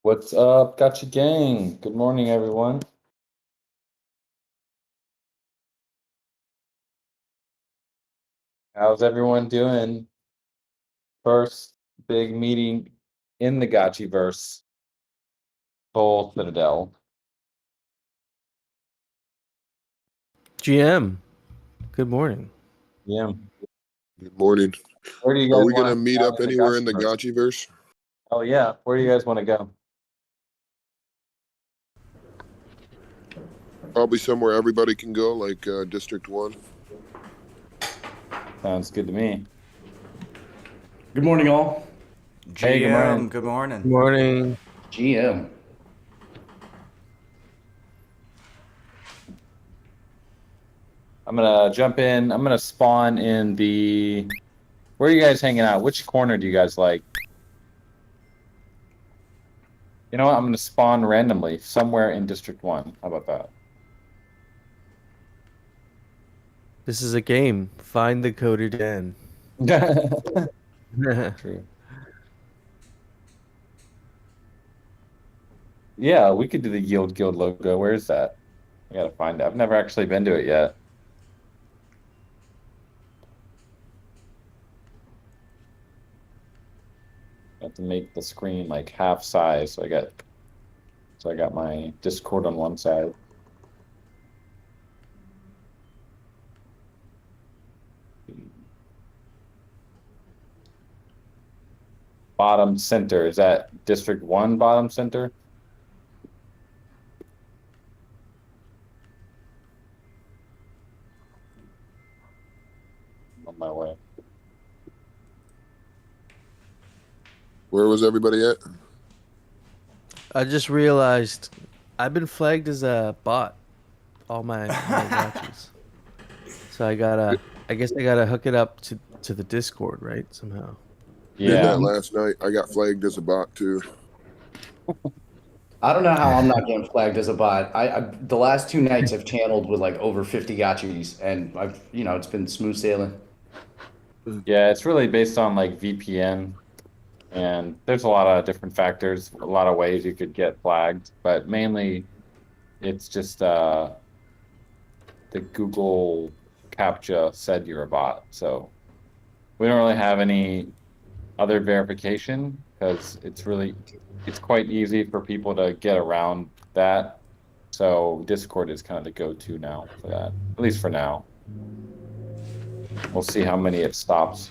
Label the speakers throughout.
Speaker 1: What's up, Gotcha Gang? Good morning, everyone. How's everyone doing? First big meeting in the Gotchiverse, full Citadel.
Speaker 2: GM, good morning.
Speaker 1: Yeah.
Speaker 3: Good morning.
Speaker 1: Where do you guys
Speaker 3: Are we
Speaker 1: want
Speaker 3: going to meet up anywhere in the Gotchiverse?
Speaker 1: Oh yeah. Where do you guys want to go?
Speaker 3: Probably somewhere everybody can go, like District 1.
Speaker 1: Sounds good to me.
Speaker 4: Good morning, all.
Speaker 1: Hey, good morning.
Speaker 5: Good morning.
Speaker 2: Good morning.
Speaker 4: GM.
Speaker 1: I'm gonna jump in. I'm gonna spawn in the. Where are you guys hanging out? Which corner do you guys like? You know what? I'm gonna spawn randomly somewhere in District 1. How about that?
Speaker 2: This is a game. Find the coded N.
Speaker 1: True. Yeah, we could do the Yield Guild logo. Where is that? I gotta find it. I've never actually been to it yet. I have to make the screen like half size, so I got my Discord on one side. Bottom center, is that District 1 bottom center? On my way.
Speaker 3: Where was everybody at?
Speaker 2: I just realized I've been flagged as a bot. All my watches. So I guess I gotta hook it up to the Discord, right? Somehow.
Speaker 3: Did
Speaker 1: Yeah.
Speaker 3: that last night. I got flagged as a bot too.
Speaker 4: I don't know how I'm not getting flagged as a bot. I the last 2 nights I've channeled with like over 50 gotchis, and it's been smooth sailing.
Speaker 1: Yeah, it's really based on like VPN, and there's a lot of different factors, a lot of ways you could get flagged, but mainly it's just the Google CAPTCHA said you're a bot. So we don't really have any other verification because it's quite easy for people to get around that. So Discord is kind of the go-to now for that, at least for now. We'll see how many it stops.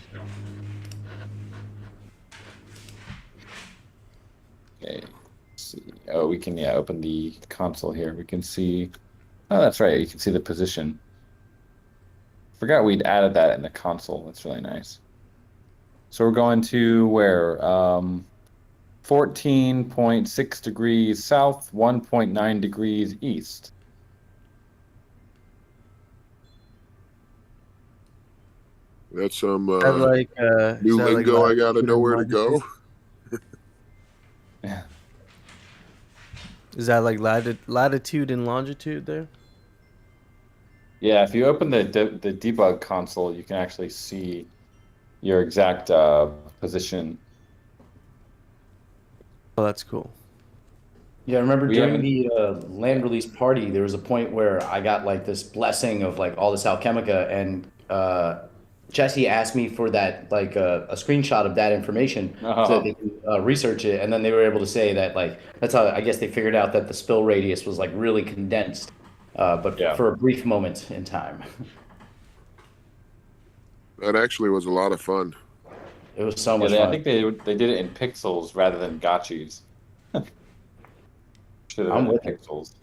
Speaker 1: Okay, let's see. Oh, we can open the console here. We can see. Oh, that's right. You can see the position. Forgot we'd added that in the console. That's really nice. So we're going to where? 14.6 degrees south, 1.9 degrees east.
Speaker 3: That's some
Speaker 2: Is that like
Speaker 3: new lingo. I gotta know where to
Speaker 2: longitude?
Speaker 3: go.
Speaker 1: Yeah.
Speaker 2: Is that like latitude and longitude there?
Speaker 1: Yeah, if you open the debug console, you can actually see your exact position.
Speaker 2: Oh, that's cool.
Speaker 4: Yeah, I remember
Speaker 1: We
Speaker 4: during
Speaker 1: haven't-
Speaker 4: the land release party, there was a point where I got like this blessing of like all this alchemica, and Jesse asked me for that like a screenshot of that information so that they can research it, and then they were able to say that like that's how I guess they figured out that the spill radius was like really condensed, but
Speaker 1: Yeah.
Speaker 4: for a brief moment in time.
Speaker 3: That actually was a lot of fun.
Speaker 4: It was so much
Speaker 1: I
Speaker 4: fun.
Speaker 1: think they did it in pixels rather than gotchis. Should have
Speaker 4: I'm
Speaker 1: been in
Speaker 4: with you.
Speaker 1: pixels.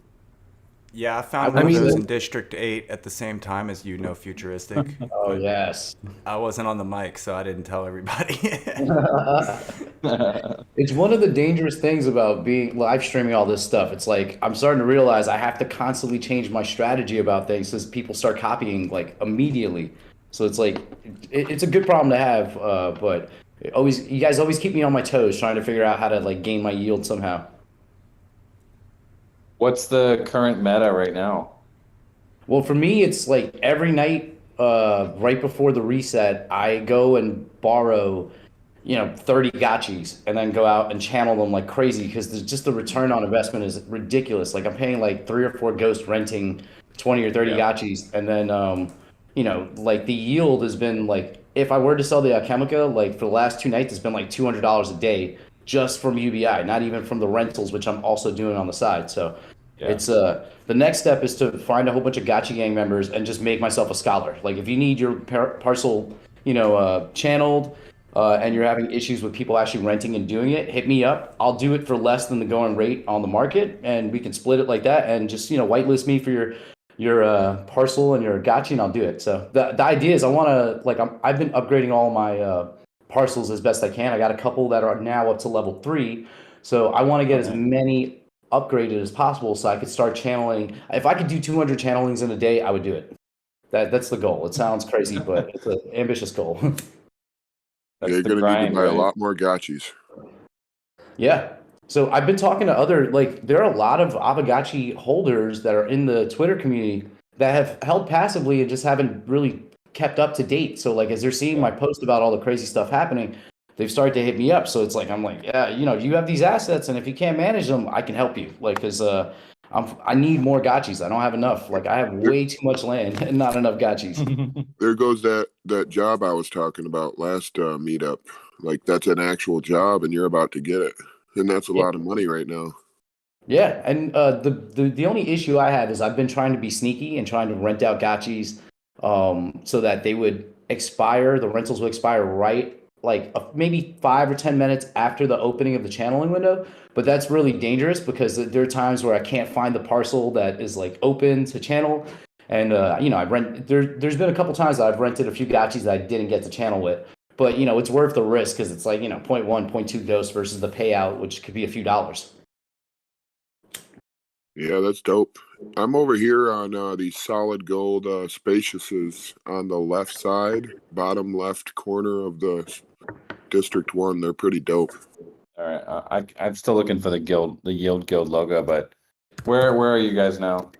Speaker 5: Yeah, I found
Speaker 4: I
Speaker 5: one of
Speaker 4: mean-
Speaker 5: those in District 8 at the same time as Futuristic.
Speaker 4: Oh
Speaker 5: but
Speaker 4: yes.
Speaker 5: I wasn't on the mic, so I didn't tell everybody.
Speaker 4: It's one of the dangerous things about being live streaming all this stuff. It's like I'm starting to realize I have to constantly change my strategy about things as people start copying like immediately. So it's like it's a good problem to have, but you guys always keep me on my toes trying to figure out how to like gain my yield somehow.
Speaker 1: What's the current meta right now?
Speaker 4: Well, for me, it's like every night, right before the reset, I go and borrow 30 gotchis and then go out and channel them like crazy because just the return on investment is ridiculous. Like I'm paying like 3 or 4 ghosts renting 20 or 30
Speaker 1: Yeah.
Speaker 4: gotchis, and then like the yield has been like, if I were to sell the alchemica, like for the last 2 nights, it's been like $200 a day just from UBI, not even from the rentals, which I'm also doing on the side. So
Speaker 1: Yeah.
Speaker 4: it's the next step is to find a whole bunch of gotcha gang members and just make myself a scholar. Like if you need your parcel, channeled, and you're having issues with people actually renting and doing it, hit me up. I'll do it for less than the going rate on the market, and we can split it like that. And just whitelist me for your parcel and your gotcha, and I'll do it. So the idea is I want to I've been upgrading all my parcels as best I can. I got a couple that are now up to level 3, so I want to get as many upgraded as possible so I could start channeling. If I could do 200 channelings in a day, I would do it. That's the goal. It sounds crazy, but it's an ambitious goal.
Speaker 1: That's
Speaker 3: You're
Speaker 1: the
Speaker 3: going to need
Speaker 1: grind,
Speaker 3: to buy a
Speaker 1: right?
Speaker 3: lot more gotchis.
Speaker 4: Yeah. So I've been talking to other, there are a lot of Aavegotchi holders that are in the Twitter community that have held passively and just haven't really kept up to date. So as they're seeing my post about all the crazy stuff happening, they've started to hit me up. So it's I'm like, yeah, you have these assets, and if you can't manage them, I can help you. Because I need more gotchis. I don't have enough. I have way too much land and not enough gotchis.
Speaker 3: There goes that job I was talking about last meetup. That's an actual job, and you're about to get it, and that's a lot of money right now.
Speaker 4: Yeah, and the only issue I have is I've been trying to be sneaky and trying to rent out gotchis, so that they would expire. The rentals would expire right maybe 5 or 10 minutes after the opening of the channeling window. But that's really dangerous because there are times where I can't find the parcel that is open to channel. And there's been a couple times that I've rented a few gotchis that I didn't get to channel with. But it's worth the risk because it's 0.1, 0.2 ghosts versus the payout, which could be a few dollars.
Speaker 3: Yeah, that's dope. I'm over here on these solid gold spaciouses on the left side, bottom left corner of the District 1. They're pretty dope.
Speaker 1: All right. I'm still looking for the Yield Guild logo, but where are you guys now?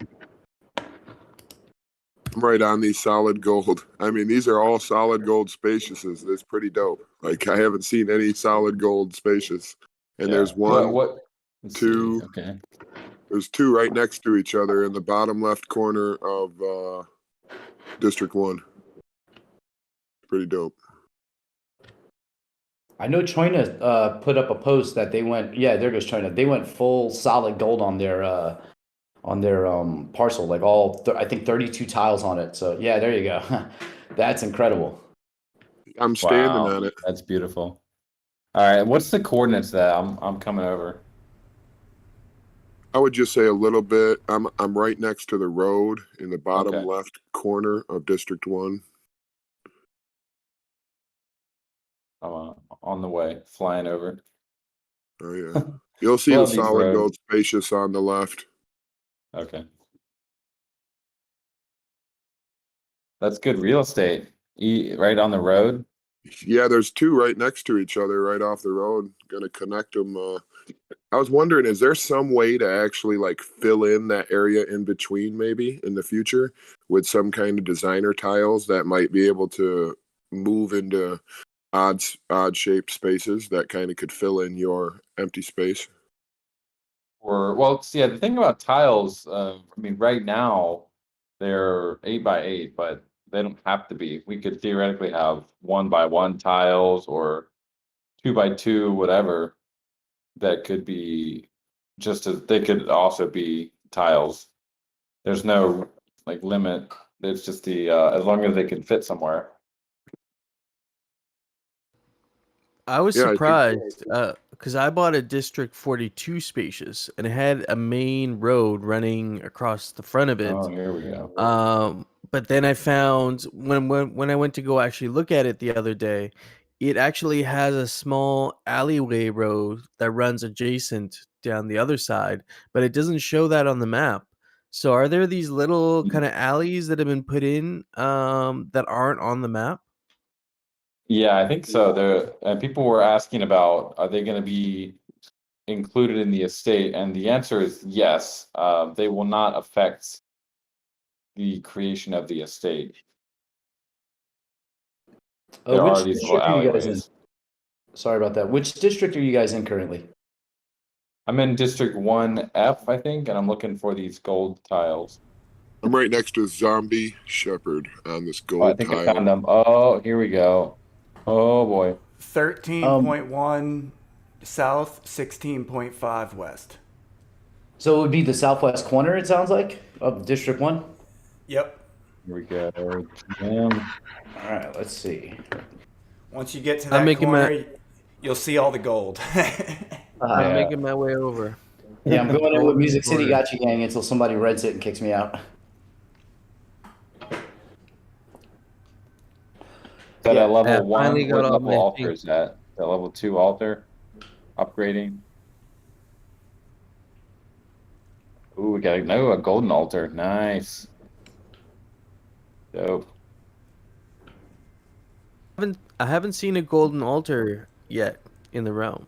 Speaker 3: I'm right on these solid gold. I mean, these are all solid gold spaciouses. That's pretty dope. I haven't seen any solid gold spacious. And there's one,
Speaker 1: Let's
Speaker 3: two.
Speaker 1: see. Okay.
Speaker 3: There's 2 right next to each other in the bottom left corner of District 1. Pretty dope.
Speaker 4: I know China put up a post that they went. Yeah, there goes China. They went full solid gold on their parcel, I think 32 tiles on it. So yeah, there you go. That's incredible.
Speaker 3: I'm standing
Speaker 1: Wow,
Speaker 3: on it.
Speaker 1: that's beautiful. All right, what's the coordinates that I'm coming over?
Speaker 3: I would just say a little bit. I'm right next to the road in the bottom left corner of District 1.
Speaker 1: I'm on the way, flying over.
Speaker 3: Oh yeah. You'll see the solid gold spacious on the left.
Speaker 1: Okay. That's good real estate. Right on the road.
Speaker 3: Yeah, there's 2 right next to each other, right off the road. Gonna connect them. I was wondering, is there some way to actually fill in that area in between, maybe in the future, with some kind of designer tiles that might be able to move into odd shaped spaces that kind of could fill in your empty space?
Speaker 1: The thing about tiles, right now they're 8x8, but they don't have to be. We could theoretically have 1x1 tiles or 2x2, whatever. That could be they could also be tiles. There's no limit. It's just as long as they can fit somewhere.
Speaker 2: I was
Speaker 3: Yeah, I think-
Speaker 2: surprised because I bought a District 42 spacious and it had a main road running across the front of it.
Speaker 1: Oh, here we go.
Speaker 2: But then I found when I went to go actually look at it the other day, it actually has a small alleyway road that runs adjacent down the other side, but it doesn't show that on the map. So are there these little kind of alleys that have been put in that aren't on the map?
Speaker 1: Yeah, I think so. And people were asking about, are they going to be included in the estate? And the answer is yes. They will not affect the creation of the estate. There are these little alleyways.
Speaker 4: Sorry about that. Which district are you guys in currently?
Speaker 1: I'm in District 1F, I think, and I'm looking for these gold tiles.
Speaker 3: I'm right next to Zombie Shepherd on this
Speaker 1: Oh, I
Speaker 3: gold
Speaker 1: think I
Speaker 3: tile.
Speaker 1: found them. Oh, here we go. Oh boy.
Speaker 5: 13.1 south, 16.5 west.
Speaker 4: So it would be the southwest corner, it sounds like, of District 1?
Speaker 5: Yep.
Speaker 1: Here we go.
Speaker 4: All right, let's see.
Speaker 5: Once you get to
Speaker 2: I'm
Speaker 5: that
Speaker 2: making
Speaker 5: corner, you'll see all the gold.
Speaker 2: I'm
Speaker 1: Yeah.
Speaker 2: making my way over.
Speaker 4: Yeah, I'm going in with Music City
Speaker 2: Corner.
Speaker 4: Gotchi Gang until somebody rents it and kicks me out.
Speaker 1: Is that
Speaker 4: Yeah,
Speaker 1: a level
Speaker 2: I
Speaker 1: 1?
Speaker 2: finally got
Speaker 1: What
Speaker 2: all
Speaker 1: level
Speaker 2: my
Speaker 1: altar
Speaker 2: things.
Speaker 1: is that? The level 2 altar? Upgrading? Ooh, we got a golden altar. Nice. Dope.
Speaker 2: I haven't seen a golden altar yet in the realm.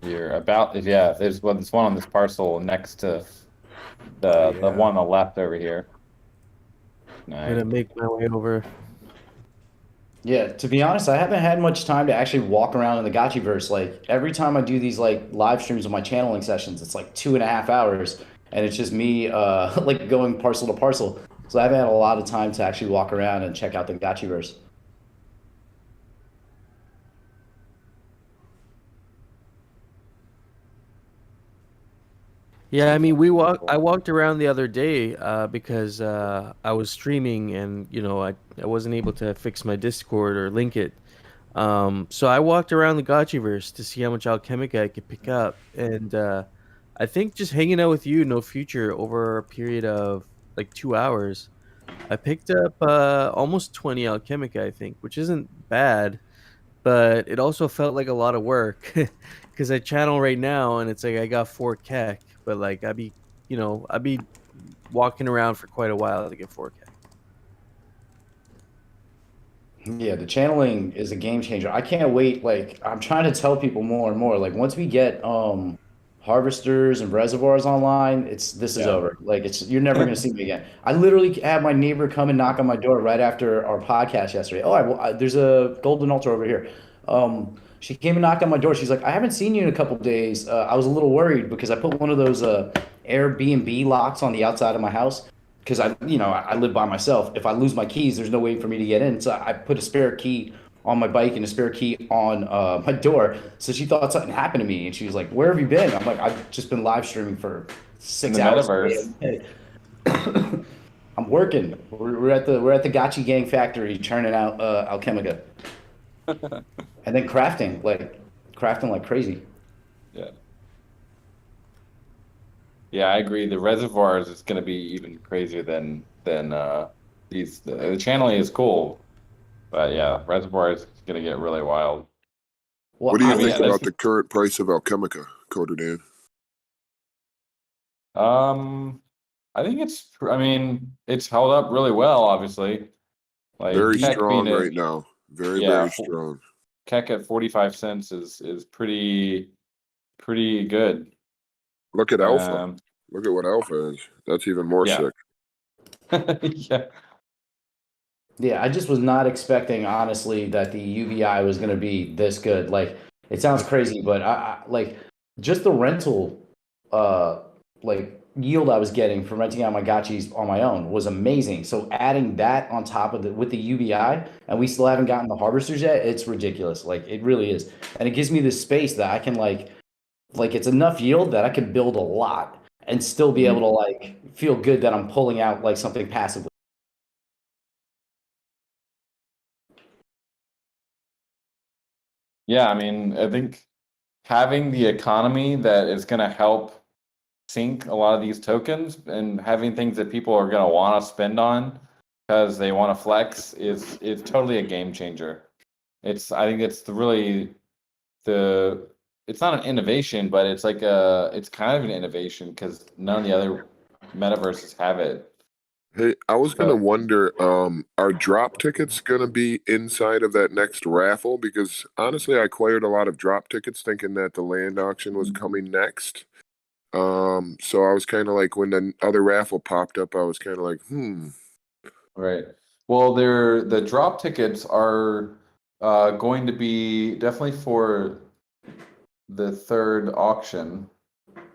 Speaker 1: You're about, yeah, there's one on this parcel next to the
Speaker 5: Yeah.
Speaker 1: one on the left over here.
Speaker 2: I'm
Speaker 1: Nice.
Speaker 2: gonna make my way over.
Speaker 4: Yeah, to be honest, I haven't had much time to actually walk around in the Gotchiverse. Like every time I do these like live streams of my channeling sessions, it's like 2.5 hours, and it's just me like going parcel to parcel. So I haven't had a lot of time to actually walk around and check out the Gotchiverse.
Speaker 2: Yeah, I mean, I walked around the other day because I was streaming and I wasn't able to fix my Discord or link it. So I walked around the Gotchiverse to see how much Alchemica I could pick up, and I think just hanging out with you, No Future, over a period of like 2 hours, I picked up almost 20 Alchemica, I think, which isn't bad, but it also felt like a lot of work because I channel right now and it's like I got 4 Keck, but like I'd be walking around for quite a while to get 4K.
Speaker 4: Yeah, the channeling is a game changer. I can't wait. Like I'm trying to tell people more and more. Like once we get harvesters and reservoirs online, this is
Speaker 1: Yeah.
Speaker 4: over. Like you're never gonna see me again. I literally had my neighbor come and knock on my door right after our podcast yesterday. Oh, there's a golden altar over here. She came and knocked on my door. She's like, I haven't seen you in a couple days. I was a little worried because I put one of those Airbnb locks on the outside of my house because I live by myself. If I lose my keys, there's no way for me to get in. So I put a spare key on my bike and a spare key on my door. So she thought something happened to me, and she was like, "Where have you been?" I'm like, "I've just been live streaming for 6
Speaker 1: the
Speaker 4: hours."
Speaker 1: metaverse.
Speaker 4: I'm working. We're at the Gotchi Gang factory churning out Alchemica, and then crafting like crazy.
Speaker 1: Yeah. Yeah, I agree. The reservoirs is going to be even crazier than these. The channeling is cool, but yeah, reservoirs is going to get really wild.
Speaker 4: Well,
Speaker 3: What do you
Speaker 1: I mean,
Speaker 3: think
Speaker 1: there's-
Speaker 3: about the current price of Alchemica, Coder Dan?
Speaker 1: I think it's held up really well, obviously. Like
Speaker 3: Very
Speaker 1: Keck
Speaker 3: strong
Speaker 1: being
Speaker 3: right now. Very,
Speaker 1: Yeah,
Speaker 3: very strong.
Speaker 1: Keck at 45 cents is pretty good.
Speaker 3: Look at Alpha.
Speaker 1: Um,
Speaker 3: Look at what Alpha is. That's even more
Speaker 1: Yeah.
Speaker 3: sick.
Speaker 1: yeah.
Speaker 4: Yeah, I just was not expecting, honestly, that the UVI was going to be this good. Like, it sounds crazy, but I like just the rental, like yield I was getting from renting out my gotchis on my own was amazing. So adding that on top of with the UVI, and we still haven't gotten the harvesters yet, it's ridiculous. Like, it really is, and it gives me this space that I can like it's enough yield that I can build a lot and still be able to like feel good that I'm pulling out like something passively.
Speaker 1: Yeah, I mean, I think having the economy that is going to help sink a lot of these tokens and having things that people are going to want to spend on because they want to flex is totally a game changer. I think it's really it's not an innovation, but it's kind of an innovation because none of the other metaverses have it.
Speaker 3: Hey, I was gonna
Speaker 1: So-
Speaker 3: wonder, are drop tickets gonna be inside of that next raffle? Because honestly, I acquired a lot of drop tickets thinking that the land auction was coming next. So I was kind of like, when the other raffle popped up, I was kind of like,
Speaker 1: Right. Well, the drop tickets are going to be definitely for the third auction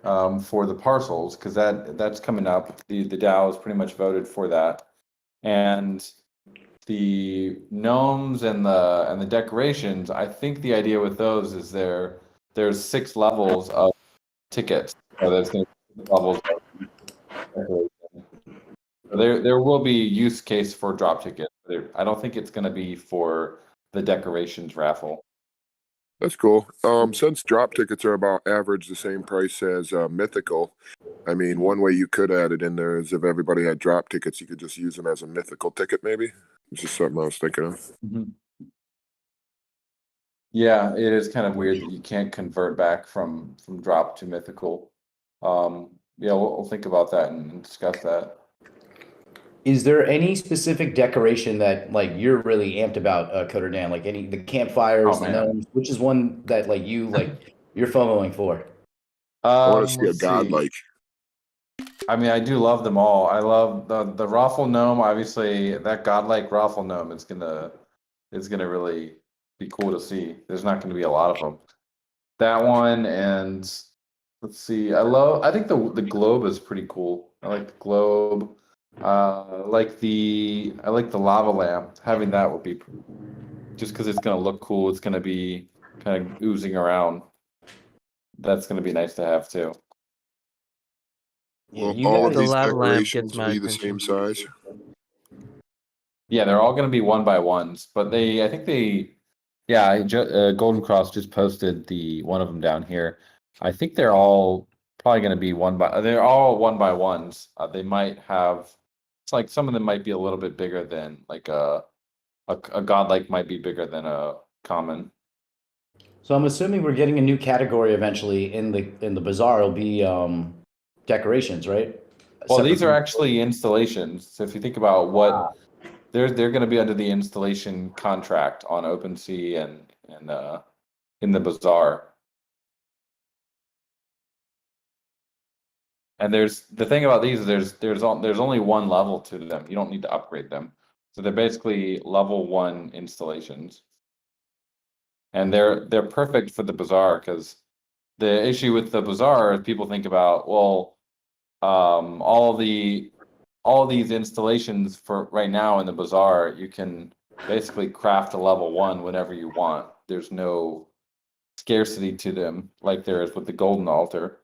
Speaker 1: for the parcels, because that's coming up. The DAO is pretty much voted for that, and the gnomes and the decorations. I think the idea with those is there's 6 levels of tickets. So there's going to be levels of decoration. So there will be use case for drop tickets. I don't think it's going to be for the decorations raffle.
Speaker 3: That's cool. Since drop tickets are about average the same price as mythical, I mean, one way you could add it in there is if everybody had drop tickets, you could just use them as a mythical ticket, maybe. It's just something I was thinking of.
Speaker 1: Mm-hmm. Yeah, it is kind of weird that you can't convert back from drop to mythical. Yeah, we'll think about that and discuss that.
Speaker 4: Is there any specific decoration that like you're really amped about, Coder Dan? Like the campfires, the gnomes? Which is one that like you're FOMOing for?
Speaker 3: I want to see a
Speaker 1: Let's see.
Speaker 3: godlike.
Speaker 1: I mean, I do love them all. I love the raffle gnome. Obviously, that godlike raffle gnome is gonna really be cool to see. There's not gonna be a lot of them. That one, and let's see. I think the globe is pretty cool. I like the globe. I like the lava lamp. Having that would be just because it's gonna look cool. It's gonna be kind of oozing around. That's gonna be nice to have too.
Speaker 3: Will
Speaker 4: you
Speaker 3: all of
Speaker 4: guys-
Speaker 3: these
Speaker 2: The lava lamp
Speaker 3: decorations
Speaker 2: gets my
Speaker 3: be the
Speaker 2: attention.
Speaker 3: same size?
Speaker 1: Yeah, they're all going to be 1x1s, but I think Golden Cross just posted one of them down here. I think they're all probably going to be they're all 1x1s. They might have, it's like some of them might be a little bit bigger than like a godlike might be bigger than a common.
Speaker 4: So I'm assuming we're getting a new category eventually in the bazaar. It'll be decorations, right?
Speaker 1: Well,
Speaker 4: Separate
Speaker 1: these are
Speaker 4: from-
Speaker 1: actually installations. So if you think about what they're going to be under the installation contract on OpenSea and in the bazaar. And the thing about these is there's only one level to them. You don't need to upgrade them. So they're basically level 1 installations. And they're perfect for the bazaar, because the issue with the bazaar is people think about, well, all these installations for right now in the bazaar, you can basically craft a level 1 whenever you want. There's no scarcity to them like there is with the golden altar.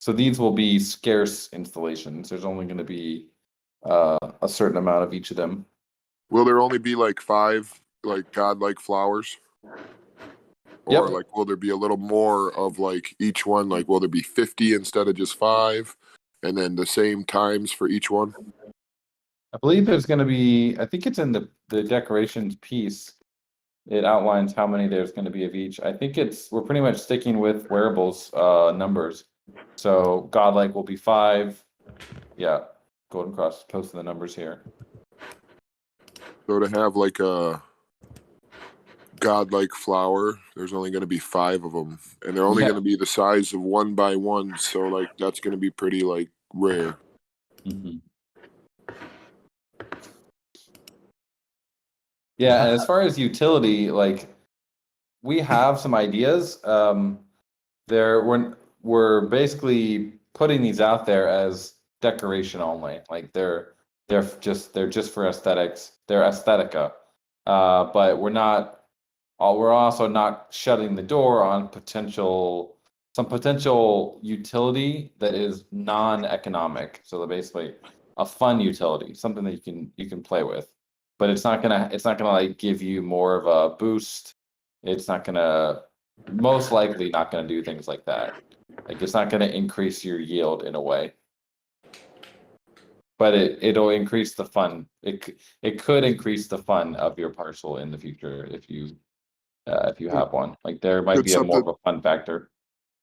Speaker 1: So these will be scarce installations. There's only going to be a certain amount of each of them.
Speaker 3: Will there only be like 5 like godlike flowers? Or
Speaker 1: Yep.
Speaker 3: like will there be a little more of like each one? Like will there be 50 instead of just 5? And then the same times for each one?
Speaker 1: I believe there's going to be, I think it's in the decorations piece. It outlines how many there's going to be of each. I think we're pretty much sticking with wearables numbers. So godlike will be 5. Yeah, Golden Cross posting the numbers here.
Speaker 3: So to have like a godlike flower, there's only going to be 5 of them, and they're only
Speaker 1: Yeah.
Speaker 3: going to be the size of 1x1. So like that's going to be pretty like rare.
Speaker 1: Mm-hmm. Yeah, and as far as utility, like we have some ideas. We're basically putting these out there as decoration only. Like they're just for aesthetics. They're aesthetica. But we're also not shutting the door on some potential utility that is non-economic. So basically a fun utility, something that you can play with. But it's not gonna like give you more of a boost. It's not gonna most likely not gonna do things like that. Like it's not gonna increase your yield in a way. But it'll increase the fun. It could increase the fun of your parcel in the future if you have one. Like there might
Speaker 3: Could
Speaker 1: be more of
Speaker 3: something-
Speaker 1: a fun factor.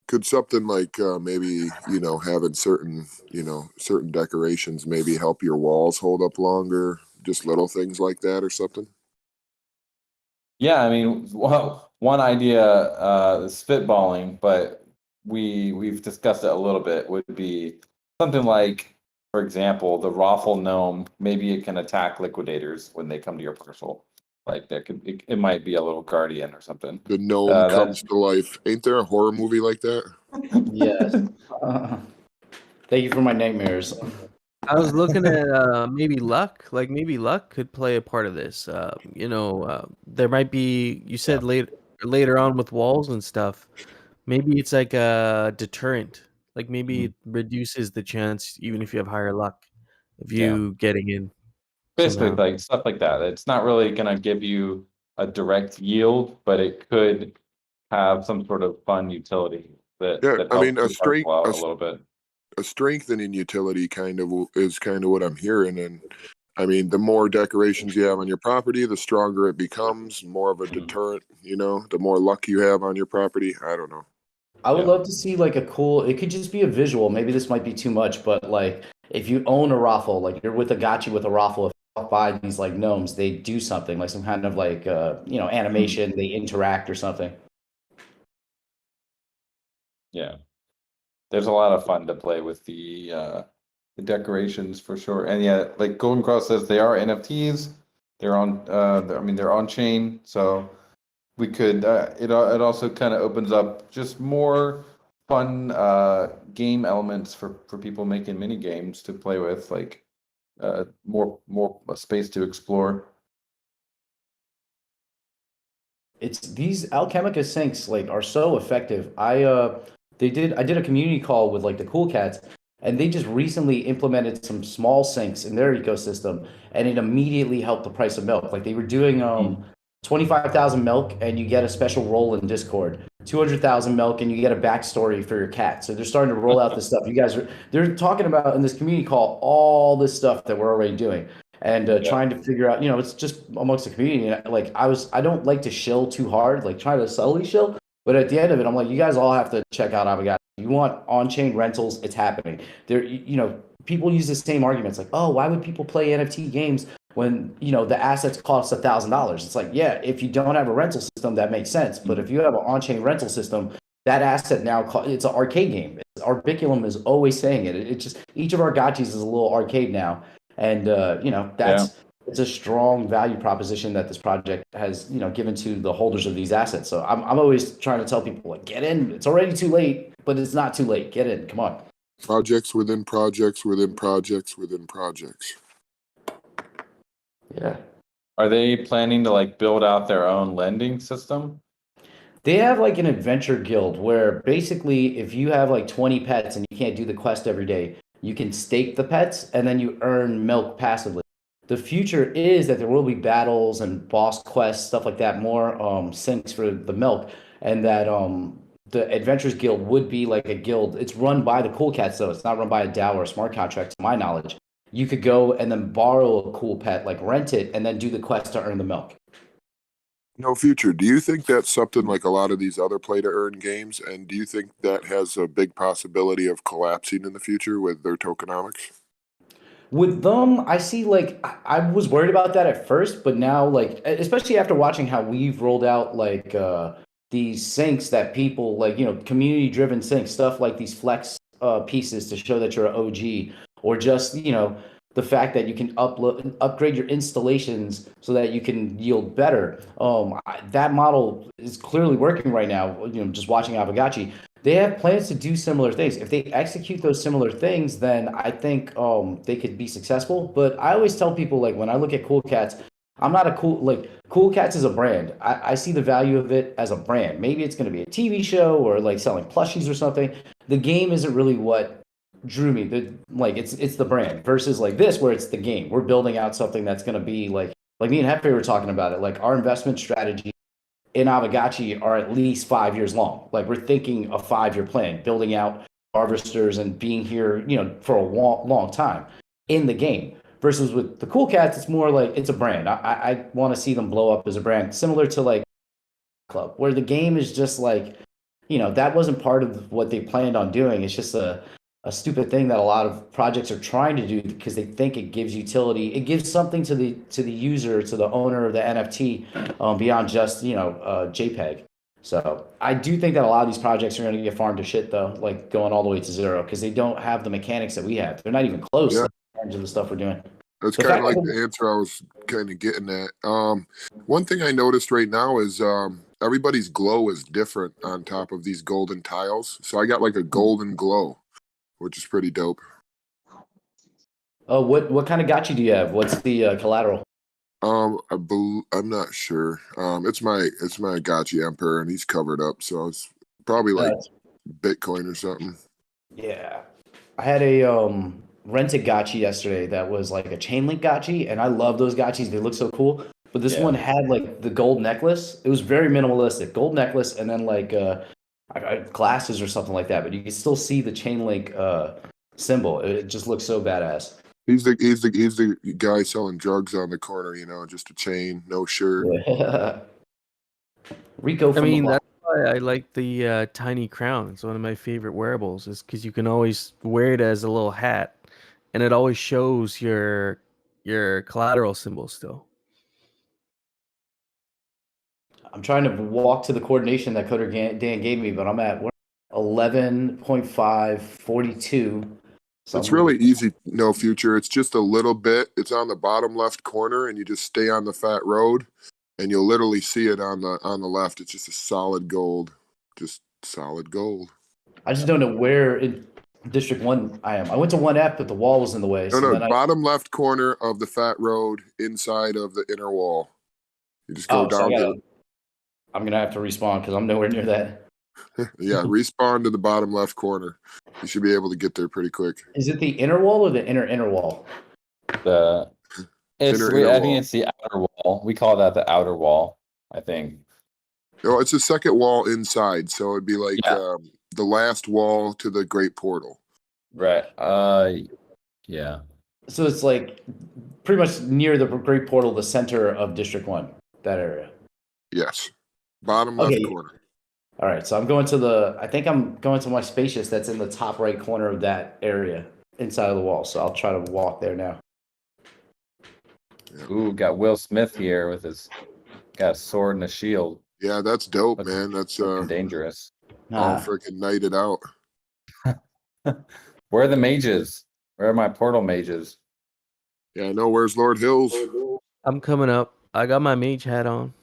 Speaker 3: Could something like maybe having certain decorations maybe help your walls hold up longer? Just little things like that or something.
Speaker 1: Yeah, I mean, well, one idea, spitballing, but we've discussed it a little bit, would be something like for example, the Raffle gnome, maybe it can attack liquidators when they come to your parcel. Like it might be a little guardian or something.
Speaker 3: The gnome comes to life. Ain't there a horror movie like that?
Speaker 4: Yes. Thank you for my nightmares.
Speaker 2: I was looking at maybe luck. Like maybe luck could play a part of this. There might be. You said later on with walls and stuff. Maybe it's like a deterrent. Like maybe it reduces the chance, even if you have higher luck, of you getting in.
Speaker 1: Basically,
Speaker 2: somehow.
Speaker 1: like stuff like that. It's not really going to give you a direct yield, but it could have some sort of fun utility that
Speaker 3: Yeah, I mean,
Speaker 1: helps you parcel out a little bit.
Speaker 3: a strengthening utility is kind of what I'm hearing. And I mean, the more decorations you have on your property, the stronger it becomes, more of a deterrent, the more luck you have on your property. I don't know.
Speaker 4: I would love to see like a cool, it could just be a visual. Maybe this might be too much, but like if you own a raffle, like you're with a Gotchi with a raffle, if you buy these like gnomes, they do something like some kind of like, animation, they interact or something.
Speaker 1: Yeah. There's a lot of fun to play with the decorations for sure. And yeah, like Golden Cross says, they are NFTs. They're on, they're on chain. So we could, it also kind of opens up just more fun game elements for people making mini games to play with, like more space to explore.
Speaker 4: It's these Alchemica sinks like are so effective. I did a community call with like the Cool Cats, and they just recently implemented some small sinks in their ecosystem, and it immediately helped the price of milk. Like they were doing 25,000 milk and you get a special role in Discord. 200,000 milk and you get a backstory for your cat. So they're starting to roll out this stuff. They're talking about in this community call all this stuff that we're already doing and trying to figure out, it's just amongst the community. Like I don't like to shill too hard, like try to subtly shill. But at the end of it, I'm like, you guys all have to check out Aavegotchi. You want on-chain rentals, it's happening. People use the same arguments like, oh, why would people play NFT games when the assets cost $1,000? It's like, yeah, if you don't have a rental system, that makes sense. But if you have an on-chain rental system, that asset now it's an arcade game. Arbiculum is always saying it. It just each of our gotchis is a little arcade now, and it's a strong value proposition that this project has given to the holders of these assets. So I'm always trying to tell people like, get in. It's already too late, but it's not too late. Get in. Come on.
Speaker 3: Projects within projects within projects within projects.
Speaker 4: Yeah.
Speaker 1: Are they planning to like build out their own lending system?
Speaker 4: They have like an adventure guild where basically if you have like 20 pets and you can't do the quest every day, you can stake the pets and then you earn milk passively. The future is that there will be battles and boss quests, stuff like that, more sinks for the milk, and that the Adventurers Guild would be like a guild. It's run by the Cool Cats, though. It's not run by a DAO or a smart contract, to my knowledge. You could go and then borrow a cool pet, like rent it, and then do the quest to earn the milk.
Speaker 3: No, future. Do you think that's something like a lot of these other play-to-earn games? And do you think that has a big possibility of collapsing in the future with their tokenomics?
Speaker 4: With them, I see like I was worried about that at first, but now like especially after watching how we've rolled out like these syncs that people like community driven syncs, stuff like these flex pieces to show that you're an OG, or just the fact that you can upgrade your installations so that you can yield better. That model is clearly working right now. Just watching Aavegotchi. They have plans to do similar things. If they execute those similar things, then I think they could be successful. But I always tell people, like, when I look at Cool Cats, I'm not Cool Cats is a brand. I see the value of it as a brand. Maybe it's going to be a TV show or like selling plushies or something. The game isn't really what drew me. It's the brand versus like this, where it's the game. We're building out something that's going to be like me and Hefe were talking about it. Like our investment strategy in Aavegotchi are at least 5 years long. Like we're thinking a 5-year plan, building out harvesters and being here, for a long time in the game. Versus with the Cool Cats, it's more like it's a brand. I want to see them blow up as a brand, similar to like Club, where the game is just like, that wasn't part of what they planned on doing. It's just a stupid thing that a lot of projects are trying to do because they think it gives utility. It gives something to the user, to the owner of the NFT, beyond just JPEG. So I do think that a lot of these projects are going to get farmed to shit though, like going all the way to zero because they don't have the mechanics that we have. They're not even close
Speaker 3: Yeah.
Speaker 4: in terms of the stuff we're doing.
Speaker 3: That's
Speaker 4: The
Speaker 3: kind
Speaker 4: fact
Speaker 3: of like
Speaker 4: that
Speaker 3: the answer I was kind of getting at. One thing I noticed right now is everybody's glow is different on top of these golden tiles. So I got like a golden glow, which is pretty dope.
Speaker 4: Oh, what kind of gotchi do you have? What's the collateral?
Speaker 3: I'm not sure. It's my Gotchi Emperor, and he's covered up, so it's probably like Bitcoin or something.
Speaker 4: Yeah, I had a rented gotchi yesterday that was like a chain link gotchi, and I love those gotchis. They look so cool. But this one had like the gold necklace. It was very minimalistic, gold necklace, and then like glasses or something like that. But you can still see the chain link symbol. It just looks so badass.
Speaker 3: He's the guy selling drugs on the corner, just a chain, no shirt.
Speaker 4: Yeah. Rico. From
Speaker 2: I mean,
Speaker 4: the
Speaker 2: that's why I like the tiny crown. It's one of my favorite wearables, is because you can always wear it as a little hat, and it always shows your collateral symbol still.
Speaker 4: I'm trying to walk to the coordination that Coder Dan gave me, but I'm at 11.542.
Speaker 3: It's really easy, no future. It's just a little bit. It's on the bottom left corner, and you just stay on the fat road, and you'll literally see it on the left. It's just a solid gold, just solid gold.
Speaker 4: I just don't know where in District 1 I am. I went to 1F, but the wall was in the way.
Speaker 3: No, bottom left corner of the fat road inside of the inner wall. You just go down to.
Speaker 4: I'm gonna have to respawn because I'm nowhere near that.
Speaker 3: Yeah, respawn to the bottom left corner. You should be able to get there pretty quick.
Speaker 4: Is it the inner wall or the inner wall?
Speaker 1: I think it's the outer wall. We call that the outer wall, I think.
Speaker 3: No, it's the second wall inside, so it'd be like the last wall to the Great Portal.
Speaker 1: Right. Yeah.
Speaker 4: So it's like pretty much near the Great Portal, the center of District 1, that area.
Speaker 3: Yes. Bottom left corner.
Speaker 4: All right, so I'm going to I think I'm going to my spacious that's in the top right corner of that area inside of the wall. So I'll try to walk there now.
Speaker 1: Ooh, got Will Smith here with got a sword and a shield.
Speaker 3: Yeah, that's dope, man. That's
Speaker 1: dangerous.
Speaker 3: All freaking knighted out.
Speaker 1: Where are the mages? Where are my portal mages?
Speaker 3: Yeah, I know. Where's Lord Hills?
Speaker 2: I'm coming up. I got my mage hat on.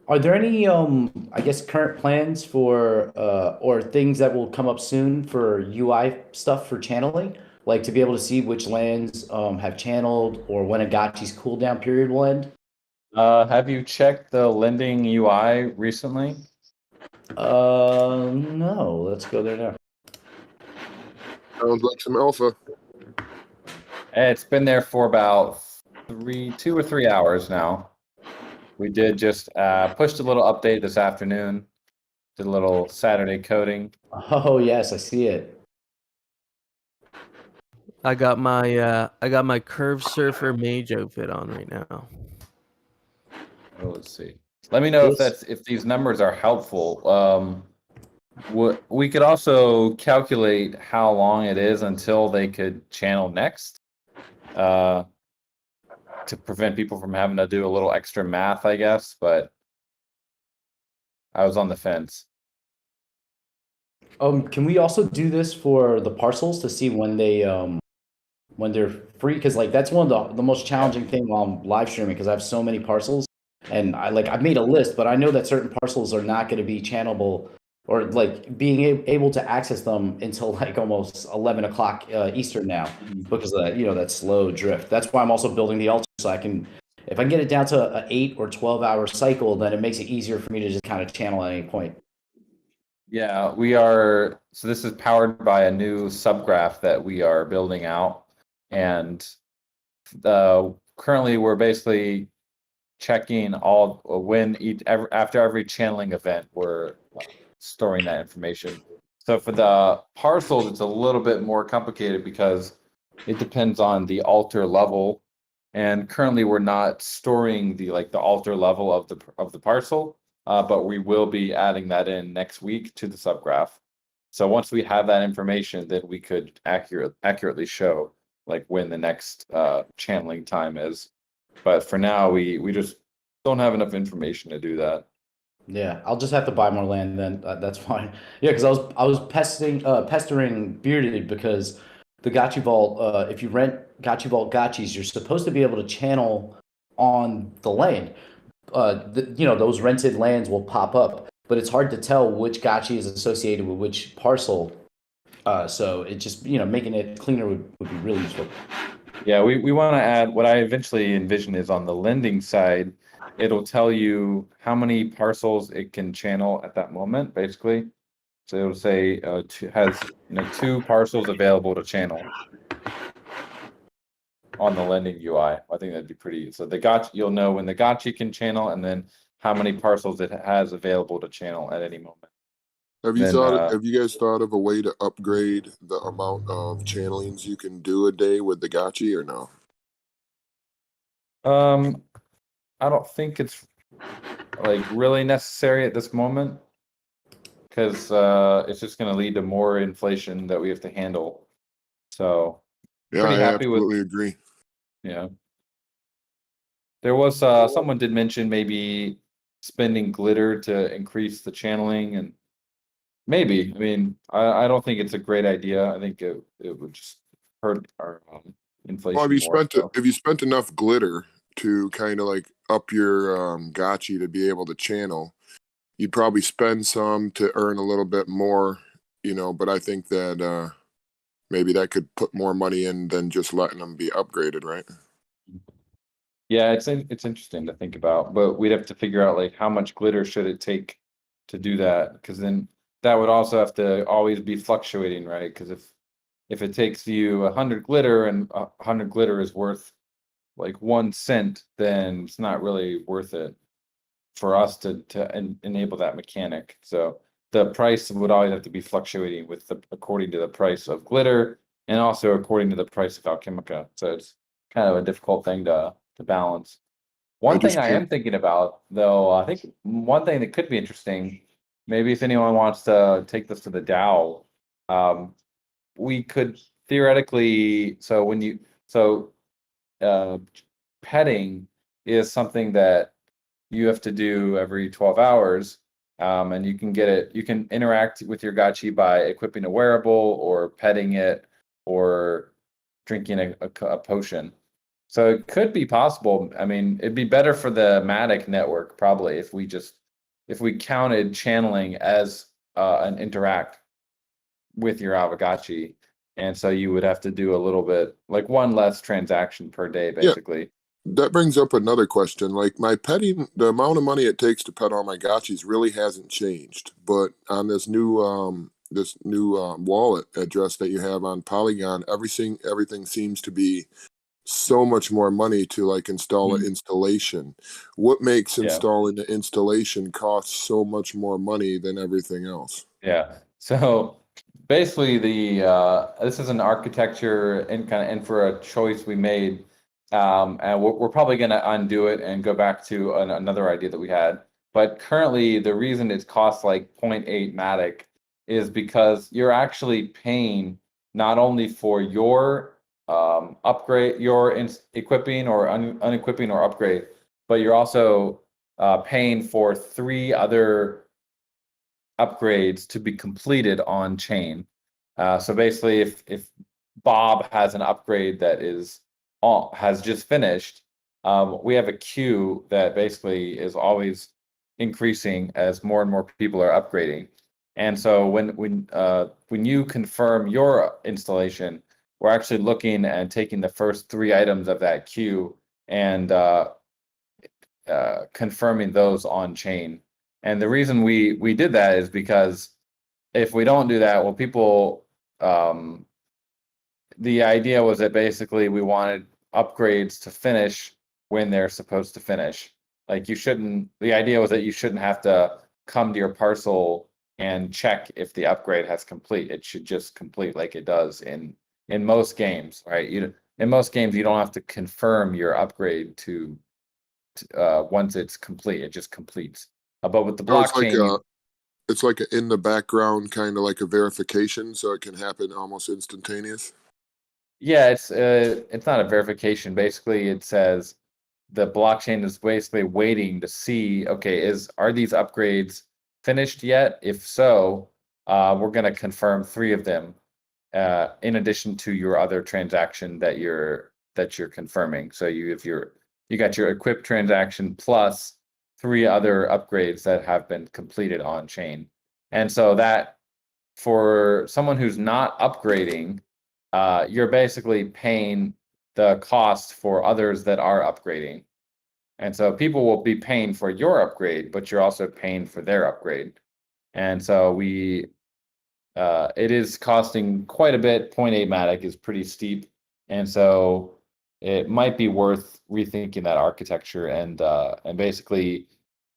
Speaker 4: Are there any I guess current plans for or things that will come up soon for UI stuff for channeling? Like to be able to see which lands have channeled or when a Gotchi's cooldown period will end?
Speaker 1: Have you checked the lending UI recently?
Speaker 4: No. Let's go there now.
Speaker 3: Sounds like some alpha.
Speaker 1: It's been there for about 2 or 3 hours now. We did just pushed a little update this afternoon. Did a little Saturday coding.
Speaker 4: Oh yes, I see it.
Speaker 2: I got my curve surfer mage outfit on right now.
Speaker 1: Oh, let's see. Let me know if these numbers are helpful. We could also calculate how long it is until they could channel next. To prevent people from having to do a little extra math, I guess, but I was on the fence.
Speaker 4: Can we also do this for the parcels to see when they're free? Because like that's one of the most challenging thing while I'm live streaming because I have so many parcels, and I've made a list, but I know that certain parcels are not going to be channelable or like being able to access them until like almost 11 o'clock Eastern now because of that, that slow drift. That's why I'm also building the altar so I can, if I can get it down to an 8 or 12-hour cycle, then it makes it easier for me to just kind of channel at any point.
Speaker 1: Yeah, we are. So this is powered by a new subgraph that we are building out, and currently we're basically checking all after every channeling event we're storing that information. So for the parcels, it's a little bit more complicated because it depends on the altar level, and currently we're not storing the altar level of the parcel. But we will be adding that in next week to the subgraph. So once we have that information, then we could accurately show when the next channeling time is. But for now, we just don't have enough information to do that.
Speaker 4: Yeah, I'll just have to buy more land then. That's fine. Yeah, because I was pestering Bearded because the Gotchi Vault. If you rent Gotchi Vault Gotchis, you're supposed to be able to channel on the land. Those rented lands will pop up, but it's hard to tell which Gotchi is associated with which parcel. So it just making it cleaner would be really useful.
Speaker 1: Yeah, we want to add what I eventually envision is on the lending side, it'll tell you how many parcels it can channel at that moment, basically. So it'll say has 2 parcels available to channel on the lending UI. I think that'd be pretty. So the Gotchi, you'll know when the Gotchi can channel, and then how many parcels it has available to channel at any moment.
Speaker 3: Have you
Speaker 1: Then,
Speaker 3: have you guys thought of a way to upgrade the amount of channelings you can do a day with the Gotchi or no?
Speaker 1: I don't think it's like really necessary at this moment, because it's just going to lead to more inflation that we have to handle. So
Speaker 3: Yeah,
Speaker 1: pretty
Speaker 3: I
Speaker 1: happy with.
Speaker 3: absolutely agree.
Speaker 1: Yeah. There was someone did mention maybe spending glitter to increase the channeling, and maybe. I mean, I don't think it's a great idea. I think it would just hurt our inflation
Speaker 3: Well,
Speaker 1: more. So.
Speaker 3: if you spent enough glitter to kind of like up your Gotchi to be able to channel, you'd probably spend some to earn a little bit more, but I think that maybe that could put more money in than just letting them be upgraded, right?
Speaker 1: Yeah, it's interesting to think about, but we'd have to figure out like how much glitter should it take to do that, because then that would also have to always be fluctuating, right? Because if it takes you 100 glitter and 100 glitter is worth like 1 cent, then it's not really worth it for us to enable that mechanic. So the price would always have to be fluctuating according to the price of glitter and also according to the price of Alchemica. So it's kind of a difficult thing to balance. One thing I am thinking about, though, I think one thing that could be interesting, maybe if anyone wants to take this to the DAO, we could theoretically, petting is something that you have to do every 12 hours. And you can interact with your Gotchi by equipping a wearable or petting it or drinking a potion. So it could be possible. I mean, it'd be better for the Matic network probably if we counted channeling as an interact with your Aavegotchi. And so you would have to do a little bit, like 1 less transaction per day, basically.
Speaker 3: Yeah, that brings up another question. Like the amount of money it takes to pet all my Gotchis really hasn't changed. But on this new wallet address that you have on Polygon, everything seems to be so much more money to like install an installation. What makes installing the installation cost so much more money than everything else?
Speaker 1: Yeah. So basically this is an architecture and for a choice we made. And we're probably going to undo it and go back to another idea that we had. But currently, the reason it costs like 0.8 Matic is because you're actually paying not only for your upgrade, your equipping or unequipping or upgrade, but you're also paying for 3 other upgrades to be completed on chain. So basically, if Bob has an upgrade that has just finished, we have a queue that basically is always increasing as more and more people are upgrading. And so when you confirm your installation, we're actually looking and taking the first 3 items of that queue and confirming those on chain. And the reason we did that is because if we don't do that, well, people, the idea was that basically we wanted upgrades to finish when they're supposed to finish. Like the idea was that you shouldn't have to come to your parcel and check if the upgrade has complete. It should just complete like it does in most games, right? In most games, you don't have to confirm your upgrade to once it's complete. It just completes. But with the blockchain,
Speaker 3: it's like in the background, kind of like a verification, so it can happen almost instantaneous.
Speaker 1: Yeah, it's not a verification. Basically, it says the blockchain is basically waiting to see, okay, are these upgrades finished yet? If so, we're going to confirm 3 of them, in addition to your other transaction that you're confirming. So you got your equip transaction plus 3 other upgrades that have been completed on chain. And so that for someone who's not upgrading, you're basically paying the cost for others that are upgrading. And so people will be paying for your upgrade, but you're also paying for their upgrade. And so it is costing quite a bit. 0.8 Matic is pretty steep. And so it might be worth rethinking that architecture, and basically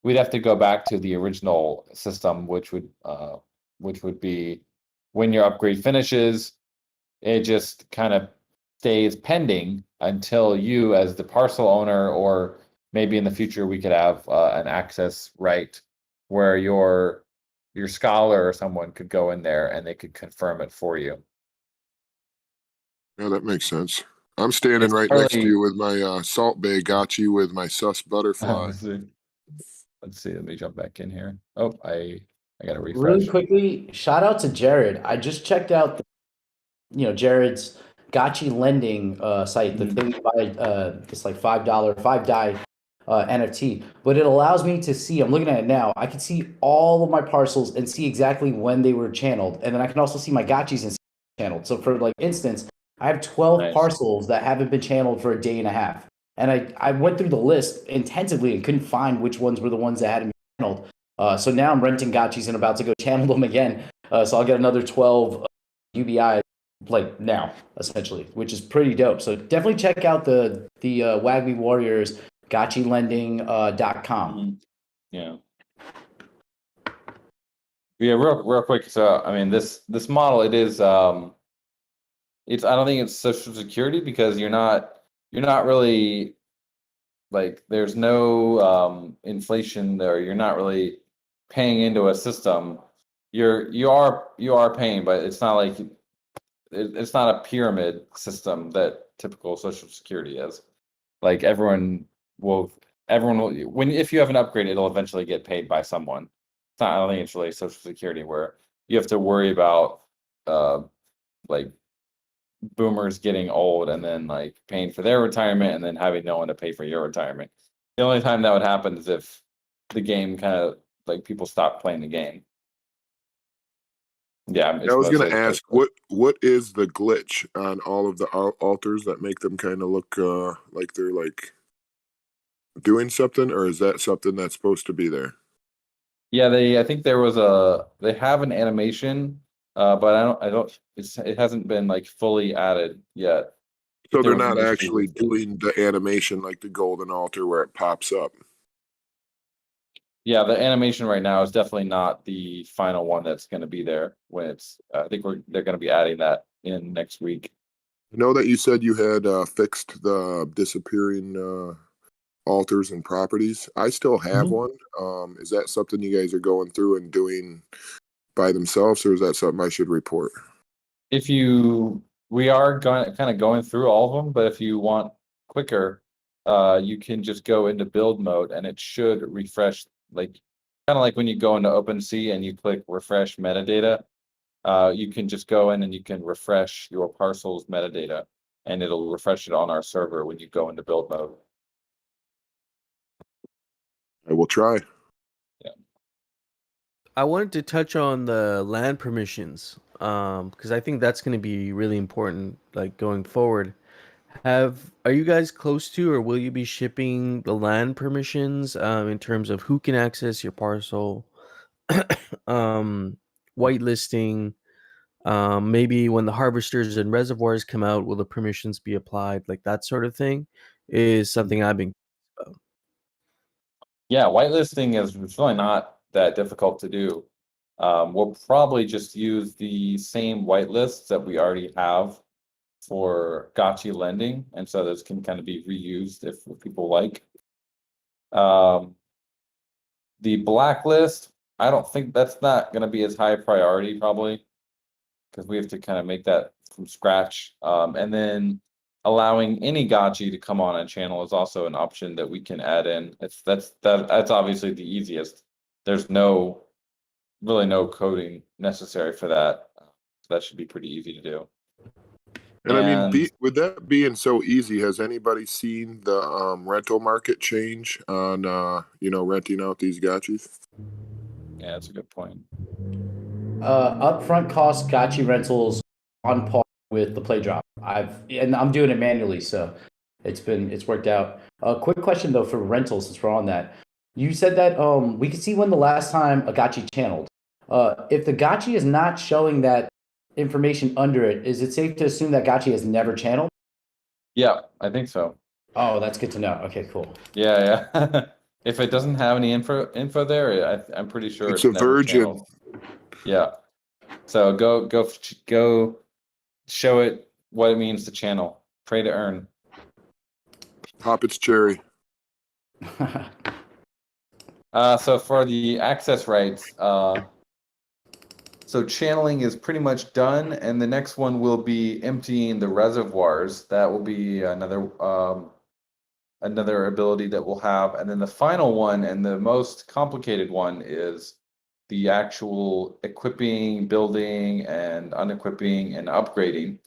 Speaker 1: we'd have to go back to the original system, which would be when your upgrade finishes, it just kind of stays pending until you, as the parcel owner, or maybe in the future we could have an access right where your scholar or someone could go in there and they could confirm it for you.
Speaker 3: Yeah, that makes sense. I'm standing
Speaker 1: It's
Speaker 3: right next to
Speaker 1: partly-
Speaker 3: you with my Salt Bay Gotchi with my sus butterfly.
Speaker 1: Let's see. Let me jump back in here. Oh, I got to refresh.
Speaker 4: Really quickly, shout out to Jared. I just checked out, Jared's Gotchi lending site, the thing by this like $5 5 die NFT, but it allows me to see. I'm looking at it now. I can see all of my parcels and see exactly when they were channeled, and then I can also see my Gotchis and channeled. So for like instance, I have 12
Speaker 1: Nice.
Speaker 4: parcels that haven't been channeled for a day and a half, and I went through the list intensively and couldn't find which ones were the ones that hadn't been channeled. So now I'm renting Gotchis and about to go channel them again. So I'll get another 12 UBI like now, essentially, which is pretty dope. So definitely check out the Wagby Warriors GotchiLending.com.
Speaker 1: Yeah. Yeah, real quick. So I mean, this model, it is it's, I don't think it's Social Security, because you're not really, like, there's no inflation there. You're not really paying into a system. You are paying, but it's not like it's not a pyramid system that typical Social Security is. Like everyone will if you have an upgrade, it'll eventually get paid by someone. It's not, I don't think it's really Social Security where you have to worry about like boomers getting old and then like paying for their retirement and then having no one to pay for your retirement. The only time that would happen is if the game kind of like people stop playing the game. Yeah,
Speaker 3: I was going to ask, what is the glitch on all of the altars that make them kind of look like they're like doing something, or is that something that's supposed to be there?
Speaker 1: Yeah, I think they have an animation, but it hasn't been like fully added yet.
Speaker 3: So
Speaker 1: There
Speaker 3: they're
Speaker 1: was an
Speaker 3: not
Speaker 1: issue
Speaker 3: actually
Speaker 1: with-
Speaker 3: doing the animation like the golden altar where it pops up.
Speaker 1: Yeah, the animation right now is definitely not the final one that's going to be there when it's. I think they're going to be adding that in next week.
Speaker 3: I know that you said you had fixed the disappearing altars and properties. I still have one. Is that something you guys are going through and doing by themselves, or is that something I should report?
Speaker 1: We are going through all of them, but if you want quicker, you can just go into build mode and it should refresh, like kind of like when you go into OpenSea and you click refresh metadata. You can just go in and you can refresh your parcel's metadata, and it'll refresh it on our server when you go into build mode.
Speaker 3: I will try.
Speaker 2: I wanted to touch on the land permissions, because I think that's going to be really important, like going forward. Are you guys close to, or will you be shipping the land permissions in terms of who can access your parcel, whitelisting, maybe when the harvesters and reservoirs come out, will the permissions be applied? Like that sort of thing is something I've been.
Speaker 1: Yeah, whitelisting is really not that difficult to do. We'll probably just use the same whitelists that we already have for Gotchi lending, and so those can kind of be reused if people like. The blacklist, I don't think that's not going to be as high a priority probably, because we have to kind of make that from scratch. And then allowing any gotchi to come on a channel is also an option that we can add in. That's obviously the easiest. There's really no coding necessary for that. So that should be pretty easy to do.
Speaker 3: And I mean,
Speaker 1: And
Speaker 3: with that being so easy, has anybody seen the rental market change on renting out these gotchis?
Speaker 1: yeah, that's a good point.
Speaker 4: Upfront cost Gotchi rentals on par with the play drop. I'm doing it manually, so it's worked out. Quick question though for rentals, since we're on that. You said that we could see when the last time a Gotchi channeled. If the Gotchi is not showing that information under it, is it safe to assume that Gotchi has never channeled?
Speaker 1: Yeah, I think so.
Speaker 4: Oh, that's good to know. Okay, cool.
Speaker 1: Yeah, yeah. If it doesn't have any info there, I'm pretty sure
Speaker 3: It's a
Speaker 1: never
Speaker 3: virgin.
Speaker 1: channeled. Yeah. So go show it what it means to channel. Pray to earn.
Speaker 3: Pop its cherry.
Speaker 1: So for the access rights, so channeling is pretty much done, and the next one will be emptying the reservoirs. That will be another ability that we'll have, and then the final one and the most complicated one is the actual equipping, building, and unequipping and upgrading.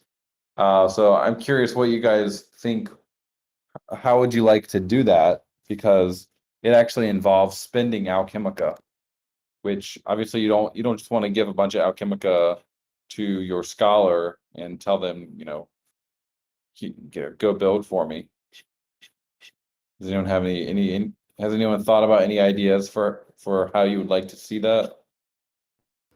Speaker 1: So I'm curious what you guys think. How would you like to do that? Because it actually involves spending alchemica, which obviously you don't just want to give a bunch of alchemica to your scholar and tell them, go build for me. Does anyone have has anyone thought about any ideas for how you would like to see that?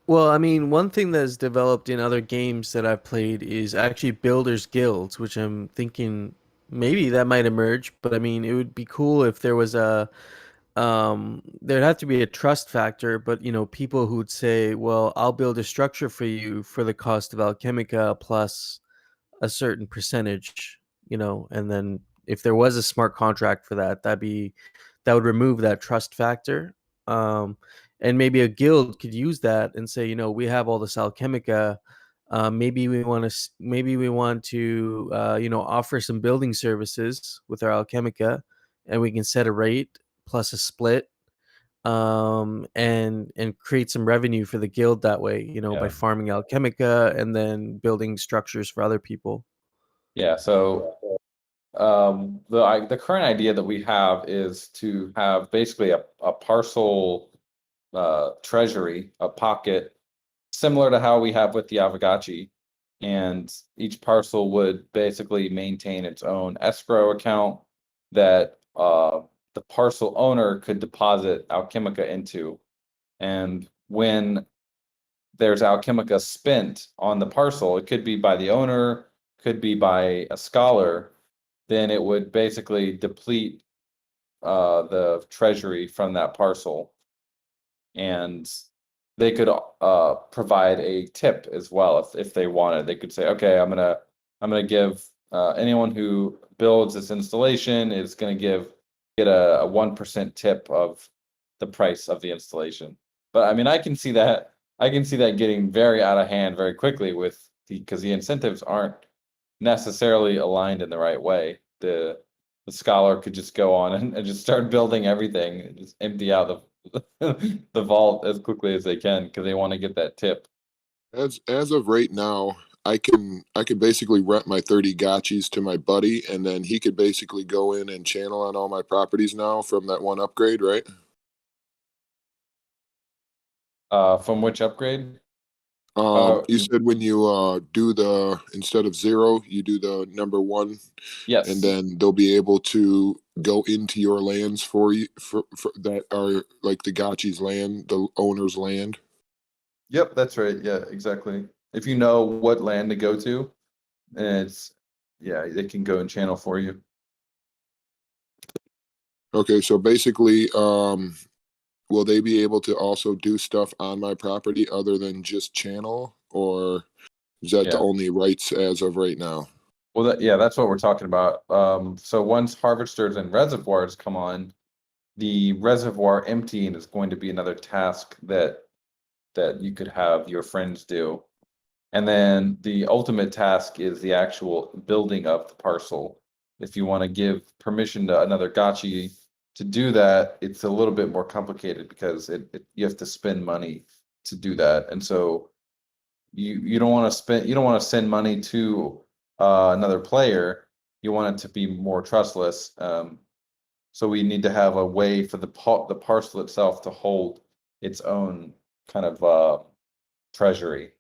Speaker 2: Well, I mean, one thing that's developed in other games that I've played is actually builders guilds, which I'm thinking maybe that might emerge. But I mean, it would be cool if there was there'd have to be a trust factor, but people who'd say, well, I'll build a structure for you for the cost of alchemica plus a certain percentage, and then if there was a smart contract for that, that would remove that trust factor. And maybe a guild could use that and say, we have all this alchemica. Maybe we want to offer some building services with our alchemica, and we can set a rate plus a split, and create some revenue for the guild that way, by farming alchemica and then building structures for other people.
Speaker 1: Yeah, so the current idea that we have is to have basically a parcel treasury, a pocket, similar to how we have with the Aavegotchi, and each parcel would basically maintain its own escrow account that the parcel owner could deposit alchemica into, and when there's alchemica spent on the parcel, it could be by the owner, could be by a scholar, then it would basically deplete the treasury from that parcel, and they could provide a tip as well if they wanted. They could say, okay, I'm gonna give anyone who builds this installation is gonna get a 1% tip of the price of the installation. But I mean, I can see that getting very out of hand very quickly because the incentives aren't necessarily aligned in the right way. The scholar could just go on and just start building everything and just empty out the vault as quickly as they can because they want to get that tip.
Speaker 3: As of right now, I can basically rent my 30 gotchis to my buddy, and then he could basically go in and channel on all my properties now from that one upgrade, right?
Speaker 1: From which upgrade?
Speaker 3: You said when you do instead of 0, you do the number 1.
Speaker 1: Yes.
Speaker 3: And then they'll be able to go into your lands for you for that are like the gotchi's land, the owner's land.
Speaker 1: Yep, that's right. Yeah, exactly. If you know what land to go to, and they can go and channel for you.
Speaker 3: Okay, so basically, will they be able to also do stuff on my property other than just channel, or is that the only rights as of right now?
Speaker 1: Well, that's what we're talking about. So once harvesters and reservoirs come on, the reservoir emptying is going to be another task that you could have your friends do. And then the ultimate task is the actual building of the parcel. If you want to give permission to another Gotchi to do that, it's a little bit more complicated because you have to spend money to do that. And so you don't want to send money to another player. You want it to be more trustless. So we need to have a way for the parcel itself to hold its own kind of treasury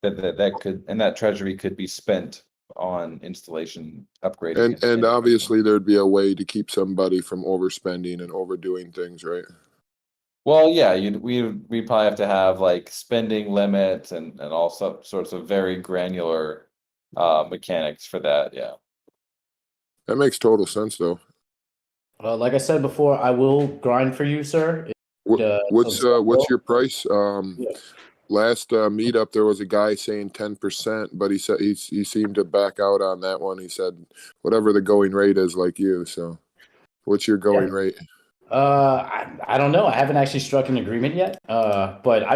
Speaker 1: that treasury could be spent on installation upgrading.
Speaker 3: And obviously there'd be a way to keep somebody from overspending and overdoing things, right?
Speaker 1: Well, yeah, we'd probably have to have like spending limits and all sorts of very granular mechanics for that. Yeah.
Speaker 3: That makes total sense, though.
Speaker 4: Like I said before, I will grind for you, sir.
Speaker 3: What's your price?
Speaker 4: Yeah.
Speaker 3: Last meetup, there was a guy saying 10%, but he said he seemed to back out on that one. He said whatever the going rate is, like you. So, what's your going rate?
Speaker 4: I don't know. I haven't actually struck an agreement yet. But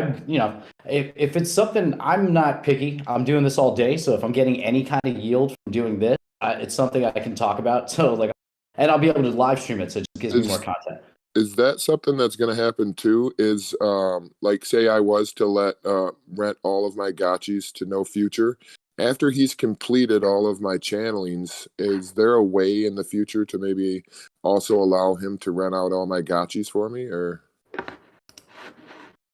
Speaker 4: if it's something, I'm not picky. I'm doing this all day, so if I'm getting any kind of yield from doing this, it's something I can talk about. So and I'll be able to live stream it, so it just gives me more content.
Speaker 3: Is that something that's going to happen too? Is like, say I was to let rent all of my gotchis to No Future, after he's completed all of my channelings, is there a way in the future to maybe also allow him to rent out all my gotchis for me? Or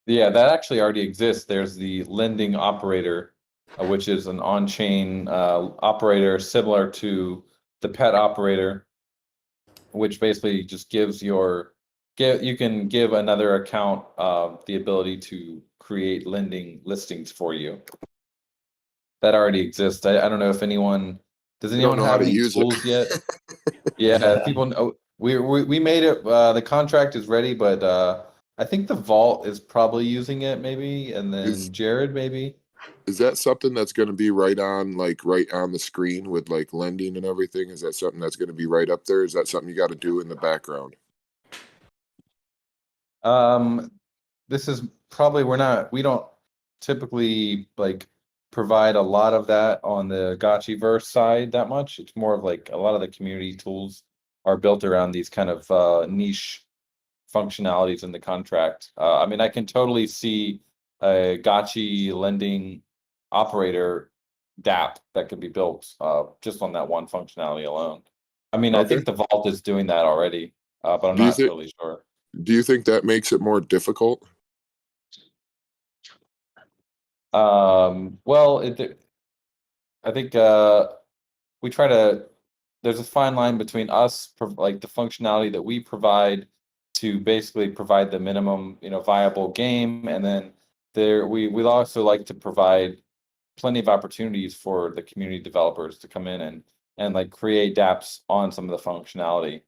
Speaker 1: yeah, that actually already exists. There's the lending operator, which is an on-chain operator similar to the pet operator, which basically just gives you can give another account the ability to create lending listings for you. That already exists. I don't know if does anyone have any tools yet? Yeah, people know we made it. The contract is ready, but I think the vault is probably using it maybe, and then Jared maybe.
Speaker 3: Is that something that's going to be right on the screen with like lending and everything? Is that something that's going to be right up there? Is that something you got to do in the background?
Speaker 1: This is probably we don't typically like provide a lot of that on the Gotchiverse side that much. It's more of like a lot of the community tools are built around these kind of niche functionalities in the contract. I mean, I can totally see a Gotchi lending operator DApp that could be built just on that one functionality alone. I mean, I think the Vault is doing that already, but I'm not totally sure.
Speaker 3: Do you think that makes it more difficult?
Speaker 1: Well, I think we try to. There's a fine line between us, like the functionality that we provide to basically provide the minimum, viable game, and then we also like to provide plenty of opportunities for the community developers to come in and like create dApps on some of the functionality,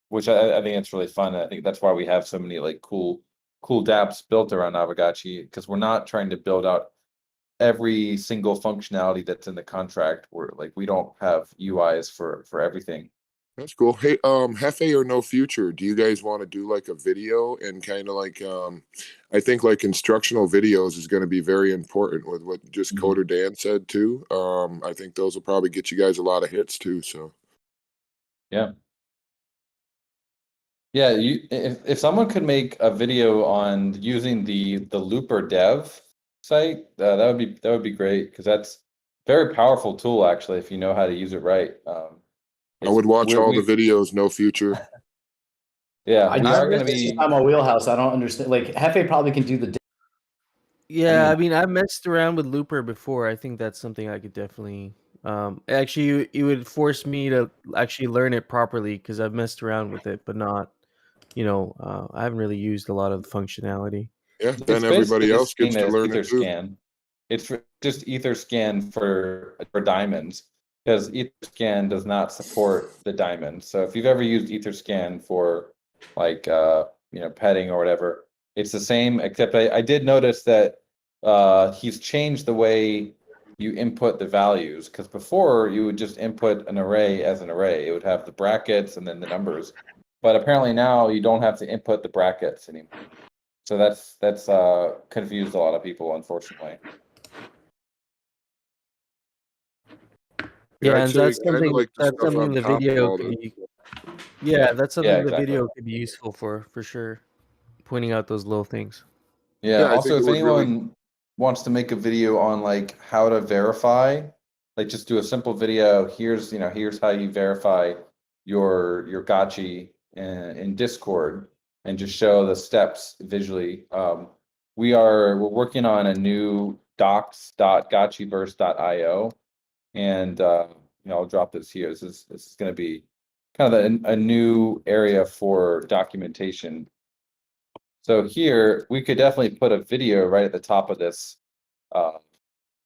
Speaker 1: which I think it's really fun. And I think that's why we have so many like cool dApps built around Aavegotchi, because we're not trying to build out every single functionality that's in the contract. We don't have UIs for everything.
Speaker 3: That's cool. Hey, Hefe or No Future, do you guys want to do like a video and kind of like, I think like instructional videos is going to be very important with what just Coder Dan said too. I think those will probably get you guys a lot of hits too. So.
Speaker 1: Yeah. Yeah, if someone could make a video on using the Looper dev site, that would be great, because that's a very powerful tool actually if you know how to use it right.
Speaker 3: I would watch all the videos, No Future.
Speaker 1: Yeah, we are going to
Speaker 4: This
Speaker 1: be.
Speaker 4: is not my wheelhouse. I don't understand. Like Hefe probably can do the.
Speaker 2: Yeah, I mean, I messed around with Looper before. I think that's something I could definitely. Actually, you would force me to actually learn it properly, because I've messed around with it, but not. I haven't really used a lot of the functionality.
Speaker 3: Yeah, then everybody else gets to learn it too.
Speaker 1: Etherscan. It's just Etherscan for diamonds, because Etherscan does not support the diamonds. So if you've ever used Etherscan for like petting or whatever, it's the same, except I did notice that he's changed the way you input the values, because before you would just input an array as an array. It would have the brackets and then the numbers. But apparently now you don't have to input the brackets anymore. So that's confused a lot of people, unfortunately.
Speaker 3: Yeah,
Speaker 2: Yeah,
Speaker 3: I'd
Speaker 2: and
Speaker 3: say kind of like the
Speaker 2: that's
Speaker 3: stuff
Speaker 2: something
Speaker 3: on
Speaker 2: the
Speaker 3: top of
Speaker 2: video
Speaker 3: all
Speaker 2: could
Speaker 3: the.
Speaker 2: be. Yeah, that's
Speaker 1: Yeah,
Speaker 2: something the
Speaker 1: exactly.
Speaker 2: video could be useful for sure. Pointing out those little things.
Speaker 1: Yeah.
Speaker 3: Yeah, I think
Speaker 1: Also,
Speaker 3: it
Speaker 1: if
Speaker 3: would really.
Speaker 1: anyone wants to make a video on like how to verify, like just do a simple video. Here's how you verify your Gotchi in Discord, and just show the steps visually. We're working on a new docs.gotchiverse.io, and I'll drop this here. This is going to be kind of a new area for documentation. So here we could definitely put a video right at the top of uh,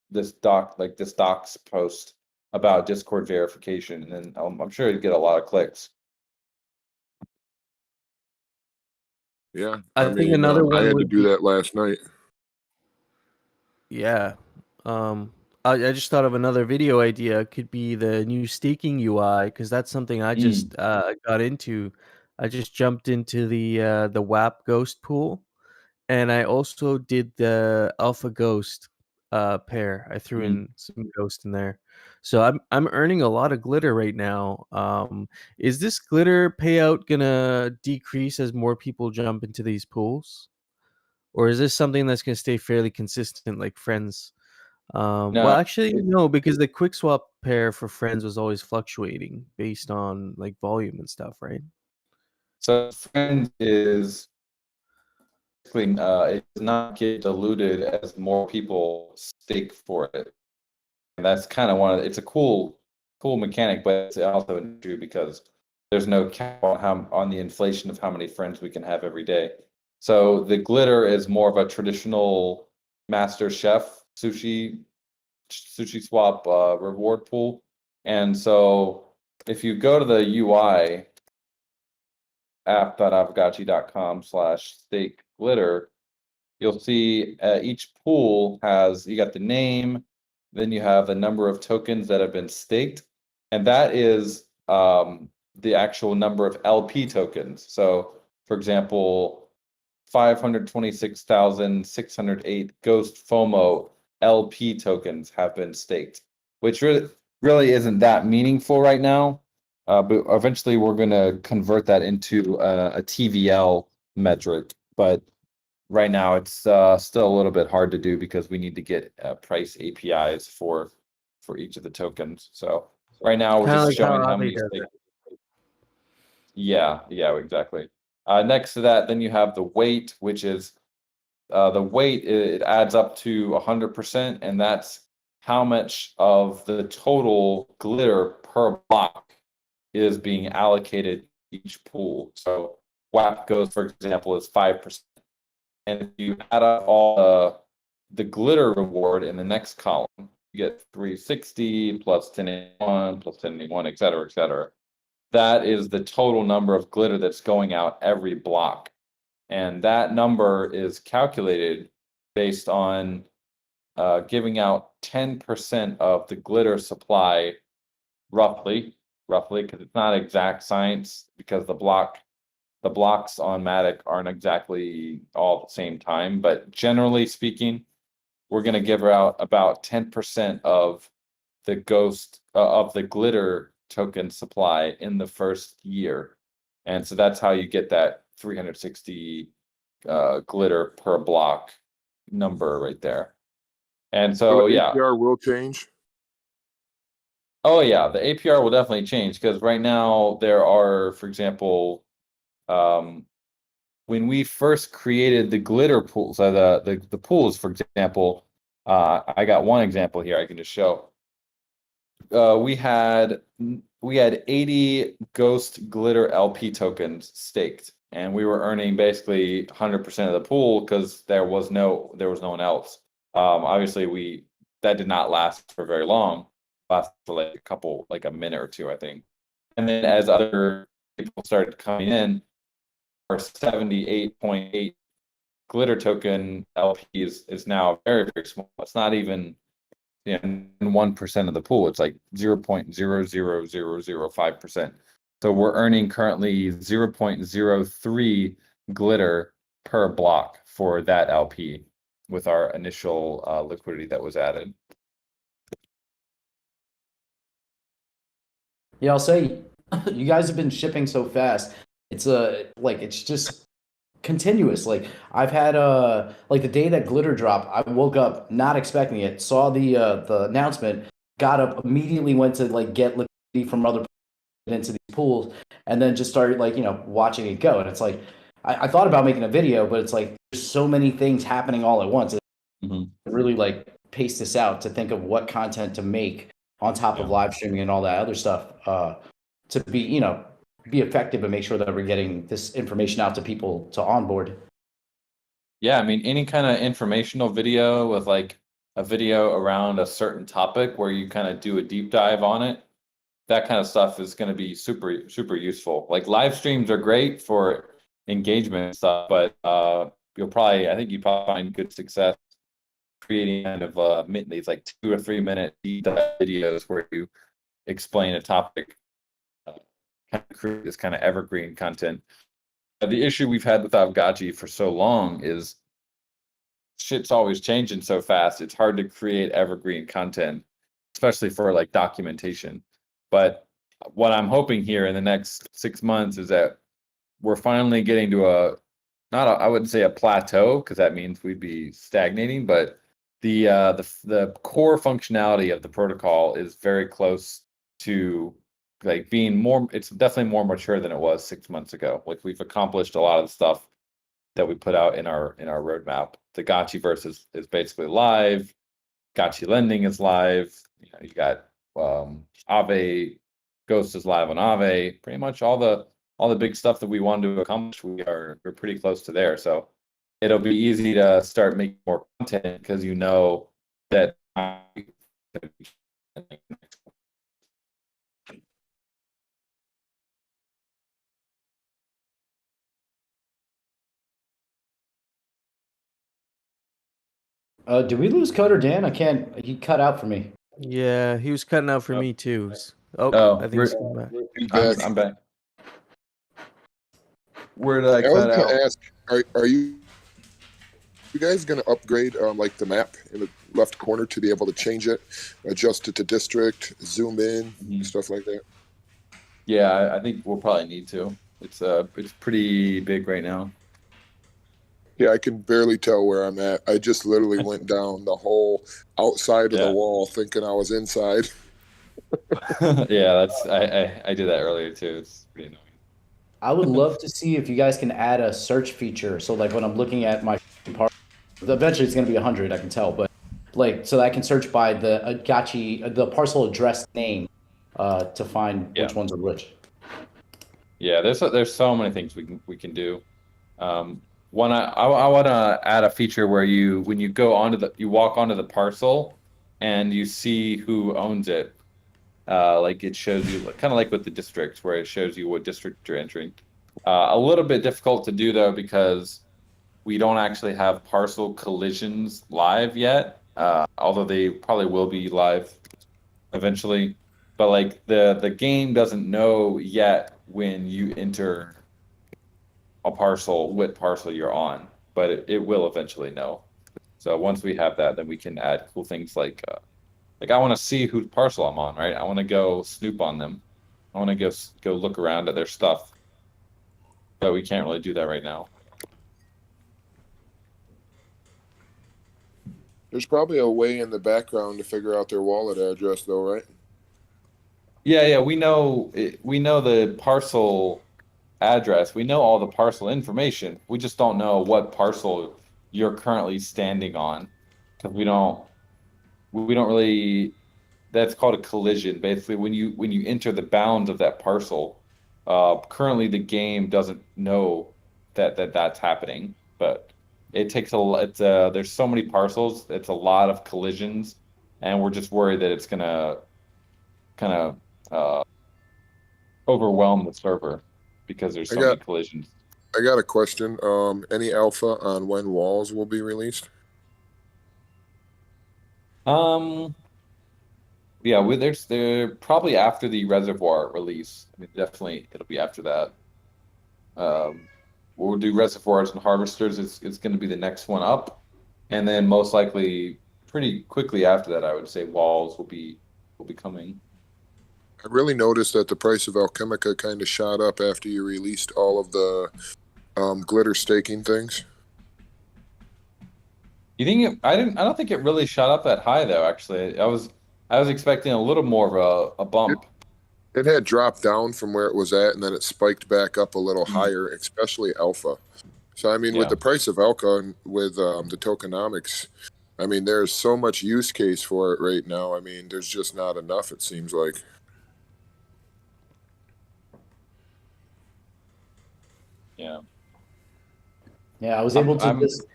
Speaker 1: this docs post about Discord verification, and then I'm sure it'd get a lot of clicks.
Speaker 3: Yeah,
Speaker 2: I
Speaker 3: I
Speaker 2: think
Speaker 3: mean,
Speaker 2: another
Speaker 3: I
Speaker 2: one
Speaker 3: had to
Speaker 2: would
Speaker 3: do
Speaker 2: be,
Speaker 3: that last night.
Speaker 2: yeah. I just thought of another video idea. Could be the new staking UI, because that's something I just got into. I just jumped into the WAP Ghost pool, and I also did the Alpha Ghost pair. I threw
Speaker 1: Mm.
Speaker 2: in some Ghost in there, so I'm earning a lot of glitter right now. Is this glitter payout gonna decrease as more people jump into these pools, or is this something that's gonna stay fairly consistent, like Friends? Well,
Speaker 1: No,
Speaker 2: actually, no, because the quick swap pair for Friends was always fluctuating based on like volume and stuff, right?
Speaker 1: so Friends is basically it does not get diluted as more people stake for it. And that's kind of it's a cool mechanic, but it's also an issue because there's no cap on the inflation of how many friends we can have every day. So the glitter is more of a traditional master chef sushi swap reward pool. And so if you go to the UI app.aavegotchi.com/stake glitter, you'll see each pool you got the name, then you have the number of tokens that have been staked, and that is the actual number of LP tokens. So, for example, 526,608 Ghost FOMO LP tokens have been staked, which really isn't that meaningful right now. But eventually, we're going to convert that into a TVL metric. But right now, it's still a little bit hard to do because we need to get price APIs for each of the tokens. So right now, we're
Speaker 2: Kind of
Speaker 1: just
Speaker 2: like how
Speaker 1: showing how
Speaker 2: Aave
Speaker 1: many
Speaker 2: does
Speaker 1: staked.
Speaker 2: it.
Speaker 1: Yeah, exactly. Next to that, then you have the weight, which is the weight. It adds up to 100%, and that's how much of the total glitter per block is being allocated each pool. So WAP goes, for example, is 5%. And if you add up all the glitter reward in the next column, you get 360 plus 1081 plus 1081, et cetera, et cetera. That is the total number of glitter that's going out every block. And that number is calculated based on giving out 10% of the glitter supply, roughly, because it's not exact science, because the blocks on Matic aren't exactly all at the same time. But generally speaking, we're going to give out about 10% of the of the glitter token supply in the first year. And so that's how you get that 360 glitter per block number right there. And
Speaker 3: So
Speaker 1: so,
Speaker 3: the
Speaker 1: yeah.
Speaker 3: APR will change.
Speaker 1: Oh, yeah. The APR will definitely change because right now there are, for example, when we first created the glitter pools, the pools, for example, I got one example here I can just show. We had 80 Ghost Glitter LP tokens staked, and we were earning basically 100% of the pool because there was no one else. Obviously, that did not last for very long. Lasted for like a minute or two, I think. And then as other people started coming in, our 78.8 glitter token LP is now very, very small. It's not even 1% of the pool. It's like 0.00005%. So we're earning currently 0.03 glitter per block for that LP with our initial liquidity that was added.
Speaker 4: Yeah, I'll say you guys have been shipping so fast. It's like it's just continuous. Like I've had like the day that glitter dropped, I woke up not expecting it, saw the announcement, got up, immediately went to like get liquidity from other into these pools, and then just started like, watching it go. And it's like I thought about making a video, but it's like there's so many things happening all at once.
Speaker 1: Mm-hmm.
Speaker 4: Really like pace this out to think of what content to make on top of
Speaker 1: Yeah.
Speaker 4: live streaming and all that other stuff, to be effective and make sure that we're getting this information out to people to onboard.
Speaker 1: Yeah, I mean, any kind of informational video with like a video around a certain topic where you kind of do a deep dive on it, that kind of stuff is going to be super, super useful. Like live streams are great for engagement and stuff, but I think you probably find good success creating kind of these like 2 or 3 minute deep dive videos where you explain a topic, kind of create this kind of evergreen content. The issue we've had with Aavegotchi for so long is shit's always changing so fast. It's hard to create evergreen content, especially for like documentation. But what I'm hoping here in the next 6 months is that we're finally getting to I wouldn't say a plateau because that means we'd be stagnating, but the core functionality of the protocol is very close to like being more. It's definitely more mature than it was 6 months ago. Like we've accomplished a lot of the stuff that we put out in our roadmap. The Gotchiverse is basically live. Gotchi lending is live. You got Aave Ghost is live on Aave. Pretty much all the big stuff that we wanted to accomplish, we're pretty close to there. So it'll be easy to start making more content because that.
Speaker 4: Did we lose Coder Dan? I can't. He cut out for me.
Speaker 2: Yeah, he was cutting out for me too.
Speaker 1: Oh,
Speaker 2: I think he's coming back.
Speaker 1: I'm back. Where did I
Speaker 3: I was
Speaker 1: cut out?
Speaker 3: gonna ask, are you guys gonna upgrade like the map in the left corner to be able to change it, adjust it to district, zoom in, stuff like that?
Speaker 1: Yeah, I think we'll probably need to. It's pretty big right now.
Speaker 3: Yeah, I can barely tell where I'm at. I just literally went down the whole outside of the wall thinking I was inside.
Speaker 1: Yeah, I did that earlier too. It's pretty annoying.
Speaker 4: I would love to see if you guys can add a search feature. So like when I'm looking at my part, eventually it's going to be 100, I can tell, but like so that I can search by the parcel address name to find which ones are which.
Speaker 1: Yeah, there's so many things we can do. One, I want to add a feature where when you walk onto the parcel and you see who owns it. Like it shows you kind of like with the districts where it shows you what district you're entering. A little bit difficult to do though because we don't actually have parcel collisions live yet. Although they probably will be live eventually. But like the game doesn't know yet when you enter a parcel, what parcel you're on, but it will eventually know. So once we have that, then we can add cool things like I want to see whose parcel I'm on, right? I want to go snoop on them. I want to go look around at their stuff. But we can't really do that right now.
Speaker 3: There's probably a way in the background to figure out their wallet address, though, right?
Speaker 1: Yeah, we know the parcel address. We know all the parcel information. We just don't know what parcel you're currently standing on because we don't really. That's called a collision. Basically, when you enter the bounds of that parcel, currently the game doesn't know that's happening. But it takes there's so many parcels. It's a lot of collisions, and we're just worried that it's gonna kind of overwhelm the server because there's so many collisions.
Speaker 3: I got a question. Any alpha on when walls will be released?
Speaker 1: Yeah, they're probably after the reservoir release. I mean, definitely it'll be after that. We'll do reservoirs and harvesters. It's going to be the next one up, and then most likely pretty quickly after that, I would say walls will be coming.
Speaker 3: I really noticed that the price of Alchemica kind of shot up after you released all of the glitter staking things.
Speaker 1: You think I don't think it really shot up that high though, actually. I was expecting a little more of a bump.
Speaker 3: It had dropped down from where it was at, and then it spiked back up a little higher, especially Alpha. So, I mean, with
Speaker 1: Yeah.
Speaker 3: the price of Alpha and with the tokenomics, I mean, there's so much use case for it right now. I mean, there's just not enough, it seems like.
Speaker 1: Yeah.
Speaker 4: Yeah, I was able to
Speaker 1: I'm-
Speaker 4: just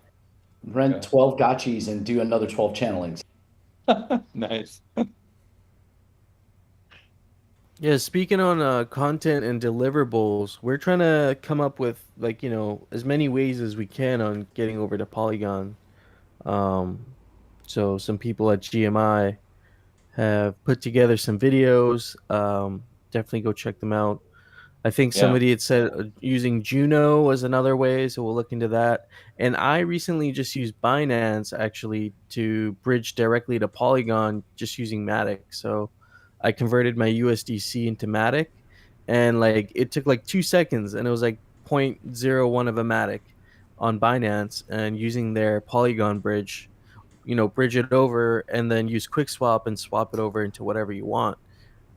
Speaker 4: rent
Speaker 1: Okay.
Speaker 4: 12 gotchis and do another 12 channelings.
Speaker 1: Nice.
Speaker 2: Yeah, speaking on content and deliverables, we're trying to come up with like, as many ways as we can on getting over to Polygon. So some people at GMI have put together some videos. Definitely go check them out. I think
Speaker 1: Yeah.
Speaker 2: somebody had said using Juno was another way, so we'll look into that. And I recently just used Binance actually to bridge directly to Polygon just using Matic. So I converted my USDC into Matic, and like it took like 2 seconds, and it was like 0.01 of a Matic on Binance, and using their Polygon bridge, bridge it over, and then use QuickSwap and swap it over into whatever you want.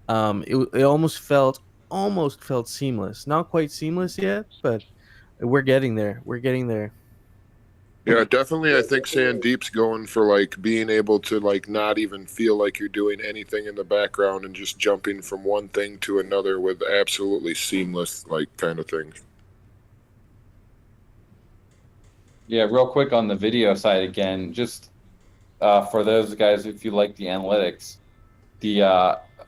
Speaker 2: It almost felt seamless. Not quite seamless yet, but we're getting there. We're getting there.
Speaker 3: Yeah, definitely. I think Sandeep's going for like being able to like not even feel like you're doing anything in the background and just jumping from one thing to another with absolutely seamless like kind of thing.
Speaker 1: Yeah, real quick on the video side again, just for those guys, if you like the analytics, the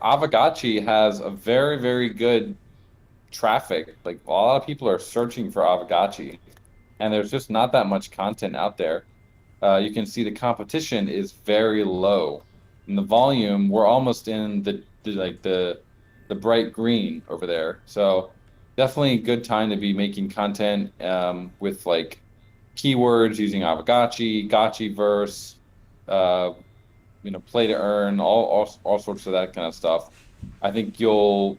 Speaker 1: Aavegotchi has a very, very good traffic. Like a lot of people are searching for Aavegotchi, and there's just not that much content out there. You can see the competition is very low. In the volume, we're almost in the bright green over there. So definitely a good time to be making content with like keywords using Aavegotchi, Gotchiverse, uh, play to earn, all sorts of that kind of stuff. I think it'll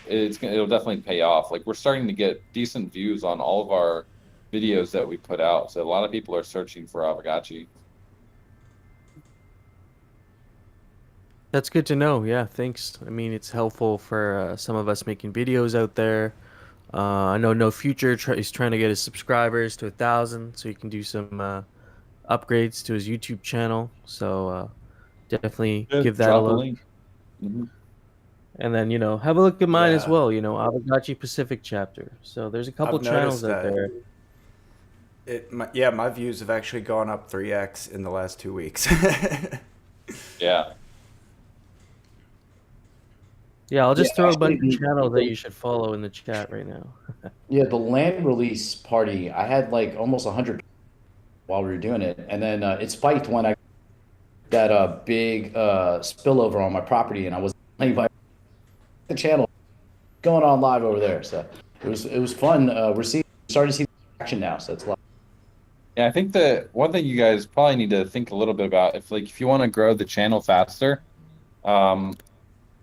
Speaker 1: definitely pay off. Like we're starting to get decent views on all of our videos that we put out. So a lot of people are searching for Aavegotchi.
Speaker 2: That's good to know. Yeah, thanks. I mean, it's helpful for some of us making videos out there. I know No Future is trying to get his subscribers to 1,000, so he can do some upgrades to his YouTube channel. So definitely give that a
Speaker 1: Drop a
Speaker 2: look.
Speaker 1: link. Mhm.
Speaker 2: And then, have a look at mine as
Speaker 5: Yeah.
Speaker 2: well, Aavegotchi Pacific chapter. So there's a couple
Speaker 5: I've
Speaker 2: channels
Speaker 5: noticed
Speaker 2: out
Speaker 5: that.
Speaker 2: there.
Speaker 5: My views have actually gone up 3x in the last 2 weeks.
Speaker 1: Yeah.
Speaker 2: Yeah, I'll just
Speaker 4: Yeah,
Speaker 2: throw a
Speaker 4: actually,
Speaker 2: bunch of channels that you should follow in the chat right now.
Speaker 4: Yeah, the land release party, I had like almost 100 while we were doing it. And then it spiked when I got a big spillover on my property and I was anybody the channel going on live over there. So it was fun. We're starting to see action now. So it's a lot.
Speaker 1: Yeah, I think the one thing you guys probably need to think a little bit about if you want to grow the channel faster,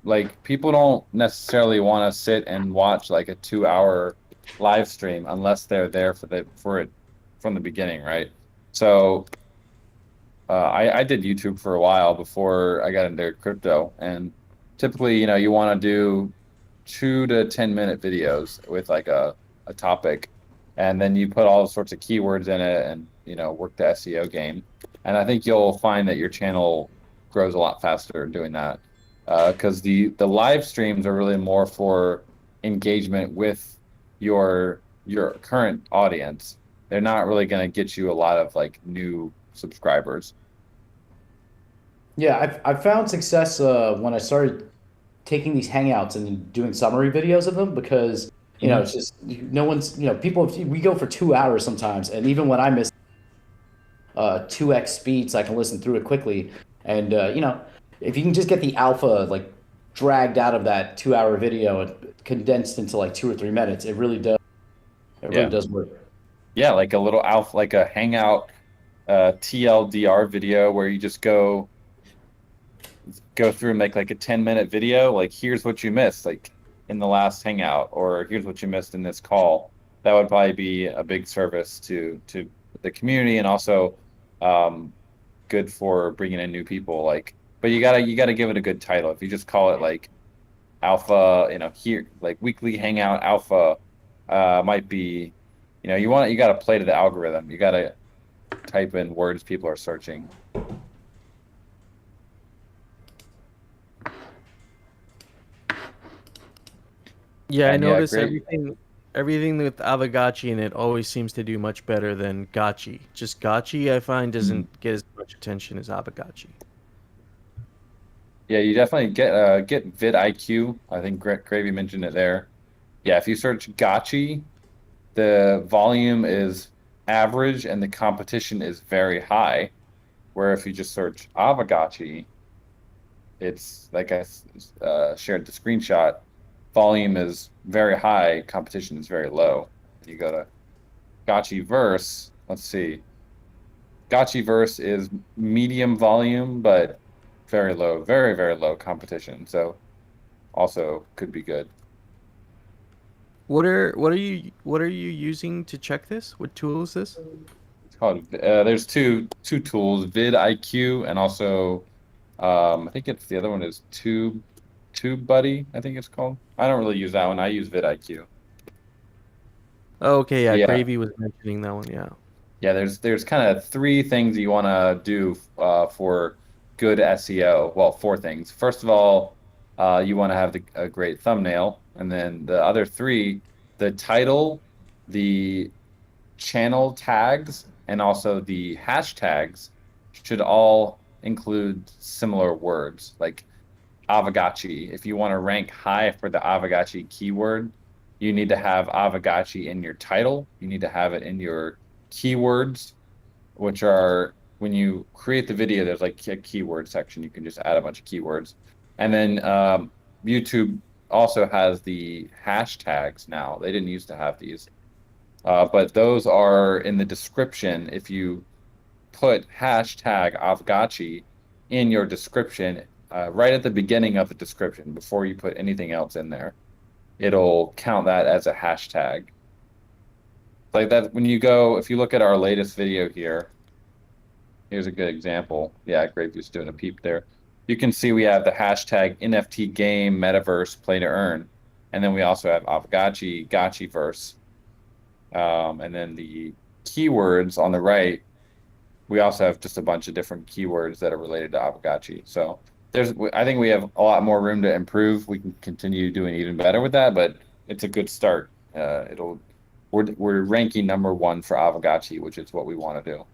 Speaker 1: like people don't necessarily want to sit and watch like a 2 hour live stream unless they're there for it from the beginning, right? So I did YouTube for a while before I got into crypto, and typically, you want to do 2 to 10 minute videos with like a topic, and then you put all sorts of keywords in it and work the SEO game. And I think you'll find that your channel grows a lot faster doing that. Because the live streams are really more for engagement with your current audience. They're not really going to get you a lot of like new subscribers.
Speaker 4: Yeah, I found success when I started taking these hangouts and doing summary videos of them because it's just no one's people we go for 2 hours sometimes, and even when I miss 2x speed, so I can listen through it quickly, and if you can just get the alpha like dragged out of that 2 hour video and condensed into like 2 or 3 minutes, it really does. It
Speaker 1: Yeah.
Speaker 4: really does work.
Speaker 1: Yeah, like a little alpha, like a hangout TLDR video where you just go go through and make like a 10-minute video, like here's what you missed, like in the last hangout, or here's what you missed in this call. That would probably be a big service to the community, and also good for bringing in new people. Like, but you gotta give it a good title. If you just call it like alpha, here like weekly hangout alpha, might be, you gotta play to the algorithm. You gotta type in words people are searching.
Speaker 2: Yeah, I
Speaker 1: And yeah,
Speaker 2: notice
Speaker 1: great.
Speaker 2: everything with Aavegotchi in it always seems to do much better than Gotchi. Just Gotchi, I find, doesn't get as much attention as Aavegotchi.
Speaker 1: Yeah, you definitely get vidIQ. I think Gravy mentioned it there. Yeah, if you search Gotchi, the volume is average and the competition is very high. Where if you just search Aavegotchi, it's like I shared the screenshot. Volume is very high, competition is very low. If you go to Gotchiverse, let's see. Gotchiverse is medium volume, but very low, very, very low competition. So also could be good.
Speaker 2: What are you using to check this? What tool is this?
Speaker 1: It's called there's two tools, vidIQ and also I think it's the other one is TubeBuddy, I think it's called. I don't really use that one. I use vidIQ.
Speaker 2: Oh, okay, yeah,
Speaker 1: Yeah.
Speaker 2: Gravy was mentioning that one, yeah.
Speaker 1: Yeah, there's kind of three things you want to do for good SEO. Well, four things. First of all, you want to have a great thumbnail, and then the other three, the title, the channel tags, and also the hashtags should all include similar words. Like Aavegotchi. If you want to rank high for the Aavegotchi keyword, you need to have Aavegotchi in your title. You need to have it in your keywords, which are when you create the video, there's like a keyword section. You can just add a bunch of keywords. And then YouTube also has the hashtags now. They didn't used to have these. But those are in the description. If you put hashtag Aavegotchi in your description, right at the beginning of the description, before you put anything else in there, it'll count that as a hashtag. Like that, if you look at our latest video here, here's a good example. Yeah, Gravy's doing a peep there. You can see we have the hashtag NFT game metaverse play to earn. And then we also have Aavegotchi, Gotchiverse. And then the keywords on the right, we also have just a bunch of different keywords that are related to Aavegotchi. So I think we have a lot more room to improve. We can continue doing even better with that, but it's a good start. We're ranking number one for Aavegotchi, which is what we want to do.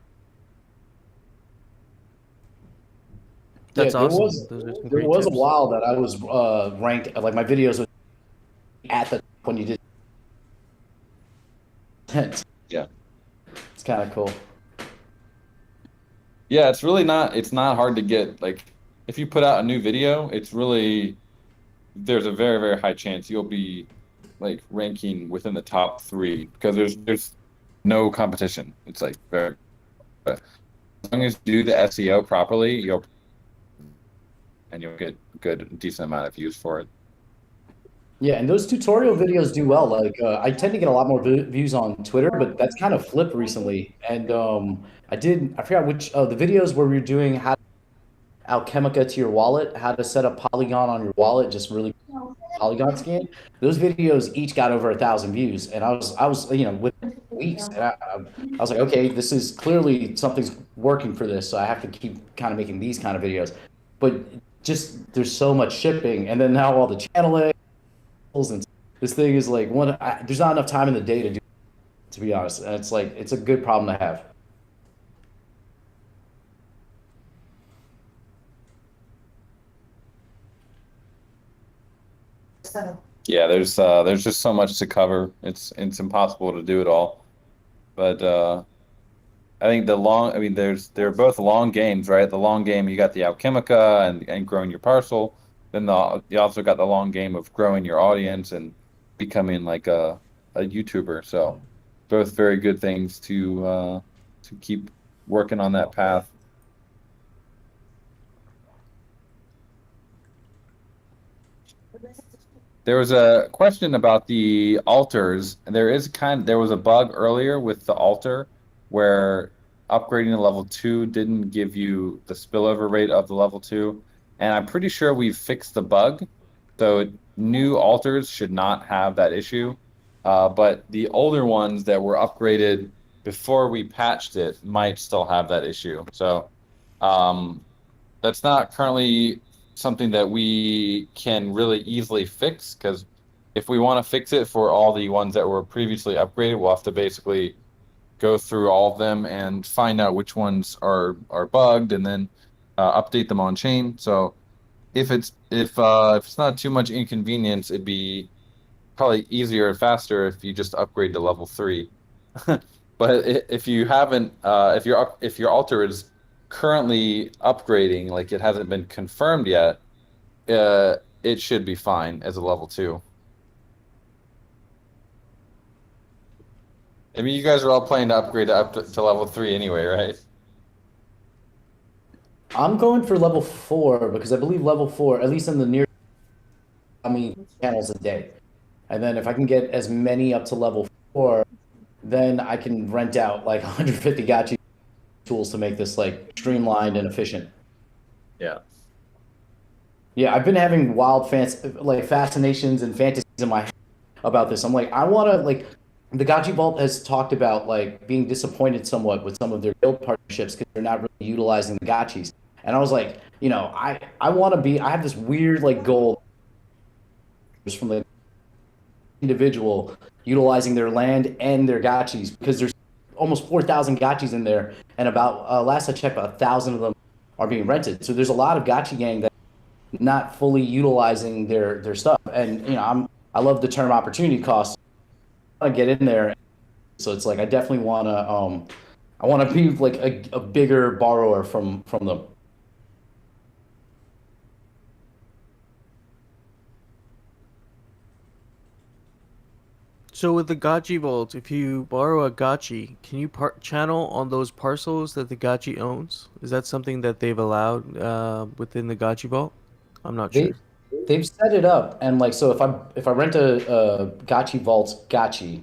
Speaker 2: That's
Speaker 4: Yeah,
Speaker 2: awesome.
Speaker 4: There
Speaker 2: Those are some
Speaker 4: there
Speaker 2: great
Speaker 4: was a
Speaker 2: tips.
Speaker 4: while that I was ranked, like my videos was at the when you did.
Speaker 1: Yeah.
Speaker 4: It's kind of cool.
Speaker 1: Yeah, it's not hard to get. Like, if you put out a new video, there's a very, very high chance you'll be like ranking within the top 3 because there's no competition. It's like as long as you do the SEO properly, you'll get decent amount of views for it.
Speaker 4: Yeah, and those tutorial videos do well. Like I tend to get a lot more views on Twitter, but that's kind of flipped recently. And I forgot which the videos where we were doing how Alchemica to your wallet, how to set up Polygon on your wallet, just really Polygon scan. Those videos each got over 1,000 views, and I was within weeks, and I was like, okay, this is clearly something's working for this, so I have to keep kind of making these kind of videos. But just there's so much shipping, and then now all the channeling, and this thing is like there's not enough time in the day to do, to be honest, and it's like it's a good problem to have.
Speaker 1: Yeah, there's just so much to cover. It's impossible to do it all. But I think they're both long games, right? The long game, you got the Alchemica and growing your parcel. Then you also got the long game of growing your audience and becoming like a YouTuber. So both very good things to keep working on that path. There was a question about the altars. There was a bug earlier with the altar where upgrading to level 2 didn't give you the spillover rate of the level 2. And I'm pretty sure we've fixed the bug. So new altars should not have that issue. But the older ones that were upgraded before we patched it might still have that issue. So that's not currently something that we can really easily fix, because if we want to fix it for all the ones that were previously upgraded, we'll have to basically go through all of them and find out which ones are bugged and then update them on chain. So if it's not too much inconvenience, it'd be probably easier and faster if you just upgrade to level 3. But if you haven't, if your altar is currently upgrading, like it hasn't been confirmed yet, it should be fine as a level 2. I mean, you guys are all planning to upgrade to level 3 anyway, right?
Speaker 4: I'm going for level 4 because I believe level 4, at least in the near, how many channels a day. And then if I can get as many up to level 4, then I can rent out like 150 Gotchi tools to make this like streamlined and efficient.
Speaker 1: Yeah.
Speaker 4: Yeah, I've been having wild fascinations and fantasies in my head about this. I'm like, I want to like, the Gotchi Vault has talked about like being disappointed somewhat with some of their guild partnerships because they're not really utilizing the Gotchis. And I was like, you know, I want to be. I have this weird like goal just from the individual utilizing their land and their Gotchis, because there's almost 4,000 Gotchis in there, and about last I checked, about 1,000 of them are being rented. So there's a lot of Gotchi gang that not fully utilizing their stuff. And you know, I love the term opportunity cost. I get in there, so it's like I definitely want to I want to be like a bigger borrower from them.
Speaker 2: So with the Gotchi Vault, if you borrow a Gotchi, can you channel on those parcels that the Gotchi owns? Is that something that they've allowed within the Gotchi Vault? I'm not
Speaker 4: They
Speaker 2: sure.
Speaker 4: they've set it up, and like so if I rent a Gotchi Vault's Gotchi,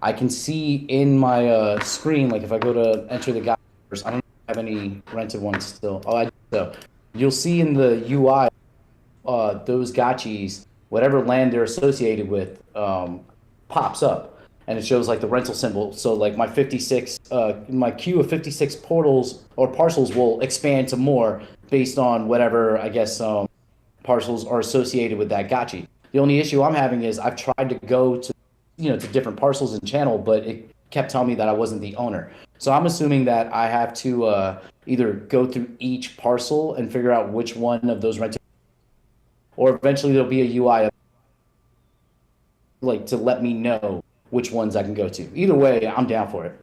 Speaker 4: I can see in my screen, like if I go to enter the Gotchiverse, I don't have any rented ones still. Oh, I do. So you'll see in the UI those Gotchis, whatever land they're associated with, pops up, and it shows like the rental symbol. So like my queue of 56 portals or parcels will expand to more based on whatever I guess parcels are associated with that Gotchi. The only issue I'm having is I've tried to go to to different parcels and channel, but it kept telling me that I wasn't the owner. So I'm assuming that I have to either go through each parcel and figure out which one of those rented, or eventually there'll be a UI like to let me know which ones I can go to. Either way, I'm down for it.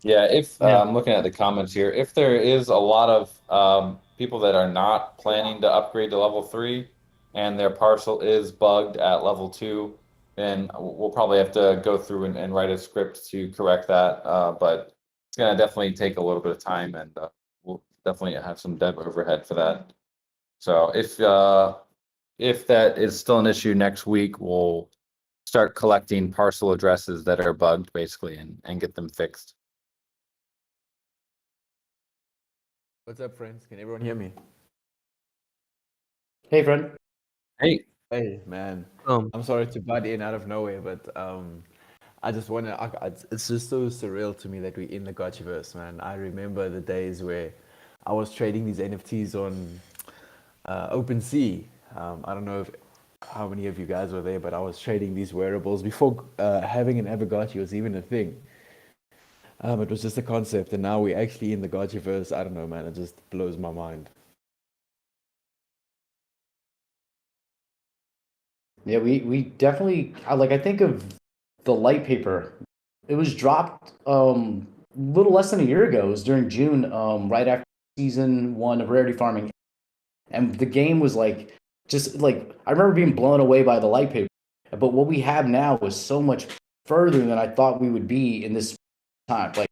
Speaker 1: Yeah, if
Speaker 2: Yeah.
Speaker 1: I'm looking at the comments here, if there is a lot of people that are not planning to upgrade to level 3 and their parcel is bugged at level 2, then we'll probably have to go through and write a script to correct that. But it's going to definitely take a little bit of time, and we'll definitely have some dev overhead for that. So if that is still an issue next week, we'll start collecting parcel addresses that are bugged basically and get them fixed.
Speaker 5: What's up, friends? Can everyone hear me?
Speaker 4: Hey, friend.
Speaker 1: Hey,
Speaker 5: Hey, man.
Speaker 2: Um,
Speaker 5: I'm sorry to butt in out of nowhere, but I just want to. It's just so surreal to me that we're in the Gotchiverse, man. I remember the days where I was trading these NFTs on OpenSea. I don't know how many of you guys were there, but I was trading these wearables before having an Aavegotchi was even a thing. It was just a concept, and now we're actually in the Gotchiverse. I don't know, man. It just blows my mind.
Speaker 4: Yeah, we definitely I think of the light paper. It was dropped a little less than a year ago. It was during June, right after season 1 of Rarity Farming, and the game was like just like I remember being blown away by the light paper. But what we have now is so much further than I thought we would be in this time. Like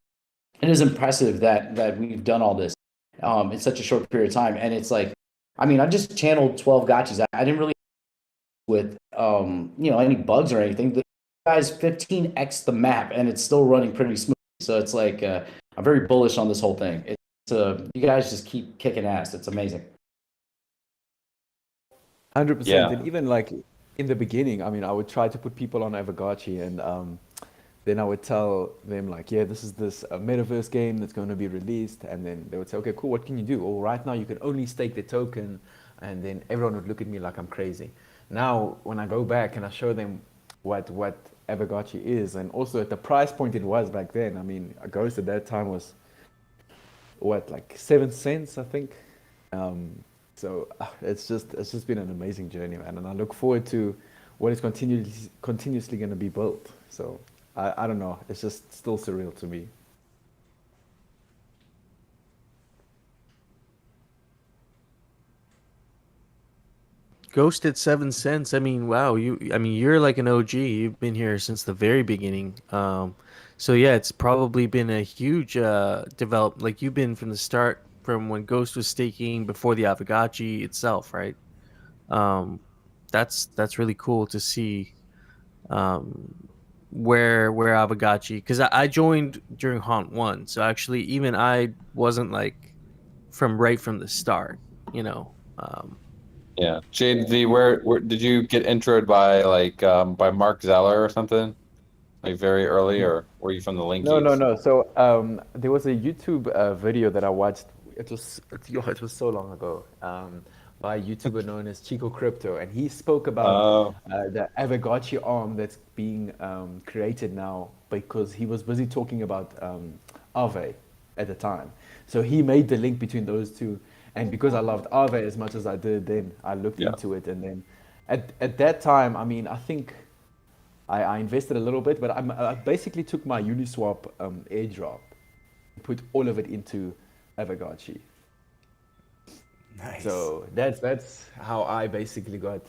Speaker 4: it is impressive that we've done all this in such a short period of time. And it's like, I mean, I just channeled 12 gotchis. I didn't really with any bugs or anything. The guys 15x the map, and it's still running pretty smooth. So it's like I'm very bullish on this whole thing. It's you guys just keep kicking ass. It's amazing.
Speaker 5: 100%.
Speaker 1: Yeah.
Speaker 5: And even like in the beginning, I mean, I would try to put people on Aavegotchi, and then I would tell them like, yeah, this is this metaverse game that's going to be released, and then they would say, okay, cool, what can you do? Well, right now you can only stake the token, and then everyone would look at me like I'm crazy. Now, when I go back and I show them what Aavegotchi is, and also at the price point it was back then, I mean, a ghost at that time was what, like 7 cents, I think. So it's just been an amazing journey, man, and I look forward to what is continuously going to be built. So I don't know, it's just still surreal to me.
Speaker 2: Ghost at 7 cents. I mean, wow. You're like an OG. You've been here since the very beginning. So yeah, it's probably been a huge develop. Like you've been from the start, from when Ghost was staking before the Aavegotchi itself, right? Um, that's really cool to see. Where Aavegotchi, because I joined during Haunt 1, so actually even I wasn't like right from the start, you know.
Speaker 1: Yeah. Jade Z, where did you get introed by Mark Zeller or something? Like very early, or were you from the
Speaker 5: No, no,
Speaker 1: Linkies?
Speaker 5: no. So there was a YouTube video that I watched. It was so long ago. By a YouTuber known as Chico Crypto, and he spoke about the Aavegotchi arm that's being created now, because he was busy talking about Aave at the time. So he made the link between those two, and because I loved Aave as much as I did then, I looked
Speaker 1: Yeah.
Speaker 5: into it, and then at that time, I mean, I think I invested a little bit, but I basically took my Uniswap airdrop, put all of it into Aavegotchi.
Speaker 6: Nice.
Speaker 5: So that's how I basically got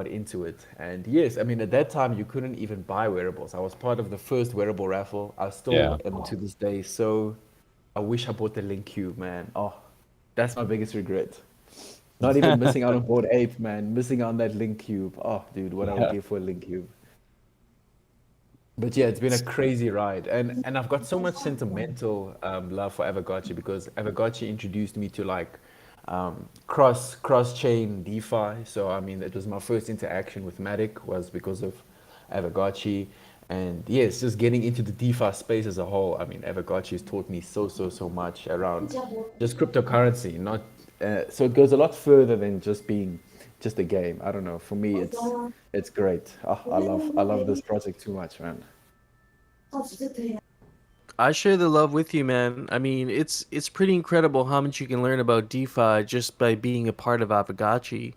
Speaker 5: into it. And yes, I mean, at that time you couldn't even buy wearables. I was part of the first wearable raffle. I still
Speaker 1: Yeah.
Speaker 5: am to this day. So I wish I bought the Link Cube, man. Oh, that's my biggest regret. Not even missing out on Bored Ape, man. Missing out on that Link Cube. Oh, dude, what I would
Speaker 1: Yeah.
Speaker 5: give for a Link Cube. But yeah, it's been a crazy ride, and I've got so much sentimental love for Aavegotchi, because Aavegotchi introduced me to like cross chain DeFi. So I mean, it was my first interaction with Matic was because of Aavegotchi, and yes, just getting into the DeFi space as a whole. I mean, Aavegotchi has taught me so much around just cryptocurrency. Not so it goes a lot further than just being just a game. I don't know. For me, it's great. Oh, I love this project too much, man.
Speaker 2: I share the love with you, man. I mean, it's pretty incredible how much you can learn about DeFi just by being a part of Aavegotchi.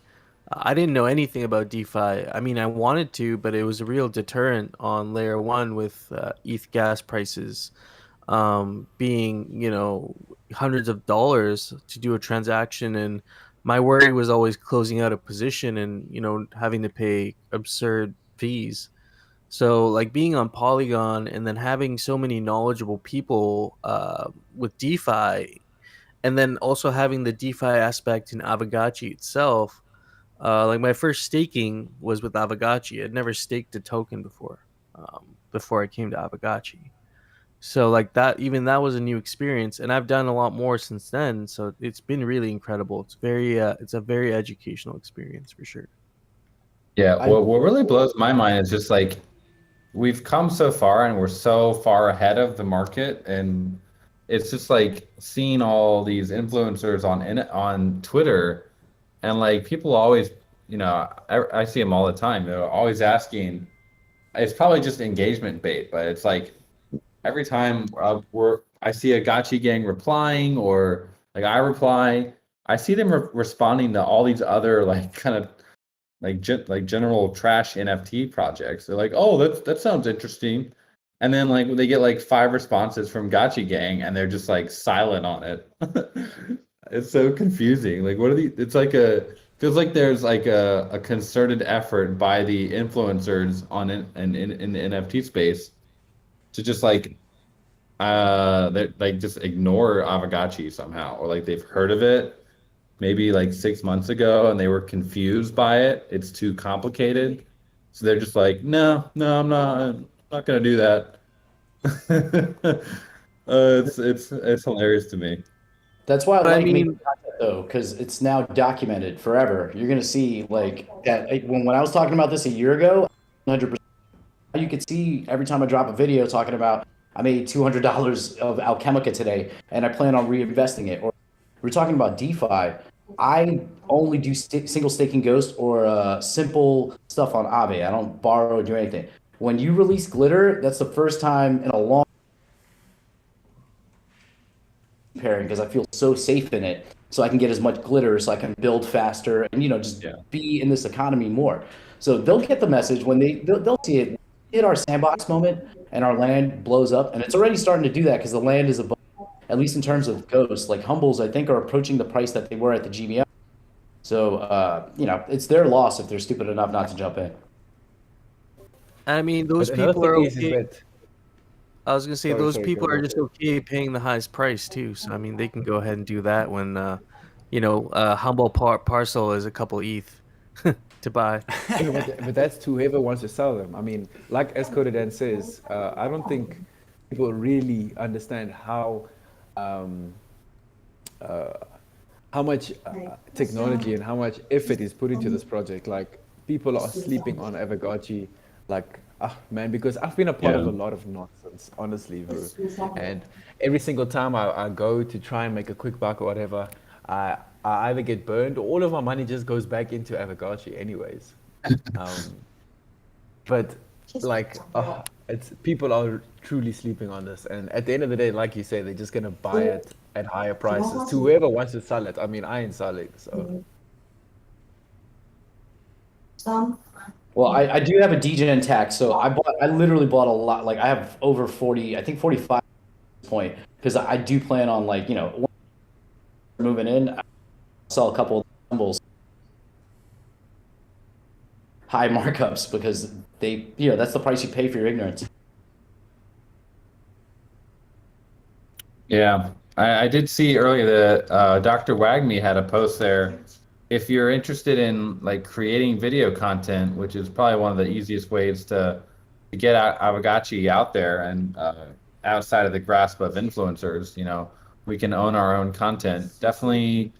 Speaker 2: I didn't know anything about DeFi. I mean, I wanted to, but it was a real deterrent on layer one with ETH gas prices being, hundreds of dollars to do a transaction. And my worry was always closing out a position and, having to pay absurd fees. So, like being on Polygon and then having so many knowledgeable people with DeFi, and then also having the DeFi aspect in Aavegotchi itself. Like my first staking was with Aavegotchi. I'd never staked a token before I came to Aavegotchi. So like that, even that was a new experience, and I've done a lot more since then. So it's been really incredible. It's a very educational experience for sure.
Speaker 1: Yeah.
Speaker 5: I
Speaker 1: What really blows my mind is just like we've come so far and we're so far ahead of the market, and it's just like seeing all these influencers on Twitter, and like people always, I see them all the time. They're always asking. It's probably just engagement bait, but it's like every time I see a Gotchi gang replying, or like I reply, I see them responding to all these other like kind of like general trash NFT projects. They're like, oh, that sounds interesting, and then like they get like 5 responses from Gotchi gang, and they're just like silent on it. It's so confusing. Like, what are the? It's like feels like there's like a concerted effort by the influencers in the NFT space to just like they just ignore Aavegotchi somehow, or like they've heard of it maybe like 6 months ago and they were confused by it. It's too complicated. So they're just like, no, no, I'm not gonna do that. It's hilarious to me.
Speaker 4: That's why I
Speaker 2: But I
Speaker 4: like making
Speaker 2: mean,
Speaker 4: content though, because it's now documented forever. You're gonna see like that when I was talking about this a year ago, 100%. You could see every time I drop a video talking about I made $200 of Alchemica today, and I plan on reinvesting it. Or we're talking about DeFi. I only do single staking Ghost or simple stuff on Aave. I don't borrow or do anything. When you release Glitter, that's the first time in a long pairing because I feel so safe in it. So I can get as much glitter, so I can build faster, and just
Speaker 1: Yeah.
Speaker 4: be in this economy more. So they'll get the message when they'll see it. Hit our sandbox moment, and our land blows up, and it's already starting to do that because the land is above, at least in terms of Ghosts. Like Humbles, I think are approaching the price that they were at the GBM. So it's their loss if they're stupid enough not to jump in.
Speaker 2: I mean,
Speaker 5: But
Speaker 2: those
Speaker 5: another
Speaker 2: people
Speaker 5: thing
Speaker 2: are
Speaker 5: is
Speaker 2: okay.
Speaker 5: that
Speaker 2: I was gonna say
Speaker 5: sorry,
Speaker 2: those
Speaker 5: sorry,
Speaker 2: people
Speaker 5: go
Speaker 2: are
Speaker 5: ahead.
Speaker 2: just okay paying the highest price too. So I mean, they can go ahead and do that when, humble parcel is a couple ETH to buy.
Speaker 5: Yeah, but that's to whoever wants to sell them. I mean, like as Codadan says, I don't think people really understand um, how much technology and how much effort is put into this project. Like people are sleeping on Aavegotchi, like man, because I've been a part of
Speaker 1: Yeah.
Speaker 5: a lot of nonsense, honestly, bro. And every single time I go to try and make a quick buck or whatever, I either get burned or all of my money just goes back into Aavegotchi anyways. Um, but like, it's people are truly sleeping on this, and at the end of the day, like you say, they're just gonna buy it at higher prices to whoever wants to sell it. I mean, I ain't selling, so
Speaker 4: Well, I do have a DGen tax, so I literally bought a lot. Like I have over 40, I think 45 at this point, because I do plan on moving in. I'll sell a couple of symbols, high markups because that's the price you pay for your ignorance.
Speaker 1: Yeah, I did see earlier that Dr. Wagme had a post there. If you're interested in like creating video content, which is probably one of the easiest ways to get Aavegotchi out there and outside of the grasp of influencers, we can own our own content. Definitely,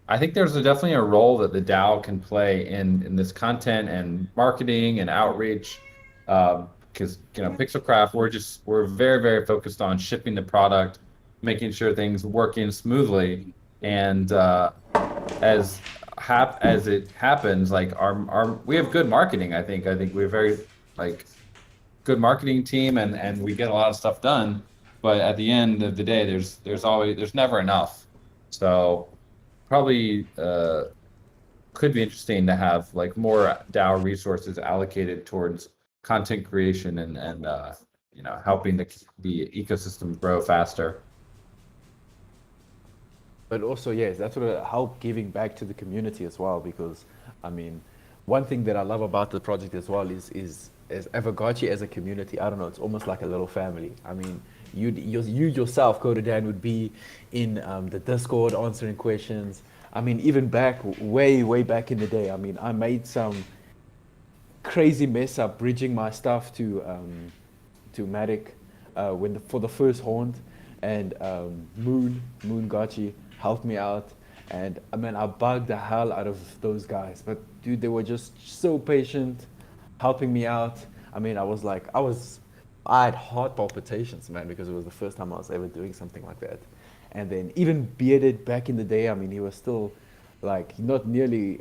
Speaker 1: I think there's definitely a role that the DAO can play in this content and marketing and outreach. Because Pixelcraft, we're very very focused on shipping the product, making sure things working smoothly, and as as it happens, like our we have good marketing. I think we're very like good marketing team, and we get a lot of stuff done. But at the end of the day, there's never enough. So probably could be interesting to have like more DAO resources allocated towards content creation and helping the ecosystem grow faster.
Speaker 5: but also yes, that's what help giving back to the community as well. Because I mean, one thing that I love about the project as well is Aavegotchi as a community. I don't know, it's almost like a little family. I mean, you yourself, Codadan, would be in the Discord answering questions. I mean, even back way back in the day. I mean, I made some crazy mess up bridging my stuff to Matic for the first haunt, and Moon Gotchi helped me out, and I mean I bugged the hell out of those guys, but dude, they were just so patient, helping me out. I mean, I had heart palpitations, man, because it was the first time I was ever doing something like that. And then even Bearded back in the day, I mean, he was still like not nearly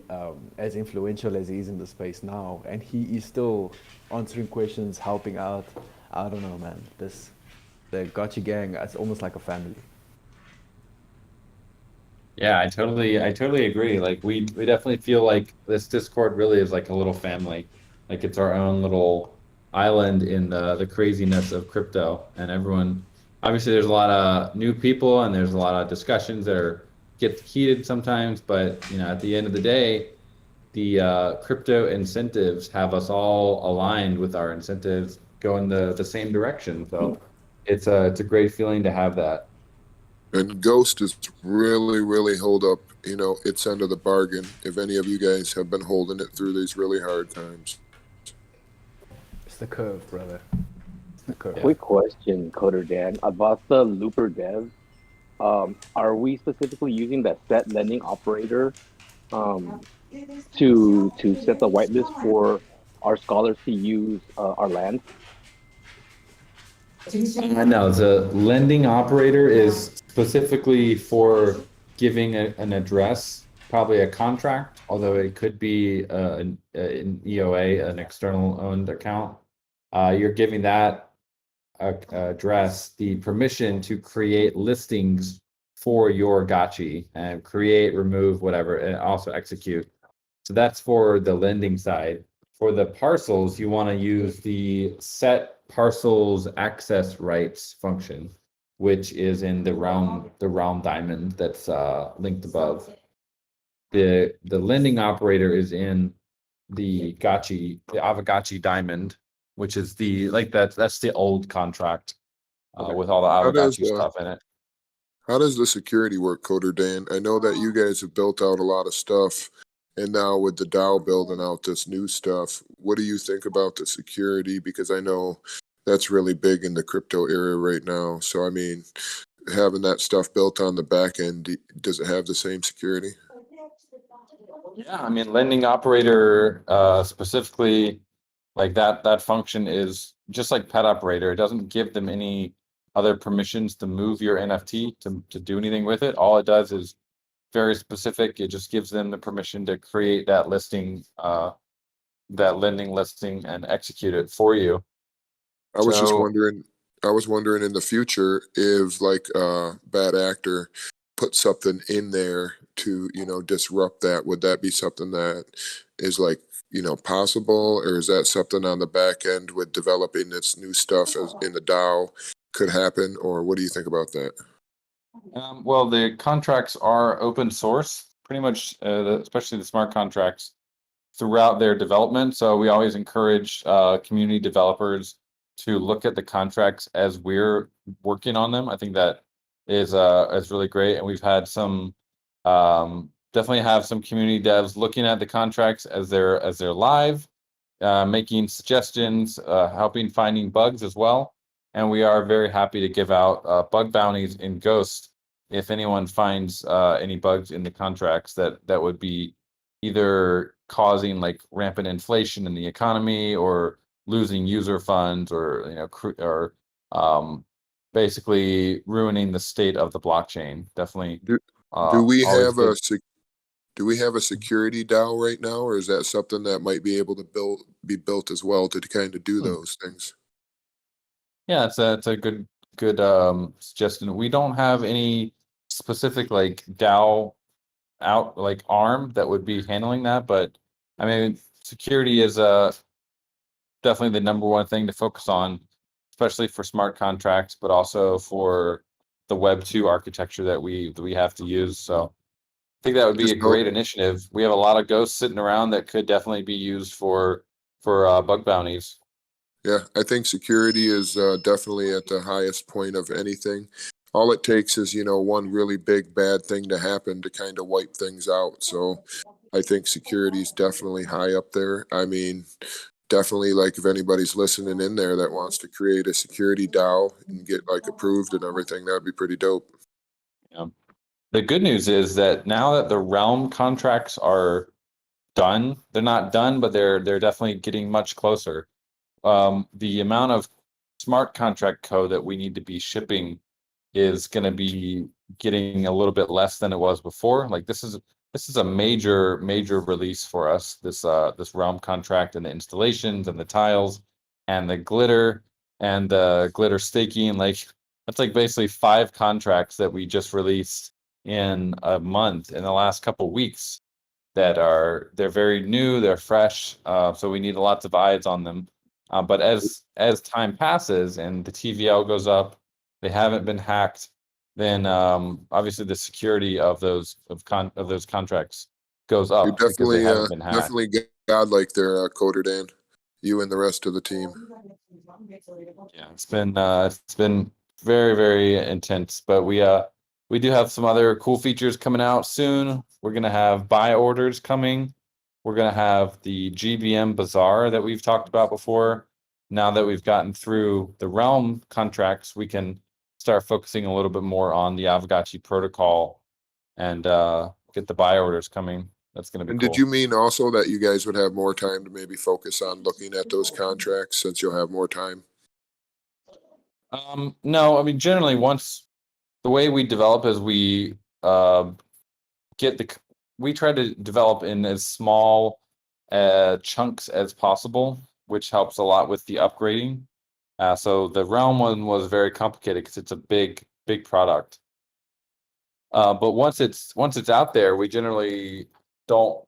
Speaker 5: as influential as he is in the space now, and he is still answering questions, helping out. I don't know, man. The Gotchi gang, it's almost like a family.
Speaker 1: Yeah, I totally agree. Like we definitely feel like this Discord really is like a little family. Like it's our own little island in the craziness of crypto. And everyone, obviously there's a lot of new people and there's a lot of discussions that get heated sometimes, but at the end of the day, the crypto incentives have us all aligned with our incentives going the same direction. So it's a great feeling to have that.
Speaker 3: And Ghost is really, really hold up, you know, its end of the bargain. If any of you guys have been holding it through these really hard times.
Speaker 5: It's the curve, brother. It's the curve.
Speaker 6: Quick question, Coder Dan, about the Looper dev. Are we specifically using that set lending operator to set the whitelist for our scholars to use our land?
Speaker 1: No, the lending operator is specifically for giving an address, probably a contract, although it could be an EOA, an external owned account. You're giving that address the permission to create listings for your Gotchi and create, remove, whatever, and also execute. So that's for the lending side. For the parcels, you want to use the set parcels access rights function, which is in the realm diamond that's linked above. The lending operator is in the Aavegotchi diamond, which is that's the old contract with all the Aavegotchi stuff in it.
Speaker 3: How does the security work, Coder Dan? I know that you guys have built out a lot of stuff, and now with the DAO building out this new stuff, what do you think about the security? Because I know that's really big in the crypto area right now. So, I mean, having that stuff built on the back end, does it have the same security?
Speaker 1: Yeah, I mean, lending operator specifically, like that function is just like pet operator. It doesn't give them any other permissions to move your NFT to do anything with it. All it does is very specific. It just gives them the permission to create that listing, that lending listing, and execute it for you.
Speaker 3: I was just wondering in the future if like a bad actor put something in there to, you know, disrupt that. Would that be something that is like, you know, possible, or is that something on the back end with developing this new stuff as in the DAO could happen, or what do you think about that?
Speaker 1: Well, the contracts are open source, pretty much, especially the smart contracts throughout their development. So we always encourage community developers to look at the contracts as we're working on them. I think that is really great, and we've had some definitely have some community devs looking at the contracts as they're live, making suggestions, helping finding bugs as well. And we are very happy to give out bug bounties in Ghost if anyone finds any bugs in the contracts that would be either causing like rampant inflation in the economy or losing user funds, or basically ruining the state of the blockchain. Definitely.
Speaker 3: Do we have a security DAO right now, or is that something that might be able to be built as well to kind of do those things?
Speaker 1: Yeah, it's a good suggestion. We don't have any specific like DAO out like arm that would be handling that, but I mean, security is definitely the number one thing to focus on, especially for smart contracts, but also for the Web 2 architecture that we have to use. So I think that would be a great initiative. We have a lot of ghosts sitting around that could definitely be used for bug bounties.
Speaker 3: Yeah, I think security is definitely at the highest point of anything. All it takes is, you know, one really big bad thing to happen to kind of wipe things out. So I think security is definitely high up there. I mean, definitely, like, if anybody's listening in there that wants to create a security DAO and get like approved and everything, that'd be pretty dope.
Speaker 1: Yeah. The good news is that now that the realm contracts are done, they're not done, but they're definitely getting much closer. The amount of smart contract code that we need to be shipping is going to be getting a little bit less than it was before. Like this is a major release for us. This realm contract and the installations and the tiles and the glitter and the glitter staking. Like that's like basically 5 contracts that we just released in a month, in the last couple weeks, they're very new, they're fresh. So we need lots of eyes on them. But as time passes and the TVL goes up, they haven't been hacked, then obviously the security of those contracts goes up.
Speaker 3: You're definitely,
Speaker 1: because they haven't been hacked.
Speaker 3: definitely godlike there, Coder Dan. You and the rest of the team.
Speaker 1: Yeah, it's been very, very intense. But we do have some other cool features coming out soon. We're gonna have buy orders coming. We're gonna have the GBM Bazaar that we've talked about before. Now that we've gotten through the Realm contracts, we can start focusing a little bit more on the Aavegotchi protocol and get the buy orders coming. That's gonna be
Speaker 3: And
Speaker 1: cool.
Speaker 3: did you mean also that you guys would have more time to maybe focus on looking at those contracts since you'll have more time?
Speaker 1: No, I mean generally once the way we develop is we we try to develop in as small chunks as possible, which helps a lot with the upgrading. So the Realm one was very complicated because it's a big product. But once it's out there, we generally don't,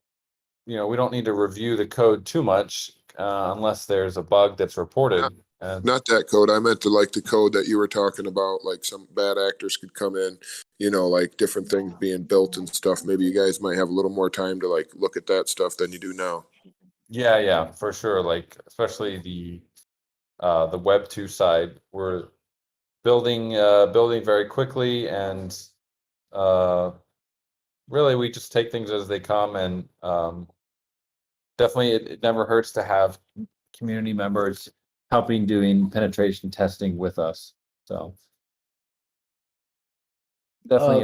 Speaker 1: we don't need to review the code too much unless there's a bug that's reported.
Speaker 3: Not that code. I meant the code that you were talking about, like some bad actors could come in, like different things being built and stuff. Maybe you guys might have a little more time to like look at that stuff than you do now.
Speaker 1: Yeah, for sure. Like especially the Web 2 side, we're building very quickly, and really we just take things as they come, and definitely it never hurts to have community members helping doing penetration testing with us. So definitely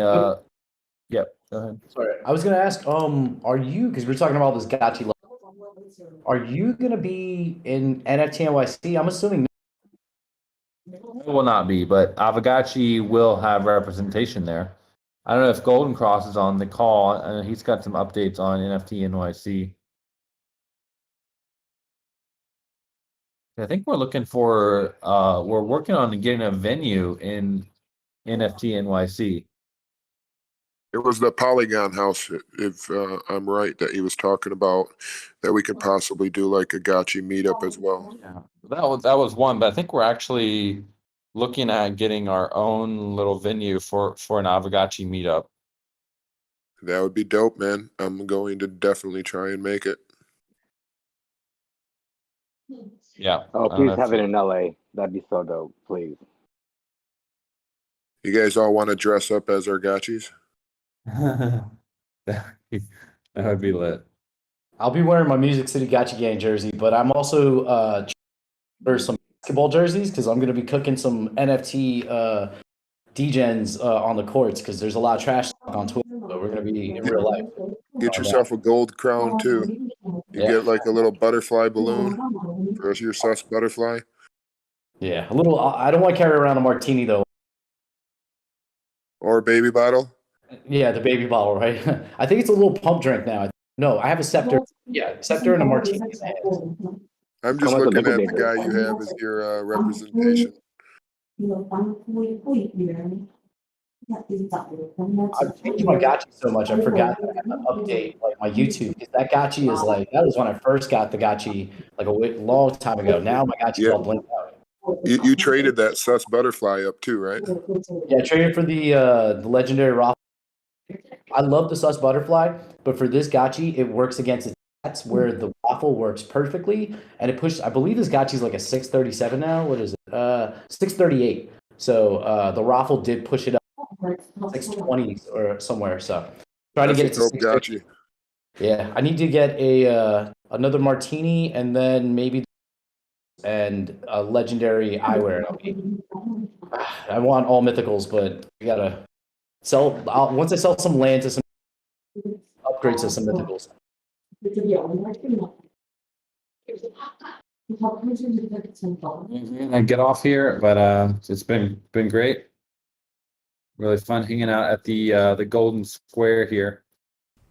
Speaker 1: yeah, go ahead.
Speaker 4: Sorry, I was gonna ask, are you, because we're talking about this Gotchi, are you gonna be in NFT NYC? I'm assuming.
Speaker 1: It will not be, but Aavegotchi will have representation there. I don't know if Golden Cross is on the call. He's got some updates on NFT NYC. I think we're looking for we're working on getting a venue in NFT NYC.
Speaker 3: It was the Polygon House, if I'm right, that he was talking about, that we could possibly do like a Gotchi meetup as well.
Speaker 1: Yeah, that was one, but I think we're actually looking at getting our own little venue for an Aavegotchi meetup.
Speaker 3: That would be dope, man. I'm going to definitely try and make it.
Speaker 1: Yeah.
Speaker 6: Oh, please have it in LA. That'd be so dope, please.
Speaker 3: You guys all want to dress up as our Gotchis?
Speaker 1: That would be lit.
Speaker 4: I'll be wearing my Music City Gotchi Gang jersey, but I'm also for some basketball jerseys because I'm gonna be cooking some NFT degens on the courts because there's a lot of trash on Twitter, but we're gonna be in real life.
Speaker 3: Get yourself a gold crown too. You get like a little butterfly balloon for your sus butterfly.
Speaker 4: Yeah, a little. I don't want to carry around a martini though.
Speaker 3: Or a baby bottle.
Speaker 4: Yeah, the baby bottle, right? I think it's a little pump drink now. No, I have a scepter. Yeah, scepter and a martini in my hand.
Speaker 3: I'm just looking at the guy you have as your representation.
Speaker 4: I've changed my Gotchi so much, I forgot that I have to update like my YouTube. Because that Gotchi is like, that was when I first got the Gotchi like a long time ago. Now my Gotchi's all blinked out.
Speaker 3: You traded that sus butterfly up too, right?
Speaker 4: Yeah, I traded for the legendary raffle. I love the sus butterfly, but for this Gotchi, it works against its stats where the waffle works perfectly, and it pushed. I believe this Gotchi's like a 637 now. What is it? 638. So the raffle did push it up 620 or somewhere. So trying to get it to 650. Yeah, I need to get a another martini and then maybe and a legendary eyewear. I want all mythicals, but we gotta sell. Once I sell some land to some upgrades to some mythicals.
Speaker 1: I get off here, but it's been great. Really fun hanging out at the Golden Square here.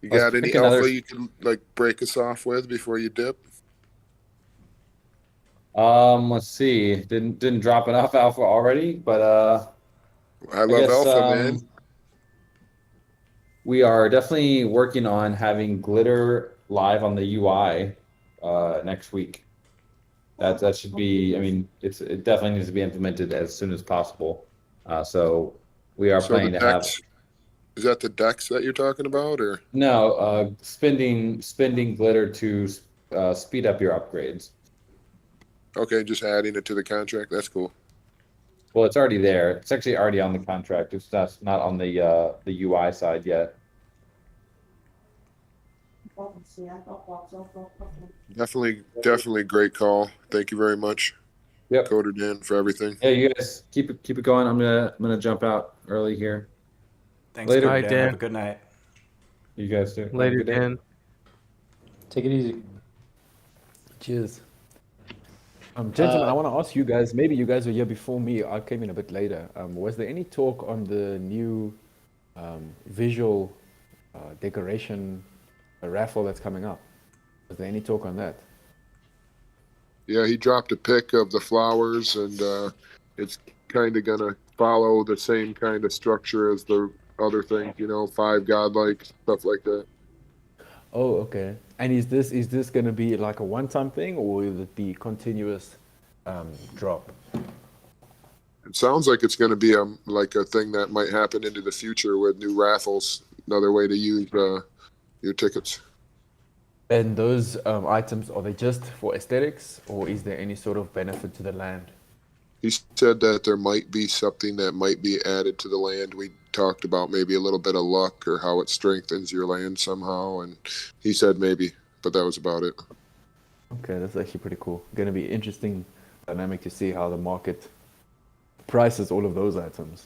Speaker 3: You got any alpha you can like break us off with before you dip?
Speaker 1: Let's see. Didn't drop enough alpha already, but
Speaker 3: I love alpha, man.
Speaker 1: We are definitely working on having glitter live on the UI next week. That should be. I mean, it definitely needs to be implemented as soon as possible. So we are planning to have.
Speaker 3: Is that the decks that you're talking about, or
Speaker 1: no? Spending glitter to speed up your upgrades.
Speaker 3: Okay, just adding it to the contract. That's cool.
Speaker 1: Well, it's already there. It's actually already on the contract. It's just not on the UI side yet.
Speaker 3: Definitely great call. Thank you very much,
Speaker 1: Yep.
Speaker 3: Coder Dan, for everything.
Speaker 1: Yeah, you guys keep it going. I'm gonna jump out early here.
Speaker 7: Thanks,
Speaker 1: Later.
Speaker 7: Coder
Speaker 2: All right,
Speaker 7: Dan.
Speaker 2: Dan.
Speaker 7: Have a good night.
Speaker 1: You guys do. Have a
Speaker 2: Later,
Speaker 1: good day.
Speaker 2: Dan.
Speaker 4: Take it easy.
Speaker 5: Cheers. Gentlemen, I want to ask you guys, maybe you guys were here before me, I came in a bit later. Was there any talk on the new visual decoration raffle that's coming up? Was there any talk on that?
Speaker 3: Yeah, he dropped a pic of the flowers, and it's kind of gonna follow the same kind of structure as the other things, 5 godlike, stuff like that.
Speaker 5: Oh, okay. And is this going to be like a one-time thing, or will it be continuous drop?
Speaker 3: It sounds like it's going to be like a thing that might happen into the future with new raffles, another way to use your tickets.
Speaker 5: And those items, are they just for aesthetics, or is there any sort of benefit to the land?
Speaker 3: He said that there might be something that might be added to the land. We talked about maybe a little bit of luck or how it strengthens your land somehow, and he said maybe, but that was about it.
Speaker 5: Okay, that's actually pretty cool. Going to be interesting dynamic to see how the market prices all of those items.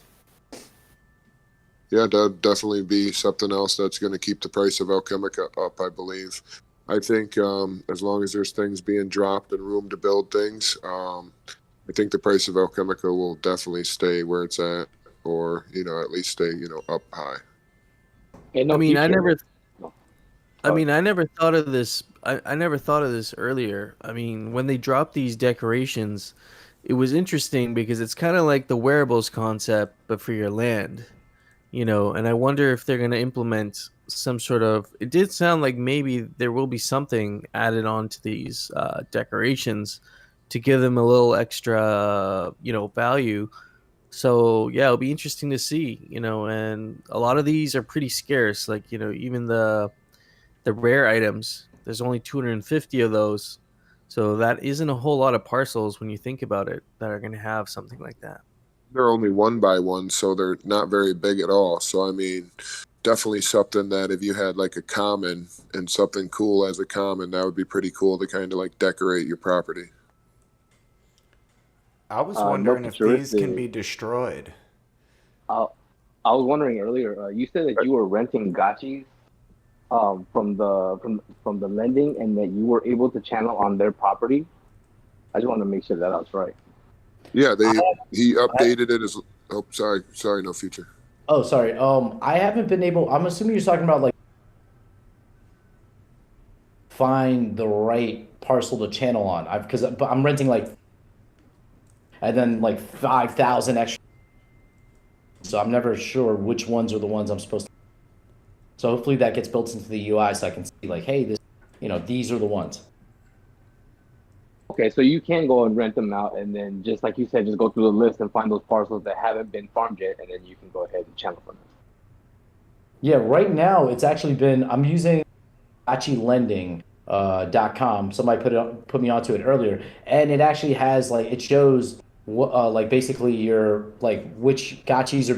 Speaker 3: Yeah, that'd definitely be something else that's going to keep the price of Alchemica up, I believe. I think as long as there's things being dropped and room to build things, I think the price of Alchemica will definitely stay where it's at, or at least stay up high.
Speaker 6: Okay, no
Speaker 2: I mean, I
Speaker 6: future.
Speaker 2: never.
Speaker 6: No.
Speaker 2: I mean, I never thought of this. I never thought of this earlier. I mean, when they dropped these decorations, it was interesting because it's kind of like the wearables concept, but for your land, And I wonder if they're going to implement some sort of. It did sound like maybe there will be something added on to these decorations to give them a little extra, value. So yeah, it'll be interesting to see, And a lot of these are pretty scarce. Like even the rare items. There's only 250 of those. So that isn't a whole lot of parcels when you think about it that are going to have something like that.
Speaker 3: They're only 1 by 1, so they're not very big at all. So I mean, definitely something that if you had like a common and something cool as a common, that would be pretty cool to kind of like decorate your property.
Speaker 7: I was
Speaker 6: No
Speaker 7: wondering if these can
Speaker 6: futuristic.
Speaker 7: be destroyed.
Speaker 6: I was wondering earlier. You said that you were renting gotchis from the lending, and that you were able to channel on their property. I just want to make sure that I was right.
Speaker 3: Yeah, he updated it as. Oh, sorry, no future.
Speaker 4: Oh, sorry. I haven't been able. I'm assuming you're talking about like find the right parcel to channel on. Because I'm renting like, and then like 5,000 extra. So I'm never sure which ones are the ones I'm supposed to. So hopefully that gets built into the UI, so I can see like, hey, this, these are the ones.
Speaker 6: Okay, so you can go and rent them out, and then just like you said, just go through the list and find those parcels that haven't been farmed yet, and then you can go ahead and channel from them.
Speaker 4: Yeah, right now it's actually been. I'm using Gotchilending.com. Somebody put me onto it earlier, and it actually has like it shows like basically your like which gotchis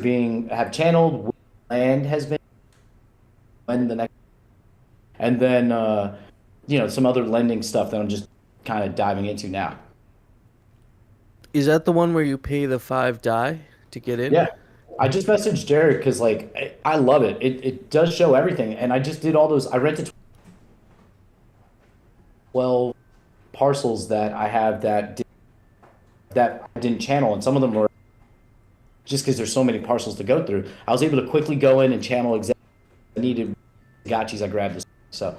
Speaker 4: have channeled, which land has been, when the next, and then some other lending stuff that I'm just kind of diving into now.
Speaker 2: Is that the one where you pay the 5 die to get in?
Speaker 4: Yeah. I just messaged Derek because like I love it. It does show everything, and I just did all those. I rented 12 parcels that I have that I didn't channel, and some of them were just because there's so many parcels to go through. I was able to quickly go in and channel exactly what I needed. Gotchis, I grabbed this. So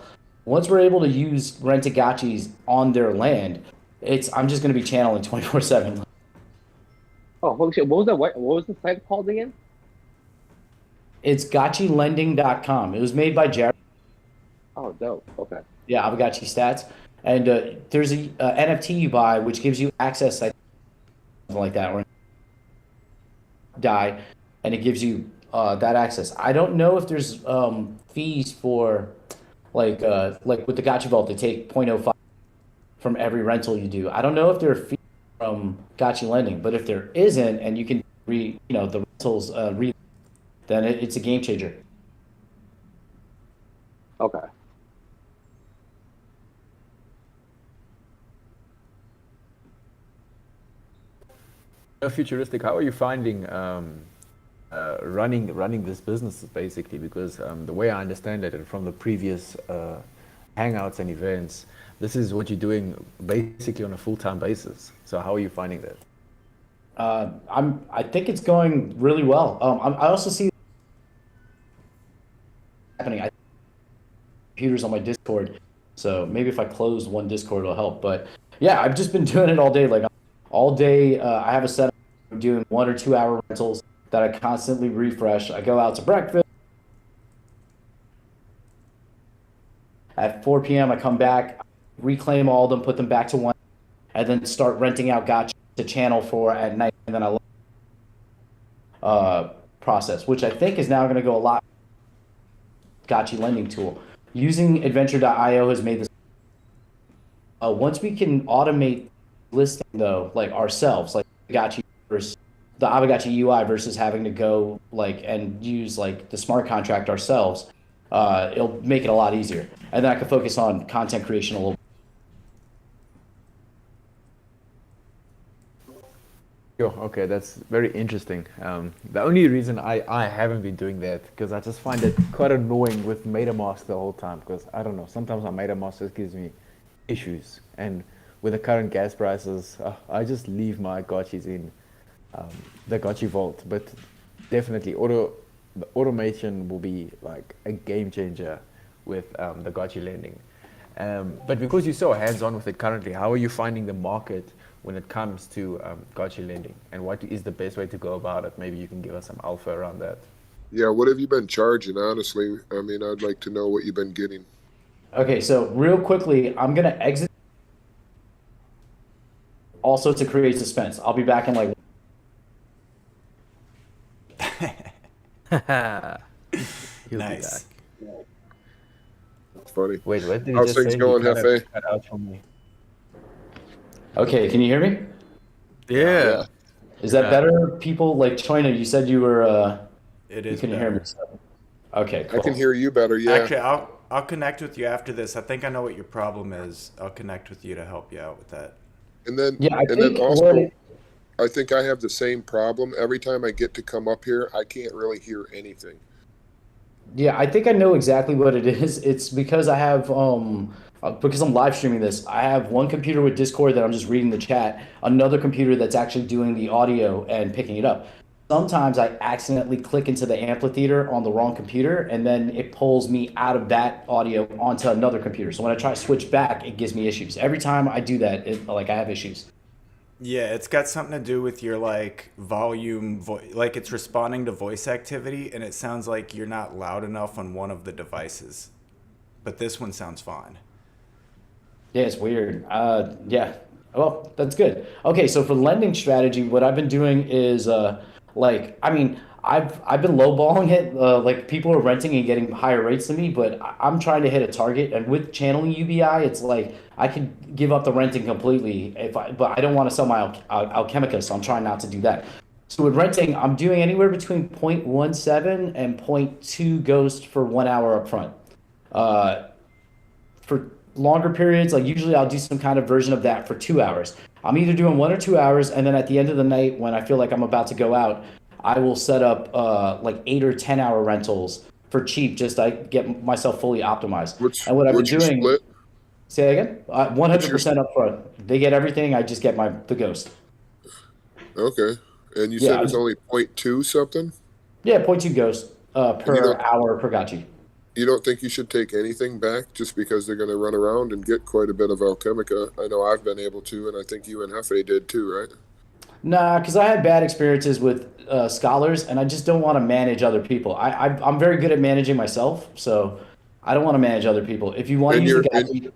Speaker 4: once we're able to use rented gotchis on their land, I'm just going to be channeling 24/7.
Speaker 6: Oh, holy shit! What was that? What was the site called again?
Speaker 4: It's Gotchilending.com. It was made by Jared.
Speaker 6: Oh, dope. Okay.
Speaker 4: Yeah, Aavegotchi stats. And there's a NFT you buy, which gives you access, something like that, or die, and it gives you that access. I don't know if there's fees for, like with the Gotcha Vault, they take 0.05 from every rental you do. I don't know if there are fees from Gotchi lending. But if there isn't, and you can the rentals then it's a game changer.
Speaker 6: Okay.
Speaker 5: Futuristic, how are you finding running this business basically? Because the way I understand it, and from the previous hangouts and events, this is what you're doing basically on a full-time basis. So how are you finding that?
Speaker 4: I think it's going really well. I also see happening. I computers on my Discord, so maybe if I close one Discord, it'll help. But yeah, I've just been doing it all day. Like all day, I have a setup. I'm doing 1 or 2 hour rentals that I constantly refresh. I go out to breakfast. At 4 p.m., I come back, reclaim all of them, put them back to one, and then start renting out Gotcha to channel for at night. And then I process, which I think is now going to go a lot. Gotchi lending tool. Using Adventure.io has made this. Once we can automate listing, though, like ourselves, like Gotchi versus the Aavegotchi UI versus having to go and use the smart contract ourselves, it'll make it a lot easier. And then I can focus on content creation a little.
Speaker 5: Okay, that's very interesting. The only reason I haven't been doing that, because I just find it quite annoying with MetaMask the whole time, because I don't know, sometimes my MetaMask just gives me issues. And with the current gas prices, I just leave my Gotchis in the Gotchi vault. But definitely, the automation will be like a game changer with the Gotchi lending. But because you're so hands-on with it currently, how are you finding the market when it comes to Gotchi lending, and what is the best way to go about it? Maybe you can give us some alpha around that.
Speaker 3: Yeah, what have you been charging, honestly? I mean, I'd like to know what you've been getting.
Speaker 4: Okay, so real quickly, I'm going to exit also to create suspense. I'll be back in
Speaker 7: Nice.
Speaker 3: That's funny.
Speaker 5: Wait, what did you
Speaker 3: How's
Speaker 5: just
Speaker 3: things
Speaker 5: say?
Speaker 3: going,
Speaker 5: You
Speaker 3: Hefe?
Speaker 5: cut out for me.
Speaker 4: Okay, can you hear me?
Speaker 2: Yeah.
Speaker 4: Is that better, people? Like China, you said you were
Speaker 7: It
Speaker 4: you
Speaker 7: is
Speaker 4: can
Speaker 7: better.
Speaker 4: hear me. Okay, cool.
Speaker 3: I can hear you better, yeah.
Speaker 7: Actually, I'll connect with you after this. I think I know what your problem is. I'll connect with you to help you out with that.
Speaker 3: And then,
Speaker 4: Yeah, I
Speaker 3: and
Speaker 4: think
Speaker 3: then also, I think I have the same problem. Every time I get to come up here, I can't really hear anything.
Speaker 4: Yeah, I think I know exactly what it is. It's because I have because I'm live streaming this. I have one computer with Discord that I'm just reading the chat, another computer that's actually doing the audio and picking it up. Sometimes I accidentally click into the amphitheater on the wrong computer, and then it pulls me out of that audio onto another computer. So when I try to switch back, it gives me issues. Every time I do that, I have issues.
Speaker 7: Yeah, it's got something to do with your volume, like it's responding to voice activity, and it sounds like you're not loud enough on one of the devices. But this one sounds fine.
Speaker 4: Yeah, it's weird. Yeah. Well, that's good. Okay, so for lending strategy, what I've been doing is I've been lowballing it. People are renting and getting higher rates than me, but I'm trying to hit a target. And with channeling UBI, it's like I could give up the renting completely but I don't want to sell my Alchemica, so I'm trying not to do that. So with renting, I'm doing anywhere between 0.17 and 0.2 ghost for 1 hour up front. For longer periods, usually I'll do some kind of version of that for 2 hours. I'm either doing 1 or 2 hours, and then at the end of the night, when I feel like I'm about to go out, I will set up 8 or 10 hour rentals for cheap, just to get myself fully optimized. And what I've been doing,
Speaker 3: split?
Speaker 4: say that again, 100% up front. They get everything. I just get the ghost.
Speaker 3: Okay. And you
Speaker 4: Yeah,
Speaker 3: said it's only 0.2 something?
Speaker 4: Yeah, 0.2 ghost per hour per Gotchi.
Speaker 3: You don't think you should take anything back just because they're going to run around and get quite a bit of Alchemica? I know I've been able to, and I think you and Hefe did too, right?
Speaker 4: Nah, because I had bad experiences with scholars, and I just don't want to manage other people. I'm very good at managing myself, so I don't want to manage other people. If you want to use the Gotchi,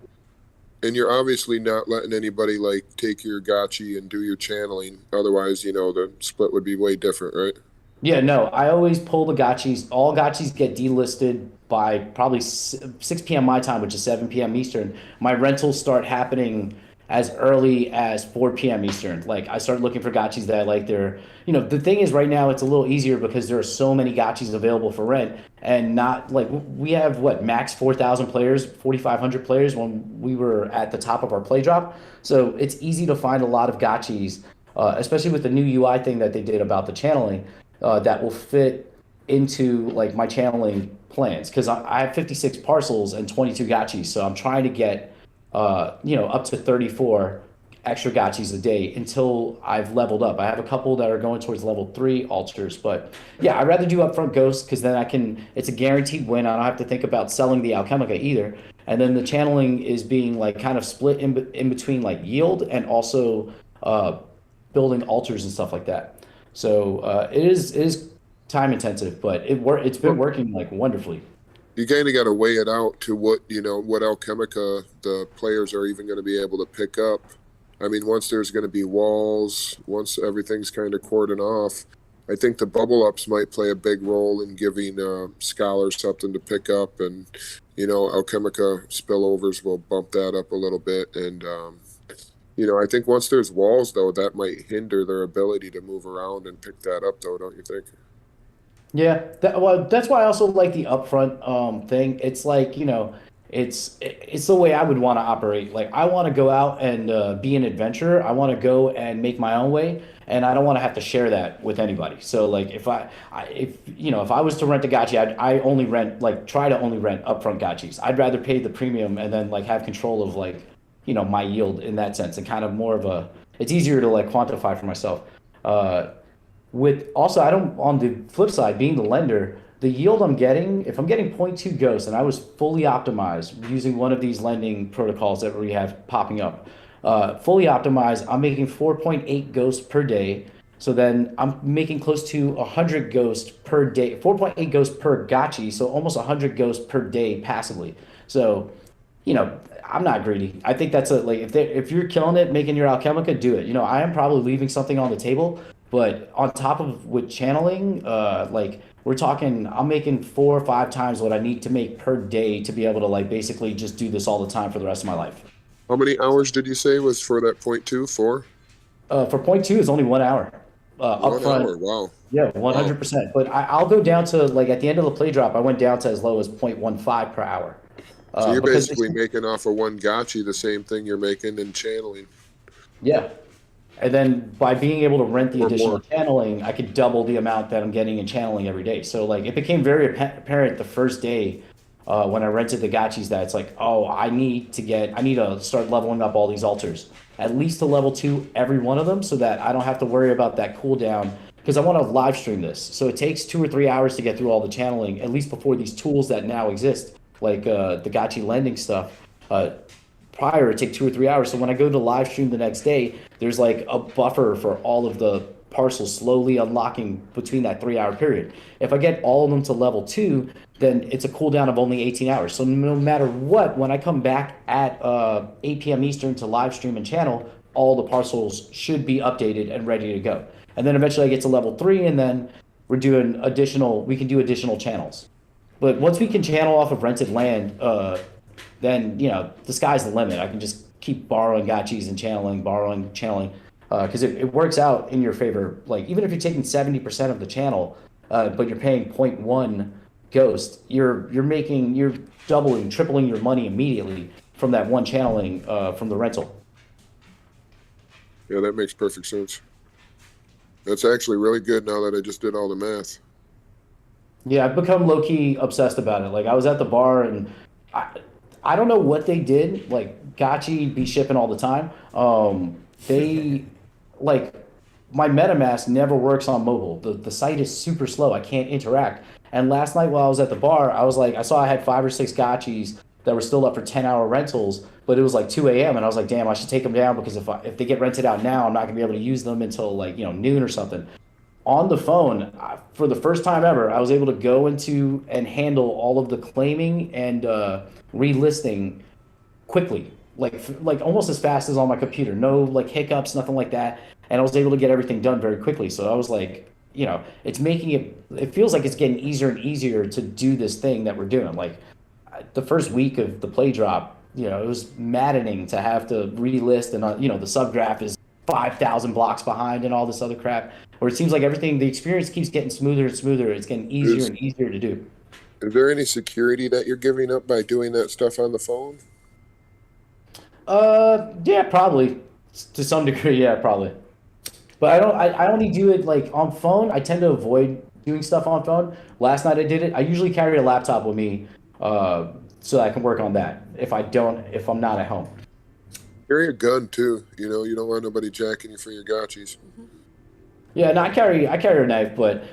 Speaker 3: and you're obviously not letting anybody take your Gotchi and do your channeling. Otherwise, the split would be way different, right?
Speaker 4: Yeah, no, I always pull the Gotchis. All Gotchis get delisted by probably 6 p.m. my time, which is 7 p.m. Eastern. My rentals start happening as early as 4 p.m. Eastern. Like I started looking for gotchis that I like. They're, the thing is right now it's a little easier because there are so many gotchis available for rent, and not like we have what max 4,000 players, 4,500 players when we were at the top of our play drop. So it's easy to find a lot of gotchis, especially with the new UI thing that they did about the channeling, that will fit into like my channeling plans because I have 56 parcels and 22 gotchis. So I'm trying to get up to 34 extra gotchis a day until I've leveled up. I have a couple that are going towards level 3 altars, but yeah, I'd rather do upfront ghosts because then it's a guaranteed win. I don't have to think about selling the Alchemica either. And then the channeling is being like kind of split in between like yield and also building altars and stuff like that. So it is time intensive, but it's been working like wonderfully.
Speaker 3: You kind of got to weigh it out to what Alchemica the players are even going to be able to pick up. I mean, once there's going to be walls, once everything's kind of cordoned off, I think the bubble ups might play a big role in giving scholars something to pick up, and Alchemica spillovers will bump that up a little bit. And I think once there's walls, though, that might hinder their ability to move around and pick that up, though, don't you think?
Speaker 4: Yeah, that's why I also like the upfront thing. It's like, it's the way I would want to operate. Like I want to go out and be an adventurer. I want to go and make my own way, and I don't want to have to share that with anybody. So like if I was to rent a gotchi, I only try to only rent upfront gotchis. I'd rather pay the premium and then like have control of like, my yield in that sense, and kind of more of it's easier to like quantify for myself. On the flip side, being the lender, the yield I'm getting, if I'm getting 0.2 ghosts, and I was fully optimized using one of these lending protocols that we have popping up, fully optimized, I'm making 4.8 ghosts per day. So then I'm making close to 100 ghosts per day, 4.8 ghosts per gotchi, so almost 100 ghosts per day passively. So, I'm not greedy. I think that's if you're killing it, making your Alchemica, do it. I am probably leaving something on the table. But on top of with channeling, we're talking, I'm making 4 or 5 times what I need to make per day to be able to like basically just do this all the time for the rest of my life.
Speaker 3: How many hours did you say was for that 0.2? 4?
Speaker 4: For 0.2 is only 1 hour.
Speaker 3: 1
Speaker 4: Upfront.
Speaker 3: hour, wow.
Speaker 4: Yeah, 100%. Wow. But I'll go down to like at the end of the play drop, I went down to as low as 0.15 per hour.
Speaker 3: So you're basically making off of one gotchi the same thing you're making in channeling.
Speaker 4: Yeah. And then by being able to rent the additional channeling, I could double the amount that I'm getting in channeling every day. So like it became very apparent the first day when I rented the gotchis that it's like, oh, I need to start leveling up all these altars, at least to level 2 every one of them, so that I don't have to worry about that cooldown, because I want to live stream this. So it takes 2 or 3 hours to get through all the channeling, at least before these tools that now exist, like the gotchi lending stuff. Prior, it take 2 or 3 hours. So when I go to live stream the next day, there's like a buffer for all of the parcels slowly unlocking between that 3-hour period. If I get all of them to level 2, then it's a cooldown of only 18 hours. So no matter what, when I come back at 8 p.m. Eastern to live stream and channel, all the parcels should be updated and ready to go. And then eventually I get to level 3, and then we can do additional channels. But once we can channel off of rented land, then the sky's the limit. I can just keep borrowing gotchis and channeling, because it works out in your favor. Like even if you're taking 70% of the channel, but you're paying 0.1 ghost, you're doubling, tripling your money immediately from that one channeling from the rental.
Speaker 3: Yeah, that makes perfect sense. That's actually really good now that I just did all the math.
Speaker 4: Yeah, I've become low-key obsessed about it. Like I was at the bar and I don't know what they did. Like Gotchi be shipping all the time. They like my MetaMask never works on mobile. The site is super slow. I can't interact. And last night while I was at the bar, I saw I had 5 or 6 Gotchis that were still up for 10-hour rentals, but it was like 2 a.m. and I was like, damn, I should take them down, because if they get rented out now, I'm not gonna be able to use them until like noon or something. On the phone, for the first time ever, I was able to go into and handle all of the claiming and relisting quickly, like almost as fast as on my computer. No like hiccups, nothing like that. And I was able to get everything done very quickly. So I was like, it's making it feels like it's getting easier and easier to do this thing that we're doing. Like the first week of the play drop, it was maddening to have to relist, and the subgraph is 5,000 blocks behind and all this other crap. Where it seems like the experience keeps getting smoother and smoother. It's getting easier and easier to do.
Speaker 3: Is there any security that you're giving up by doing that stuff on the phone?
Speaker 4: Yeah, probably to some degree. Yeah, probably. But I only do it like on phone. I tend to avoid doing stuff on phone. Last night I did it. I usually carry a laptop with me, so I can work on that if I'm not at home.
Speaker 3: Carry a gun too. You don't want nobody jacking you for your gotchis.
Speaker 4: Yeah, no, I carry a knife, but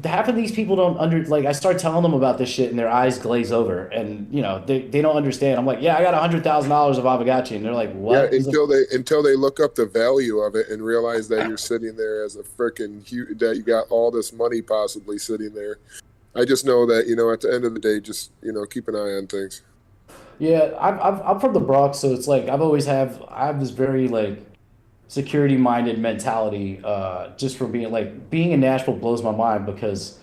Speaker 4: half of these people don't I start telling them about this shit and their eyes glaze over, and they don't understand. I'm like, yeah, I got $100,000 of Aavegotchi, and they're like, what?
Speaker 3: Yeah, until they look up the value of it and realize that you're sitting there as a freaking that you got all this money possibly sitting there. I just know that at the end of the day, just keep an eye on things.
Speaker 4: Yeah, I'm from the Bronx, so it's like I have this very like security-minded mentality. Just from being in Nashville blows my mind because,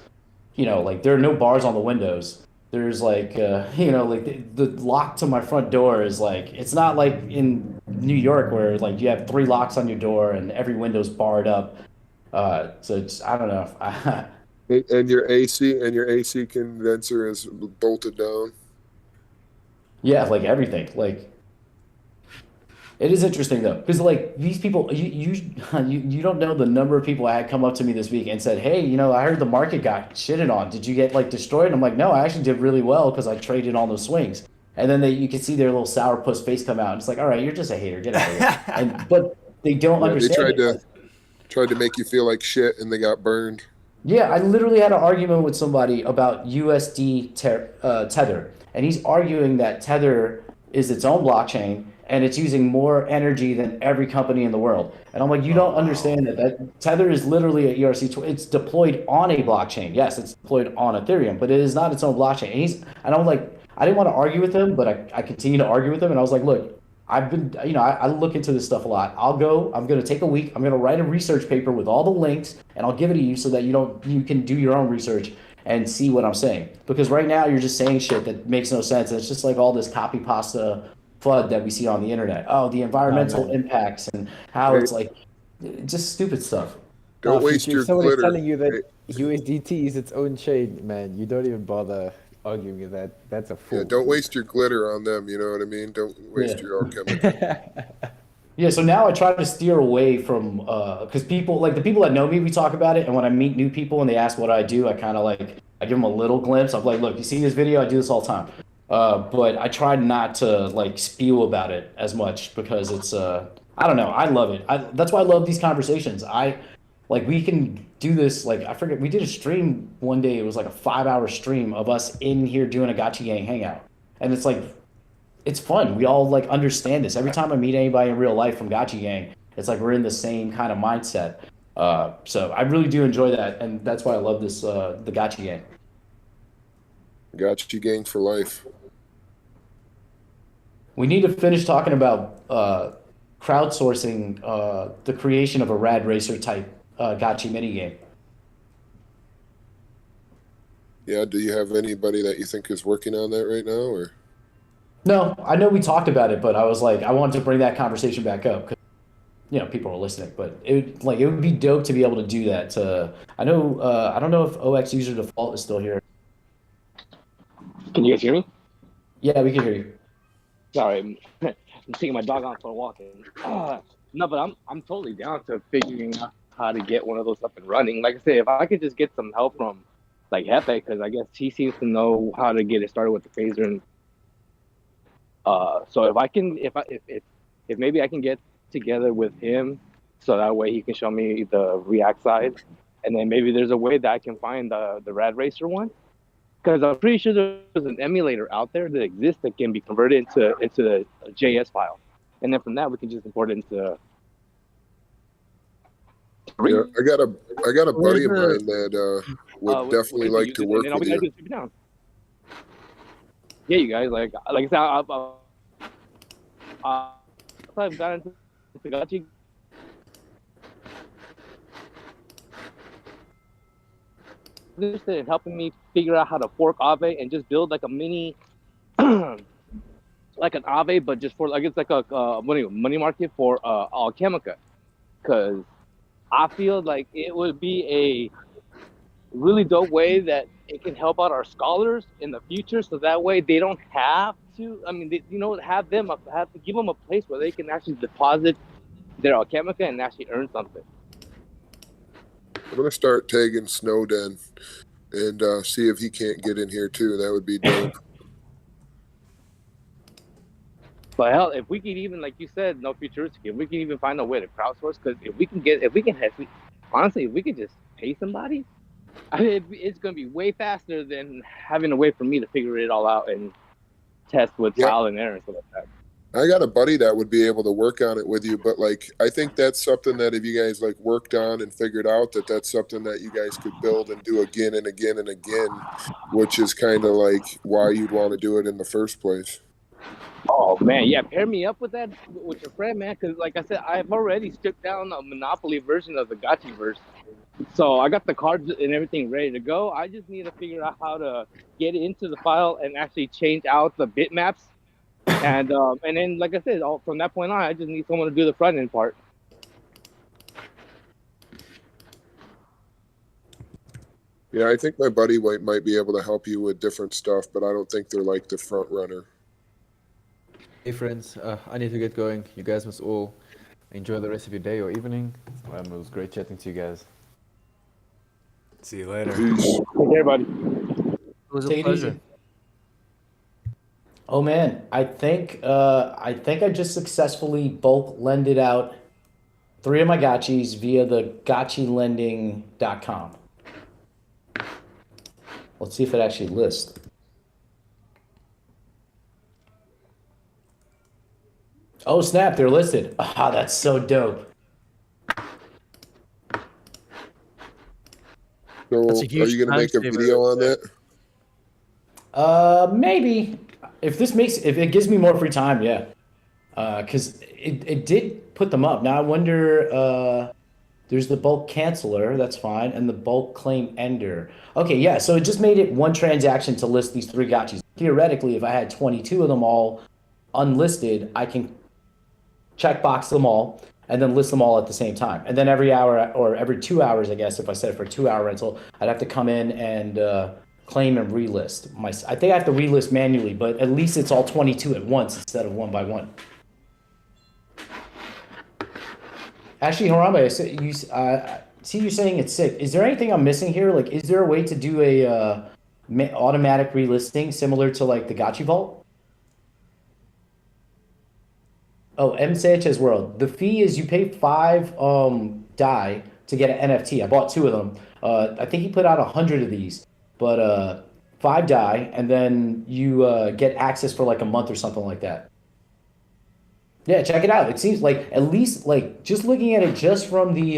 Speaker 4: like there are no bars on the windows. There's like the lock to my front door is like it's not like in New York where like you have 3 locks on your door and every window's barred up. So it's I don't know.
Speaker 3: And your AC condenser is bolted down.
Speaker 4: Yeah, like everything. Like it is interesting though, because like these people, you don't know the number of people I had come up to me this week and said, "Hey, I heard the market got shitted on. Did you get like destroyed?" And I'm like, "No, I actually did really well because I traded on those swings." And then you can see their little sourpuss face come out. And it's like, "All right, you're just a hater. Get out of here." But they don't understand.
Speaker 3: They tried to make you feel like shit, and they got burned.
Speaker 4: Yeah, I literally had an argument with somebody about USD Tether, and he's arguing that Tether is its own blockchain and it's using more energy than every company in the world. And I'm like, you don't understand that Tether is literally a ERC. It's deployed on a blockchain. Yes, it's deployed on Ethereum, but it is not its own blockchain. And I'm like, I didn't want to argue with him, but I continue to argue with him, and I was like, look. I've been, I look into this stuff a lot. I'm going to take a week. I'm going to write a research paper with all the links, and I'll give it to you so that you can do your own research and see what I'm saying. Because right now you're just saying shit that makes no sense. It's just like all this copy pasta FUD that we see on the internet. Oh, the environmental impacts and how it's like just stupid stuff.
Speaker 3: Don't waste your
Speaker 5: someone
Speaker 3: glitter.
Speaker 5: is telling you that USDT is its own chain, man. You don't even bother arguing with that. That's a fool.
Speaker 3: Yeah, don't waste your glitter on them. You know what I mean? Don't waste your alchemy.
Speaker 4: Yeah, so now I try to steer away from because people like the people that know me, we talk about it, and when I meet new people and they ask what I do, I kind of I give them a little glimpse. I'm like, look, you see this video? I do this all the time, but I try not to spew about it as much because it's I don't know, I love it. That's why I love these conversations. We can do this. I forget, we did a stream one day. It was like a 5-hour stream of us in here doing a Gotchi Gang hangout, and it's fun. We all understand this. Every time I meet anybody in real life from Gotchi Gang, it's like we're in the same kind of mindset. So I really do enjoy that, and that's why I love this the Gotchi Gang.
Speaker 3: Gotchi Gang for life.
Speaker 4: We need to finish talking about crowdsourcing the creation of a Rad Racer type Gotchi minigame.
Speaker 3: Yeah, do you have anybody that you think is working on that right now, or?
Speaker 4: No, I know we talked about it, but I was like, I wanted to bring that conversation back up because people are listening. But it would be dope to be able to do that. I know I don't know if OX user default is still here.
Speaker 6: Can you guys hear me?
Speaker 4: Yeah, we can hear you.
Speaker 6: Sorry, I'm taking my dog out for a walk. No, but I'm totally down to figuring out how to get one of those up and running. Like I said, if I could just get some help from Hefe, because I guess he seems to know how to get it started with the phaser. And so if maybe I can get together with him, so that way he can show me the React side, and then maybe there's a way that I can find the Rad Racer one. Because I'm pretty sure there's an emulator out there that exists that can be converted into the JS file, and then from that we can just import it into.
Speaker 3: Yeah, I got a buddy of mine that would definitely like to work with you.
Speaker 6: Yeah, you guys, like I said, I've gotten into Gotchi. Interested in helping me figure out how to fork Aave and just build like a mini like an Aave, but just for like it's like a money market for Alchemica, because I feel like it would be a really dope way that it can help out our scholars in the future, so that way they don't have to. I mean, have to give them a place where they can actually deposit their Alchemica and actually earn something.
Speaker 3: I'm gonna start tagging Snowden and see if he can't get in here too. That would be dope.
Speaker 6: But hell, if we could even, like you said, no futuristic, if we can even find a way to crowdsource, because if we could just pay somebody, I mean, it's gonna be way faster than having to wait for me to figure it all out and test with trial and error and stuff like that.
Speaker 3: I got a buddy that would be able to work on it with you, but like I think that's something that if you guys like worked on and figured out that's something that you guys could build and do again and again and again, which is kind of like why you'd want to do it in the first place.
Speaker 6: Oh man, yeah, pair me up with your friend, man, because like I said, I've already stripped down a Monopoly version of the Gotchiverse, so I got the cards and everything ready to go. I just need to figure out how to get into the file and actually change out the bitmaps. And then, like I said, from that point on, I just need someone to do the front end part.
Speaker 3: Yeah, I think my buddy might be able to help you with different stuff, but I don't think they're like the front runner.
Speaker 5: Hey friends, I need to get going. You guys must all enjoy the rest of your day or evening. It was great chatting to you guys.
Speaker 7: See you later.
Speaker 3: Peace.
Speaker 6: Take care, buddy.
Speaker 2: It was a
Speaker 4: Take it
Speaker 2: pleasure.
Speaker 4: easy. Oh man, I think I just successfully bulk lended out 3 of my gotchis via the Gotchilending.com. Let's see if it actually lists. Oh snap, they're listed. Ah, that's so dope.
Speaker 3: So
Speaker 2: That's a
Speaker 3: are
Speaker 2: huge
Speaker 3: you going to make a
Speaker 2: time
Speaker 3: video on that?
Speaker 4: Maybe if it gives me more free time, yeah. Because it did put them up. Now I wonder. There's the bulk canceller, that's fine, and the bulk claim ender. Okay, yeah. So it just made it one transaction to list these 3 gotchis. Theoretically, if I had 22 of them all unlisted, I can checkbox them all and then list them all at the same time. And then every hour or every 2 hours, I guess, if I set it for a 2-hour rental, I'd have to come in and claim and relist. I think I have to relist manually, but at least it's all 22 at once instead of one by one. Actually, Harambe, I see you saying it's sick. Is there anything I'm missing here? Like, is there a way to do a automatic relisting similar to like the Gotchi Vault? Oh, M. Sanchez World. The fee is you pay 5 DAI to get an NFT. I bought 2 of them. I think he put out 100 of these, but 5 DAI, and then you get access for like a month or something like that. Yeah, check it out. It seems like at least like just looking at it just from the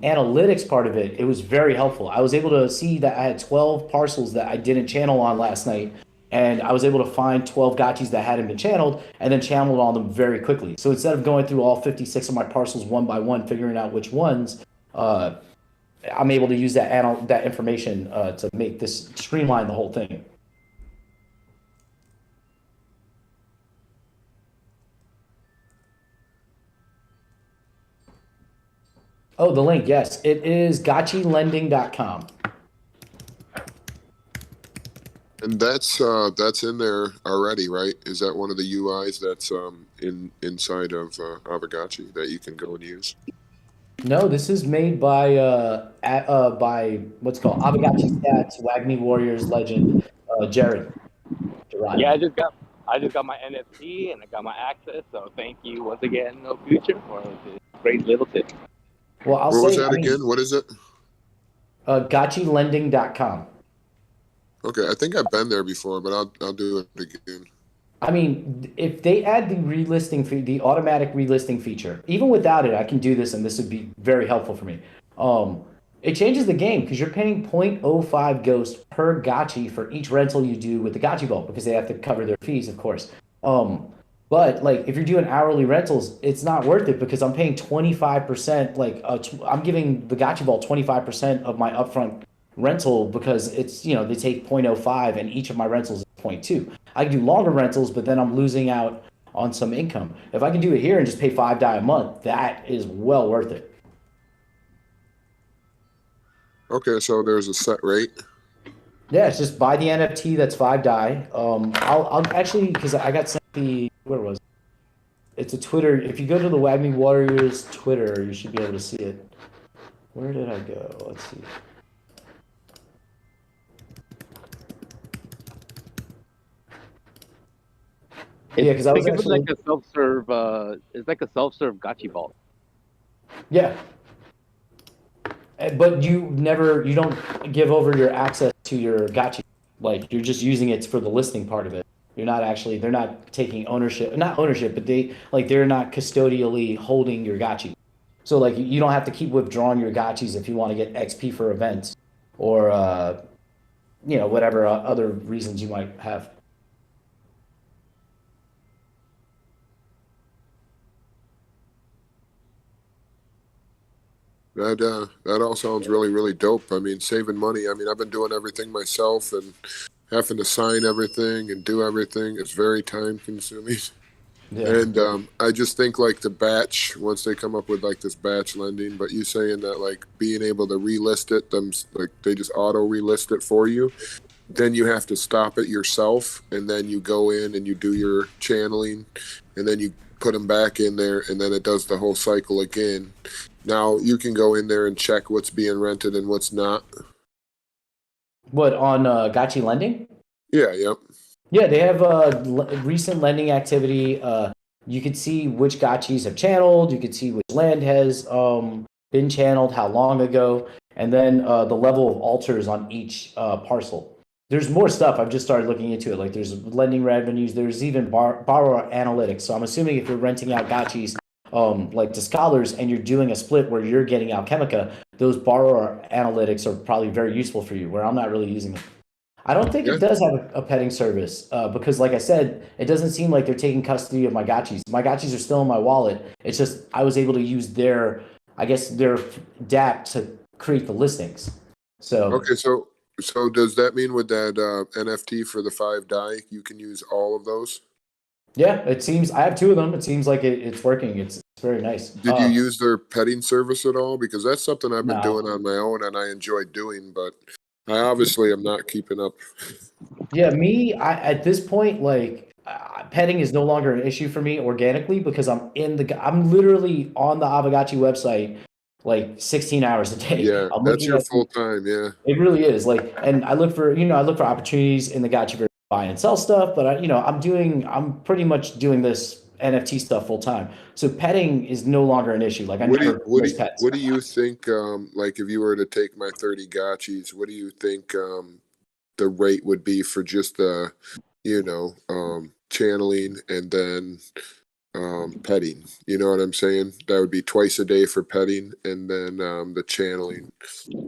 Speaker 4: analytics part of it, it was very helpful. I was able to see that I had 12 parcels that I didn't channel on last night, and I was able to find 12 gotchis that hadn't been channeled and then channeled on them very quickly. So instead of going through all 56 of my parcels one by one, figuring out which ones, I'm able to use that information to make this streamline the whole thing. Oh, the link, yes. It is Gotchilending.com.
Speaker 3: And that's in there already, right? Is that one of the UIs that's inside of Aavegotchi that you can go and use?
Speaker 4: No, this is made by what's called Aavegotchi Stats, Wagme Warriors legend, Jared.
Speaker 6: Yeah, I just got my NFT and I got my access. So thank you once again, No Future, for this great little tip.
Speaker 4: Well,
Speaker 3: What was that again? What is it?
Speaker 4: Gotchilending.com.
Speaker 3: Okay, I think I've been there before, but I'll do it again.
Speaker 4: I mean, if they add the relisting fee, the automatic relisting feature, even without it, I can do this, and this would be very helpful for me. It changes the game because you're paying 0.05 Ghost per Gotchi for each rental you do with the Gotchi Vault because they have to cover their fees, of course. But like if you're doing hourly rentals, it's not worth it because I'm paying 25%. Like I'm giving the Gotchi Vault 25% of my upfront rental because it's they take 0.05 and each of my rentals is point too. I can do longer rentals, but then I'm losing out on some income. If I can do it here and just pay 5 DAI a month, that is well worth it.
Speaker 3: Okay, so there's a set rate.
Speaker 4: Yeah, it's just buy the NFT that's 5 DAI. I'll actually, because I got sent where was it? It's a Twitter. If you go to the Wagme Warriors Twitter, you should be able to see it. Where did I go? Let's see. Yeah, because I was
Speaker 6: think of
Speaker 4: actually
Speaker 6: it like a self-serve. It's like a self-serve Gotchi vault.
Speaker 4: yeah. But you don't give over your access to your Gotchi. Like you're just using it for the listing part of it. You're not actually, they're not taking ownership, not ownership, but they're not custodially holding your Gotchi. So like you don't have to keep withdrawing your Gotchis if you want to get XP for events or, whatever other reasons you might have.
Speaker 3: That all sounds really, really dope. I mean, saving money. I mean, I've been doing everything myself and having to sign everything and do everything. It's very time consuming.
Speaker 4: Yeah.
Speaker 3: And I just think like the batch, once they come up with like this batch lending, but you saying that like being able to relist it, like they just auto relist it for you, then you have to stop it yourself, and then you go in and you do your channeling, and then you put them back in there, and then it does the whole cycle again. Now you can go in there and check what's being rented and what's not.
Speaker 4: What, on Gotchi Lending?
Speaker 3: Yeah, yep.
Speaker 4: Yeah, they have recent lending activity. You could see which Gotchis have channeled. You could see which land has been channeled, how long ago, and then the level of alters on each parcel. There's more stuff. I've just started looking into it. Like there's lending revenues. There's even borrower analytics. So I'm assuming if you're renting out Gotchis like to scholars and you're doing a split where you're getting Alchemica, those borrower analytics are probably very useful for you, where I'm not really using them. I don't think it does have a petting service because, like I said, it doesn't seem like they're taking custody of my Gotchis. My Gotchis are still in my wallet. It's just I was able to use their DApp to create the listings. So
Speaker 3: Okay, so does that mean with that NFT for the 5 DAI, you can use all of those?
Speaker 4: yeah, it seems I have 2 of them. It seems like it's working. It's very nice.
Speaker 3: Did you use their petting service at all? Because that's something I've been
Speaker 4: No.
Speaker 3: doing on my own and I enjoy doing, but I obviously am not keeping up.
Speaker 4: Yeah, at this point, like petting is no longer an issue for me organically because I'm literally on the Aavegotchi website like 16 hours a day.
Speaker 3: Yeah, that's your full time. Yeah,
Speaker 4: it really is. Like, and I look for opportunities in the Gotchiverse to buy and sell stuff, but I'm pretty much doing this NFT stuff full time. So petting is no longer an issue. Like
Speaker 3: what do you think? Like if you were to take my 30 Gotchis, what do you think the rate would be for just the channeling and then petting? You know what I'm saying? That would be twice a day for petting and then the channeling.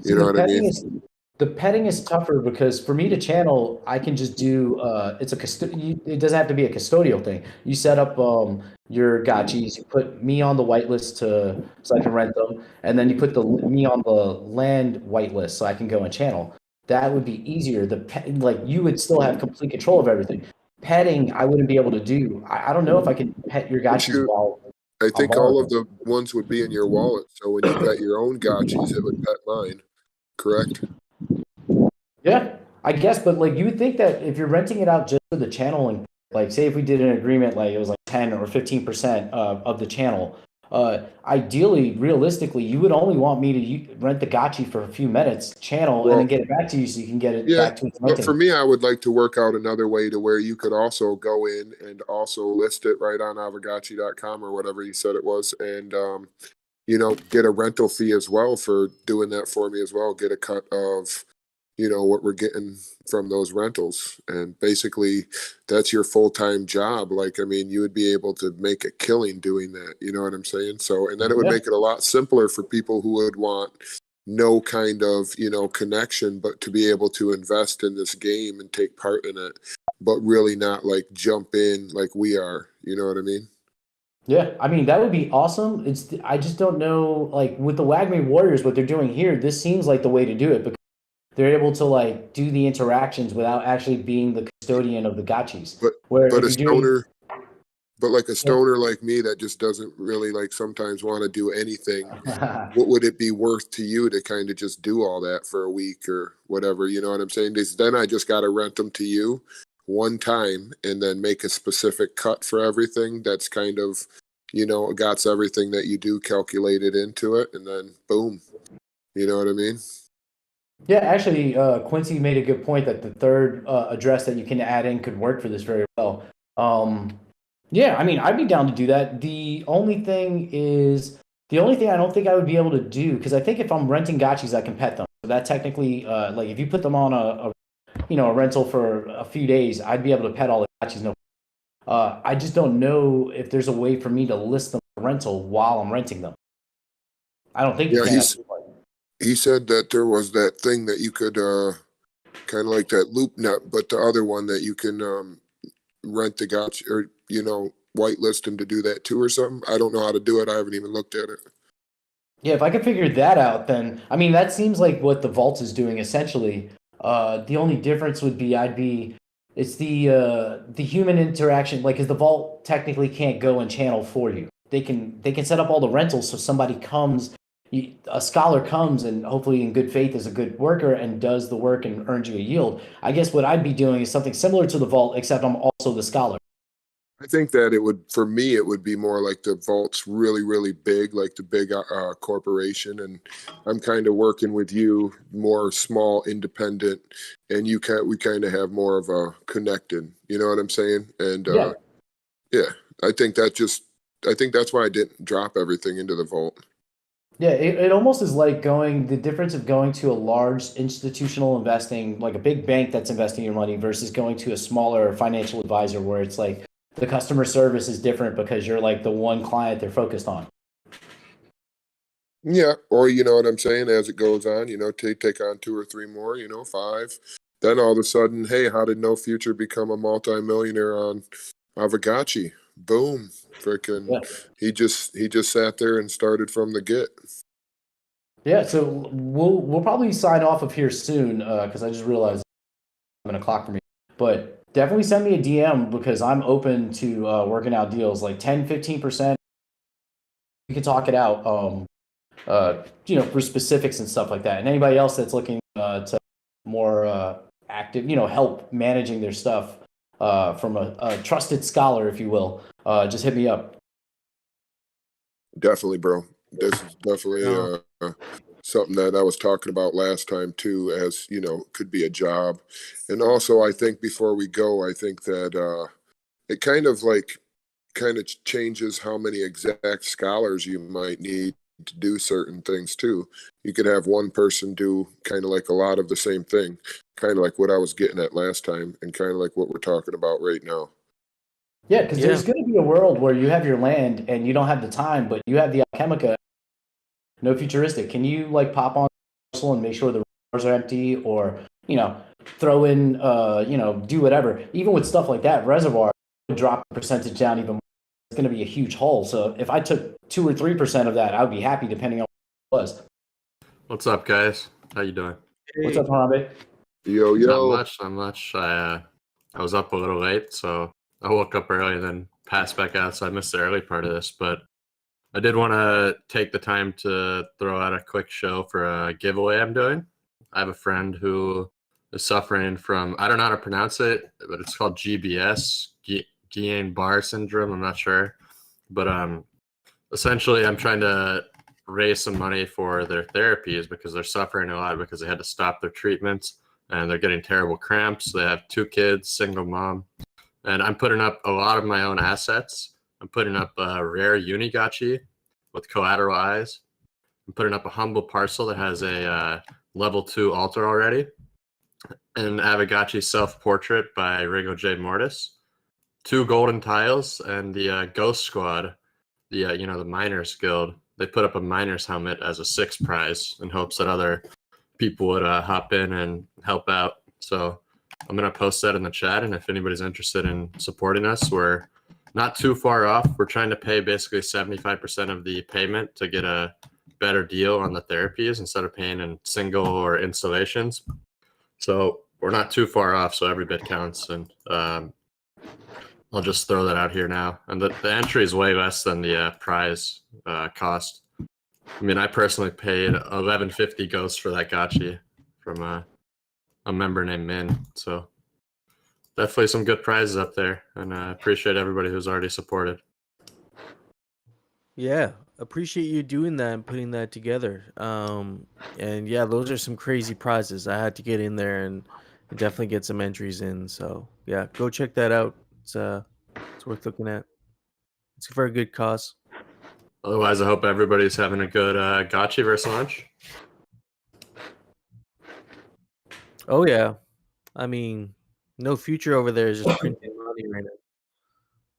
Speaker 3: You know what I mean?
Speaker 4: The petting is tougher because for me to channel, I can just do it doesn't have to be a custodial thing. You set up your Gotchis, you put me on the whitelist so I can rent them, and then you put me on the land whitelist so I can go and channel. That would be easier. Like you would still have complete control of everything. Petting, I wouldn't be able to do. I don't know if I can pet your Gotchis while.
Speaker 3: I think all of the ones would be in your wallet. So when you pet your own Gotchis, it would pet mine. Correct?
Speaker 4: Yeah, I guess, but like you would think that if you're renting it out just for the channeling, like say if we did an agreement, like it was like 10 or 15% of the channel, ideally, realistically, you would only want me to rent the Gotchi for a few minutes, channel, and then get it back to you so you can get it back to its renting.
Speaker 3: But for me, I would like to work out another way to where you could also go in and also list it right on Aavegotchi.com or whatever you said it was, and get a rental fee as well for doing that for me as well. Get a cut of what we're getting from those rentals. And basically that's your full-time job. Like, I mean, you would be able to make a killing doing that. You know what I'm saying? So, and then it would make it a lot simpler for people who would want no kind of, connection, but to be able to invest in this game and take part in it, but really not like jump in like we are, you know what I mean?
Speaker 4: Yeah, I mean, that would be awesome. I just don't know, like with the Wagme Warriors, what they're doing here, this seems like the way to do it because they're able to like do the interactions without actually being the custodian of the gotchis.
Speaker 3: But
Speaker 4: Where
Speaker 3: but
Speaker 4: if
Speaker 3: a
Speaker 4: you're doing,
Speaker 3: stoner, but like a stoner like me that just doesn't really like sometimes want to do anything. What would it be worth to you to kind of just do all that for a week or whatever? You know what I'm saying? Then I just got to rent them to you one time and then make a specific cut for everything. That's kind of, got everything that you do calculated into it, and then boom. You know what I mean?
Speaker 4: yeah, actually, Quincy made a good point that the third address that you can add in could work for this very well. Yeah, I mean, I'd be down to do that. The only thing I don't think I would be able to do, because I think if I'm renting gotchis, I can pet them. So that technically, like if you put them on a rental for a few days, I'd be able to pet all the gotchis. No, I just don't know if there's a way for me to list them for rental while I'm renting them. I don't think you
Speaker 3: Yeah,
Speaker 4: can.
Speaker 3: he said that there was that thing that you could kind of like that loop net, but the other one that you can rent the gotcha or whitelist him to do that too or something. I don't know how to do it. I haven't even looked at it.
Speaker 4: Yeah, if I could figure that out, then I mean that seems like what the vault is doing essentially. The only difference would be it's the human interaction. Like, because the vault technically can't go and channel for you. They can set up all the rentals so somebody comes, a scholar comes and hopefully in good faith is a good worker and does the work and earns you a yield. I guess what I'd be doing is something similar to the vault, except I'm also the scholar.
Speaker 3: I think that for me, it would be more like the vault's really, really big, like the big corporation. And I'm kind of working with you more small, independent, and we kind of have more of a connected, you know what I'm saying? And yeah, I think that's why I didn't drop everything into the vault.
Speaker 4: Yeah, it almost is like the difference of going to a large institutional investing, like a big bank that's investing your money versus going to a smaller financial advisor where it's like the customer service is different because you're like the one client they're focused on.
Speaker 3: Yeah, or you know what I'm saying, as it goes on, take on 2 or 3 more, 5. Then all of a sudden, hey, how did No Future become a multimillionaire on Aavegotchi? Boom. Freaking
Speaker 4: Yeah.
Speaker 3: he just sat there and started from the get.
Speaker 4: Yeah, so we'll probably sign off of here soon because I just realized it's 7 o'clock for me. But definitely send me a DM because I'm open to working out deals like 10-15%. We can talk it out, for specifics and stuff like that. And anybody else that's looking to more active, help managing their stuff from a trusted scholar, if you will, just hit me up.
Speaker 3: Definitely, bro. This is definitely something that I was talking about last time too, as could be a job. And also, I think before we go, I think that it kind of changes how many exact scholars you might need to do certain things too. You could have one person do kind of like a lot of the same thing, kind of like what I was getting at last time, and kind of like what we're talking about right now.
Speaker 4: Yeah, because there's going to be a world where you have your land and you don't have the time, but you have the alchemica. No futuristic. Can you like pop on and make sure the reservoirs are empty, or throw in do whatever. Even with stuff like that, reservoir would drop the percentage down even more. It's going to be a huge hole. So if I took 2 or 3% of that, I would be happy depending on what it was.
Speaker 8: What's up, guys? How you doing?
Speaker 4: What's up, Harambe?
Speaker 3: Yo.
Speaker 8: Not much. I was up a little late, so I woke up early and then passed back out, so I missed the early part of this. But I did want to take the time to throw out a quick show for a giveaway I'm doing. I have a friend who is suffering from, I don't know how to pronounce it, but it's called GBS, Guillain-Barré syndrome. I'm not sure. But essentially, I'm trying to raise some money for their therapies because they're suffering a lot because they had to stop their treatments and they're getting terrible cramps. They have 2 kids, single mom. And I'm putting up a lot of my own assets. I'm putting up a rare Unigotchi with collateral eyes. I'm putting up a humble parcel that has a level 2 altar already. An Aavegotchi self-portrait by Ringo J. Mortis. 2 golden tiles and the Ghost Squad, the Miners Guild. They put up a Miners helmet as a 6th prize in hopes that other people would hop in and help out. So I'm going to post that in the chat, and if anybody's interested in supporting us, we're not too far off. We're trying to pay basically 75% of the payment to get a better deal on the therapies instead of paying in single or installations. So we're not too far off, so every bit counts. And I'll just throw that out here now. And the entry is way less than the prize cost. I mean, I personally paid 1150 ghosts for that gotchi from a member named Min. So definitely some good prizes up there, and I appreciate everybody who's already supported.
Speaker 2: Yeah, appreciate you doing that and putting that together. And yeah, those are some crazy prizes. I had to get in there and definitely get some entries in. So yeah, go check that out. It's worth looking at. It's for a good cause.
Speaker 8: Otherwise, I hope everybody's having a good Gotchiverse launch.
Speaker 2: Oh yeah, I mean, no future over there is just printing money right now.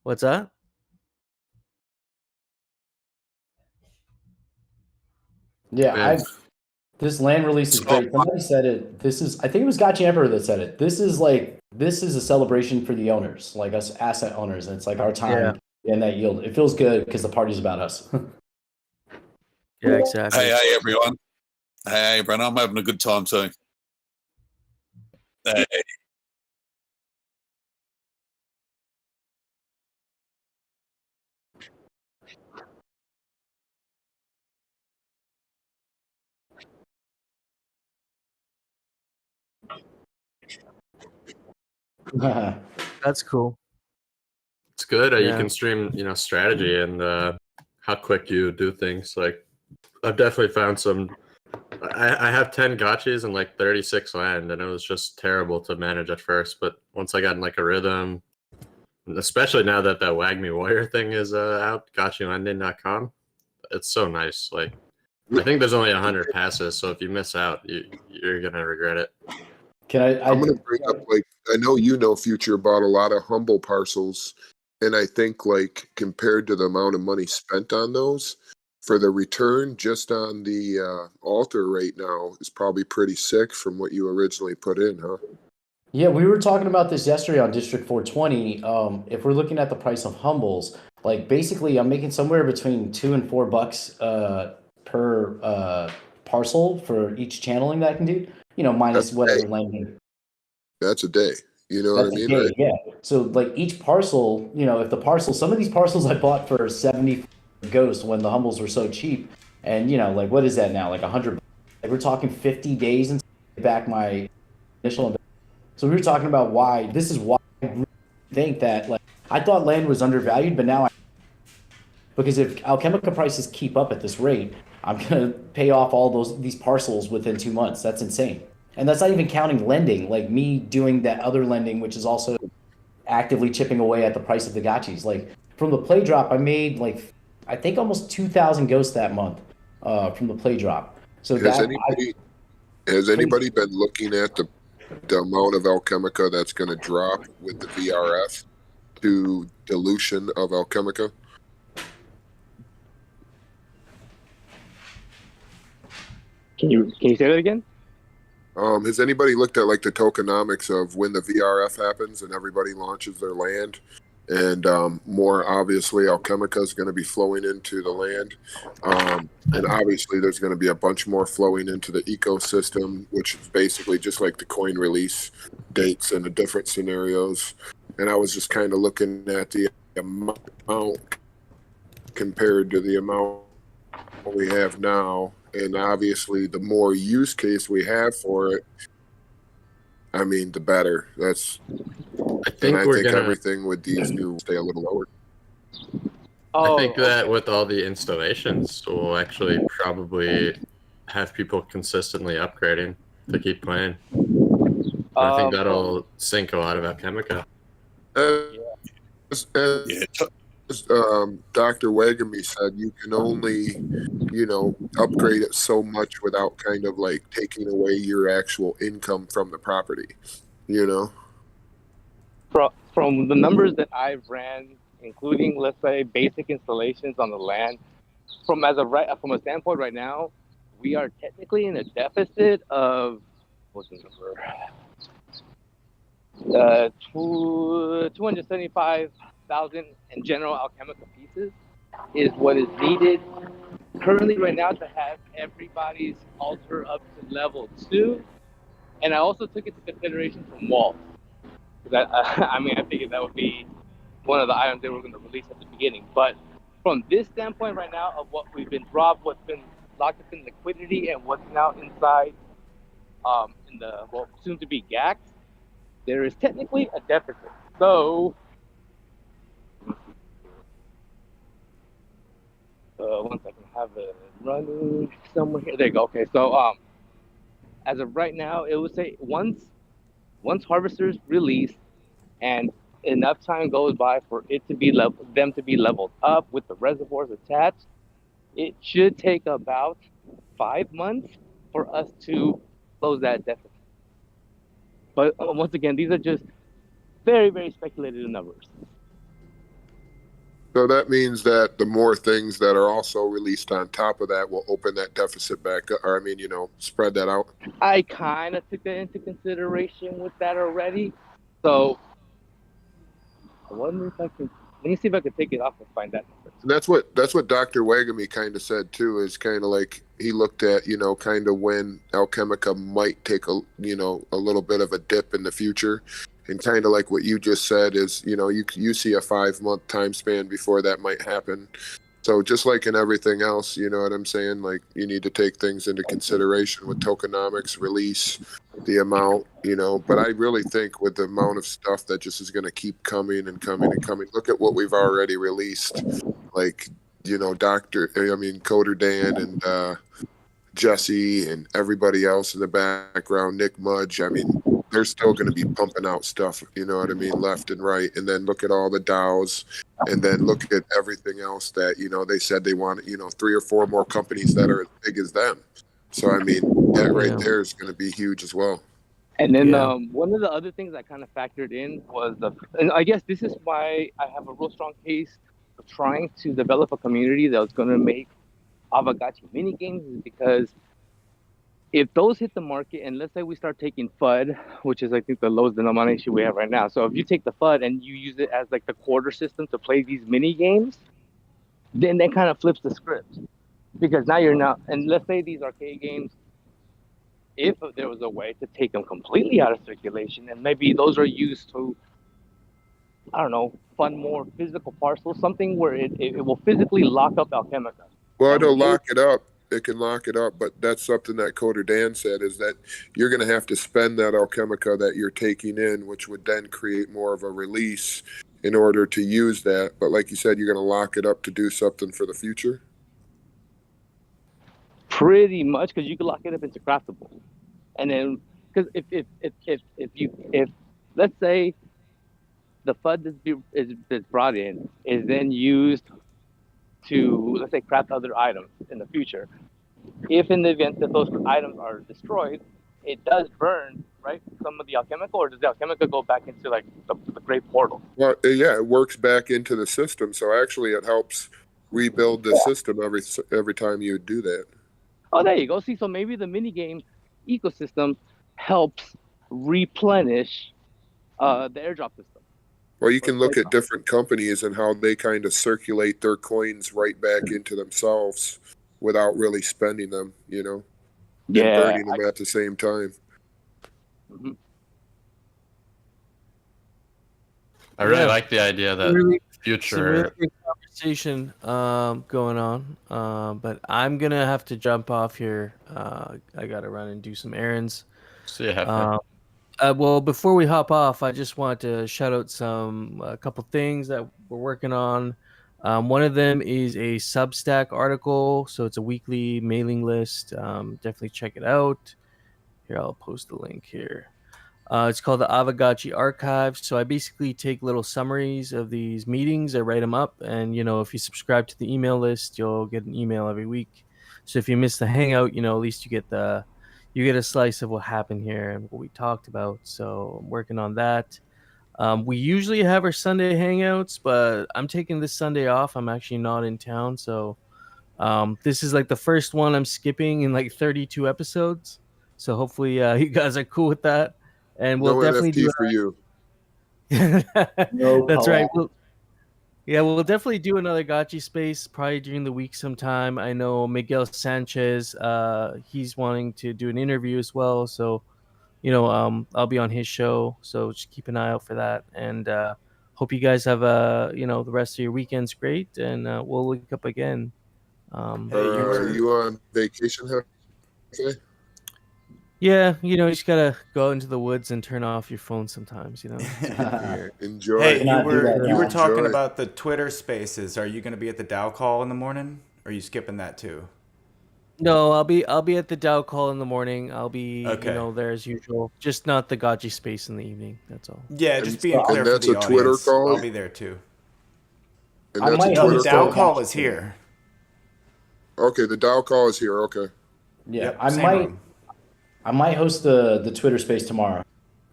Speaker 2: What's that?
Speaker 4: Yeah,
Speaker 8: Man,
Speaker 4: this land release is great. Somebody said it. I think it was Gotchi Emperor that said it. This is a celebration for the owners, like us asset owners. And it's like our time and that yield. It feels good because the party's about us.
Speaker 2: Yeah, exactly.
Speaker 9: Hey, everyone. Hey, Bren, I'm having a good time too. Hey.
Speaker 2: That's cool.
Speaker 8: it's good. You
Speaker 2: Yeah.
Speaker 8: can stream, strategy and how quick you do things. Like, I've definitely found some. I have 10 gotchis and like 36 land, and it was just terrible to manage at first. But once I got in like a rhythm, and especially now that Wagme Warrior thing is out, gotchilending.com, it's so nice. Like, I think there's only 100 passes, so if you miss out, you're gonna regret it.
Speaker 3: I'm gonna bring up, like, I know Future bought a lot of humble parcels, and I think, like, compared to the amount of money spent on those, for the return just on the altar right now is probably pretty sick from what you originally put in, huh?
Speaker 4: Yeah, we were talking about this yesterday on District 420. If we're looking at the price of humbles, like basically I'm making somewhere between $2 and $4 per parcel for each channeling that I can do, minus whatever lending.
Speaker 3: That's a day. You know what I mean? Right?
Speaker 4: Yeah. So like each parcel, if some of these parcels I bought for 70 ghosts when the humbles were so cheap, and like what is that now? Like 100. Like we're talking 50 days and back my initial investment. So we were talking about why I really think that, like, I thought land was undervalued, but now because if Alchemica prices keep up at this rate, I'm gonna pay off all these parcels within 2 months. That's insane. And that's not even counting lending, like me doing that other lending, which is also actively chipping away at the price of the gotchis. Like from the play drop, I made I think almost 2,000 ghosts that month from the play drop. So
Speaker 3: has anybody been looking at the amount of Alchemica that's going to drop with the VRF to dilution of Alchemica?
Speaker 6: Can you say that again?
Speaker 3: Has anybody looked at like the tokenomics of when the VRF happens and everybody launches their land, and more obviously Alchemica is going to be flowing into the land, and obviously there's going to be a bunch more flowing into the ecosystem, which is basically just like the coin release dates and the different scenarios. And I was just kind of looking at the amount compared to the amount we have now. And obviously, the more use case we have for it, I mean, the better. I think everything with these new stay a little lower.
Speaker 8: I think that with all the installations, we'll actually probably have people consistently upgrading to keep playing. I think that'll sink a lot of Alchemica.
Speaker 3: Dr. Wagamy said, you can only, upgrade it so much without kind of like taking away your actual income from the property,
Speaker 6: From the numbers that I've ran, including, let's say, basic installations on the land, from a standpoint right now, we are technically in a deficit of, what's the number? 275,000 in general Alchemica pieces is what is needed currently right now to have everybody's altar up to level 2 And I also took into consideration from walls. That I mean, I figured that would be one of the items they were going to release at the beginning. But from this standpoint right now of what we've been robbed, what's been locked up in liquidity, and what's now inside in the soon to be GAX, there is technically a deficit. So one second, I have it running somewhere here. There you go. Okay, so as of right now, it would say once harvesters release and enough time goes by for it to be them to be leveled up with the reservoirs attached, it should take about 5 months for us to close that deficit. But once again, these are just very, very speculative numbers.
Speaker 3: So that means that the more things that are also released on top of that will open that deficit back up, or I mean, spread that out.
Speaker 6: I kind of took that into consideration with that already. So I wonder if I can. Let me see if I can take it off and find that number.
Speaker 3: And that's what Dr. Wagami kind of said too, is kind of like he looked at, kind of when Alchemica might take a little bit of a dip in the future. And kind of like what you just said is, you see a 5-month time span before that might happen. So just like in everything else, you know what I'm saying? Like you need to take things into consideration with tokenomics, release, the amount, But I really think with the amount of stuff that just is going to keep coming and coming and coming, look at what we've already released. Like, Coder Dan and Jesse and everybody else in the background, Nick Mudge. I mean, they're still going to be pumping out stuff, left and right. And then look at all the DAOs, and then look at everything else that, they said they want, 3 or 4 more companies that are as big as them. So, I mean, that right there is going to be huge as well.
Speaker 6: And then one of the other things I kind of factored in was and I guess this is why I have a real strong case of trying to develop a community that was going to make Aavegotchi mini games, is because if those hit the market, and let's say we start taking FUD, which is I think the lowest denomination we have right now. So if you take the FUD and you use it as like the quarter system to play these mini games, then that kind of flips the script, because now you're not. And let's say these arcade games, if there was a way to take them completely out of circulation, and maybe those are used to, I don't know, fund more physical parcels, something where it will physically lock up Alchemica.
Speaker 3: Well, it'll lock it up. It can lock it up, but that's something that Coder Dan said, is that you're going to have to spend that Alchemica that you're taking in, which would then create more of a release in order to use that. But like you said, you're going to lock it up to do something for the future.
Speaker 6: Pretty much, because you can lock it up into craftable, and then because if let's say the FUD that's brought in is then used to, let's say, craft other items in the future. If in the event that those items are destroyed, it does burn, right, some of the Alchemica, or does the Alchemica go back into like the great portal?
Speaker 3: Well, yeah, it works back into the system. So actually it helps rebuild the system every time you do that.
Speaker 6: Oh, there you go. See, so maybe the minigame ecosystem helps replenish the airdrop system.
Speaker 3: Well, you can look at different companies and how they kind of circulate their coins right back into themselves without really spending them, and burning them at the same time.
Speaker 6: Mm-hmm.
Speaker 8: I really like the idea that future.
Speaker 2: Some really good conversation going on, but I'm gonna have to jump off here. I gotta run and do some errands.
Speaker 8: See you, Heifer.
Speaker 2: Well, before we hop off, I just want to shout out a couple things that we're working on. One of them is a Substack article, so it's a weekly mailing list. Definitely check it out. Here, I'll post the link here. It's called the Aavegotchi Archive. So I basically take little summaries of these meetings. I write them up, and if you subscribe to the email list, you'll get an email every week. So if you miss the hangout, at least you get a slice of what happened here and what we talked about. So I'm working on that. We usually have our Sunday hangouts, but I'm taking this Sunday off. I'm actually not in town, so this is like the first one I'm skipping in like 32 episodes. So hopefully you guys are cool with that. And we'll definitely do
Speaker 3: for you.
Speaker 2: That's right. We'll definitely do another Gotchi space probably during the week sometime. I know Miguel Sanchez, he's wanting to do an interview as well. So I'll be on his show, so just keep an eye out for that. And hope you guys have the rest of your weekend's great, and we'll link up again.
Speaker 7: Hey, you
Speaker 3: Are
Speaker 7: were
Speaker 3: you on vacation, Hefe?
Speaker 2: Yeah, you just gotta go out into the woods and turn off your phone sometimes. It's good for your.
Speaker 3: Enjoy.
Speaker 7: hey,
Speaker 4: Cannot do that
Speaker 7: you were
Speaker 4: now.
Speaker 7: talking
Speaker 3: Enjoy.
Speaker 7: about the Twitter Spaces. Are you going to be at the Dow call in the morning? Or are you skipping that too?
Speaker 2: No, I'll be at the Dow call in the morning. I'll be
Speaker 7: Okay.
Speaker 2: there as usual. Just not the Gotchi space in the evening. That's all.
Speaker 7: Yeah, just being
Speaker 3: And
Speaker 7: clear for
Speaker 3: that's
Speaker 7: the
Speaker 3: a Twitter
Speaker 7: audience.
Speaker 3: call?
Speaker 7: I'll be there too.
Speaker 3: And
Speaker 4: I
Speaker 3: that's a
Speaker 4: might
Speaker 7: No, the
Speaker 3: Twitter
Speaker 4: host
Speaker 7: Dow
Speaker 4: a
Speaker 3: call?
Speaker 7: call is
Speaker 4: Gotchi
Speaker 7: here.
Speaker 3: Okay, the Dow call is here. Okay.
Speaker 4: Yeah,
Speaker 7: Yep,
Speaker 4: I
Speaker 7: same
Speaker 4: might
Speaker 7: room.
Speaker 4: I might host the Twitter space tomorrow.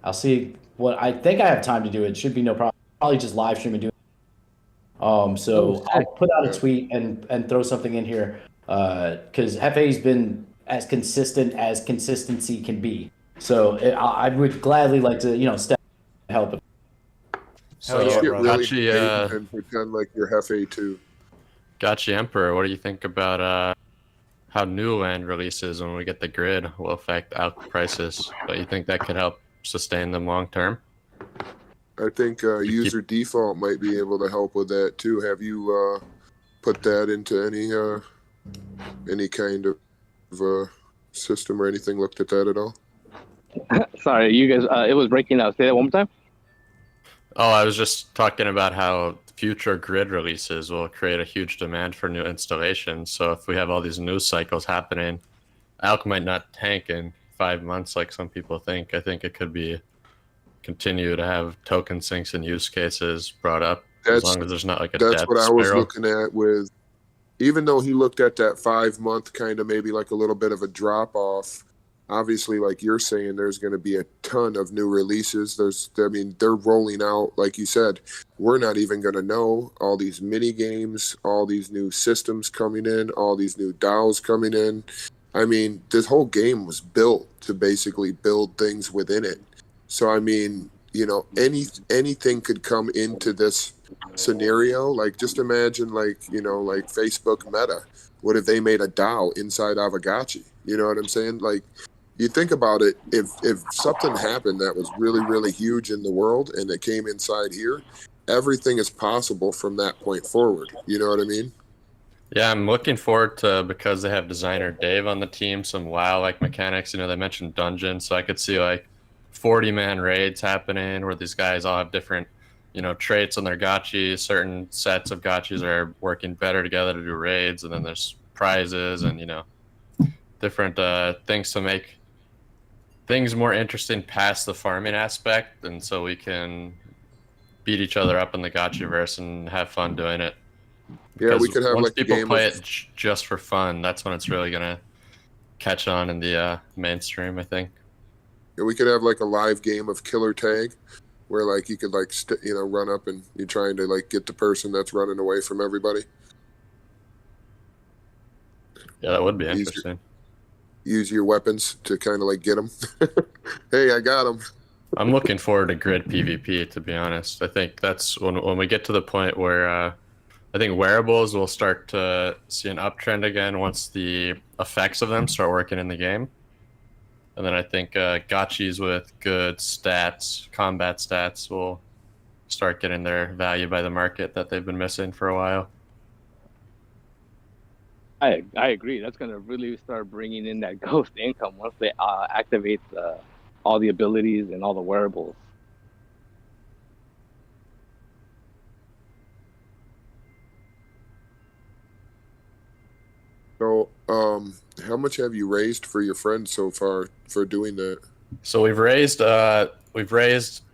Speaker 4: I'll see what I think I have time to do. It should be no problem. Probably just live stream and do it. So
Speaker 2: sick.
Speaker 4: I'll put out a
Speaker 3: Yeah.
Speaker 4: tweet and throw something in here because Hefe's been as consistent as consistency can be. So I would gladly like to step in and help.
Speaker 7: Hell
Speaker 3: Let's
Speaker 7: yeah,
Speaker 3: get
Speaker 7: brother.
Speaker 3: really
Speaker 8: Gotchi,
Speaker 3: big and pretend like you're Hefe too.
Speaker 8: Gotchi Emperor, what do you think about how new land releases when we get the grid will affect ALK prices? But you think that could help sustain them long term?
Speaker 3: I think user default might be able to help with that too. Have you put that into any kind of system or anything? Looked at that at all?
Speaker 6: Sorry, you guys. It was breaking out. Say that one more time.
Speaker 8: Oh, I was just talking about how future grid releases will create a huge demand for new installations. So if we have all these news cycles happening, ALK might not tank in 5 months like some people think. I think it could be continue to have token sinks and use cases brought up as long as there's not like a
Speaker 3: That's
Speaker 8: death
Speaker 3: what I was
Speaker 8: spiral.
Speaker 3: looking at with. Even though he looked at that 5 month kind of maybe like a little bit of a drop off, obviously, like you're saying, there's going to be a ton of new releases. They're rolling out, like you said, we're not even going to know all these mini games, all these new systems coming in, all these new DAOs coming in. I mean, this whole game was built to basically build things within it. So, I mean, anything could come into this scenario. Like, just imagine, like Facebook Meta. What if they made a DAO inside Aavegotchi? You know what I'm saying? Like, you think about it, if something happened that was really, really huge in the world and it came inside here, everything is possible from that point forward. You know what I mean?
Speaker 8: Yeah, I'm looking forward to, because they have designer Dave on the team, some WoW-like mechanics. They mentioned dungeons, so I could see like 40-man raids happening where these guys all have different, traits on their gotchis. Certain sets of gotchis are working better together to do raids, and then there's prizes and, different things to make things more interesting past the farming aspect, and so we can beat each other up in the Gotchiverse and have fun doing it.
Speaker 3: Yeah, we could have
Speaker 8: once
Speaker 3: like a
Speaker 8: people
Speaker 3: game
Speaker 8: play
Speaker 3: of,
Speaker 8: it just for fun, that's when it's really gonna catch on in the mainstream, I think.
Speaker 3: we could have like a live game of killer tag, where like you could like run up and you're trying to like get the person that's running away from everybody.
Speaker 8: Yeah, that would be interesting.
Speaker 3: Use your weapons to kind of like get them. Hey, I got them.
Speaker 8: I'm looking forward to grid PvP, to be honest. I think that's when we get to the point where I think wearables will start to see an uptrend again once the effects of them start working in the game. And then I think gotchis with good stats, combat stats, will start getting their value by the market that they've been missing for a while.
Speaker 6: I agree. That's gonna really start bringing in that ghost income once they activate all the abilities and all the wearables.
Speaker 3: So, how much have you raised for your friends so far for doing that?
Speaker 8: So we've raised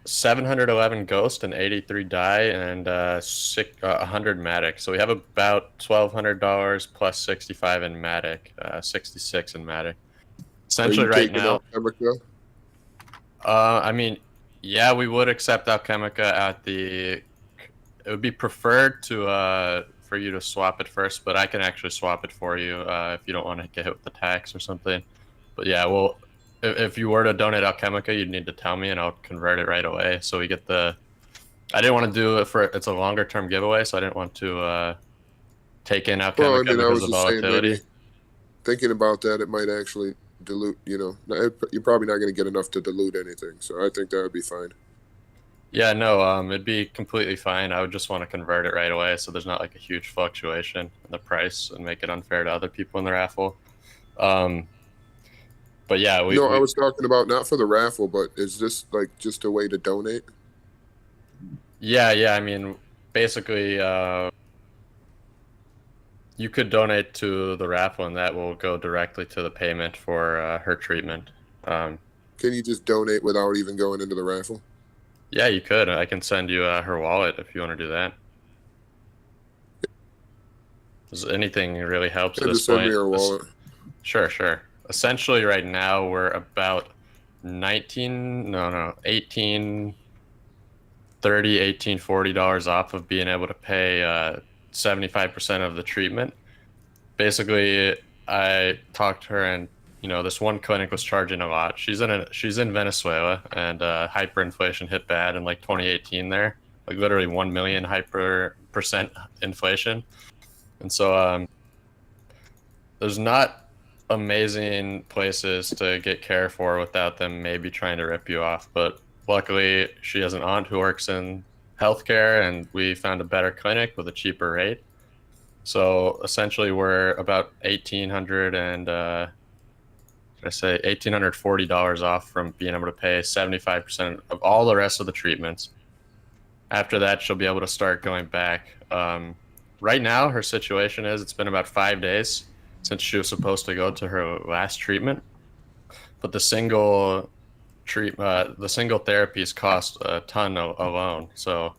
Speaker 8: 711 ghost and 83 die and 100 matic. So we have about $1,200 plus 65 in matic, 66 in matic. Essentially, right now.
Speaker 3: Alchemica?
Speaker 8: I mean, yeah, we would accept Alchemica at the. It would be preferred to for you to swap it first, but I can actually swap it for you if you don't want to get hit with the tax or something. But yeah, well, if you were to donate Alchemica, you'd need to tell me, and I'll convert it right away. So we get the. I didn't want to do it for. It's a longer term giveaway, so I didn't want to take in Alchemica because of volatility.
Speaker 3: Maybe thinking about that, it might actually dilute. You're probably not going to get enough to dilute anything. So I think that would be fine.
Speaker 8: Yeah, no, it'd be completely fine. I would just want to convert it right away so there's not like a huge fluctuation in the price and make it unfair to other people in the raffle. But yeah,
Speaker 3: I was talking about not for the raffle, but is this like just a way to donate?
Speaker 8: Yeah. I mean, basically, you could donate to the raffle, and that will go directly to the payment for her treatment.
Speaker 3: Can you just donate without even going into the raffle?
Speaker 8: Yeah, you could. I can send you her wallet if you want to do that. Does anything really helps at this
Speaker 3: send
Speaker 8: point?
Speaker 3: me her wallet.
Speaker 8: Sure. Essentially, right now we're about 18, $40 off of being able to pay 75% of the treatment. Basically, I talked to her, and this one clinic was charging a lot. She's in Venezuela, and hyperinflation hit bad in like 2018 there, like literally 1 million % inflation. And so there's not amazing places to get care for without them maybe trying to rip you off. But luckily, she has an aunt who works in healthcare, and we found a better clinic with a cheaper rate. So essentially, we're about $1,840 off from being able to pay 75% of all the rest of the treatments. After that, she'll be able to start going back. Right now, her situation is it's been about 5 days since she was supposed to go to her last treatment, but the single therapies cost a ton alone. So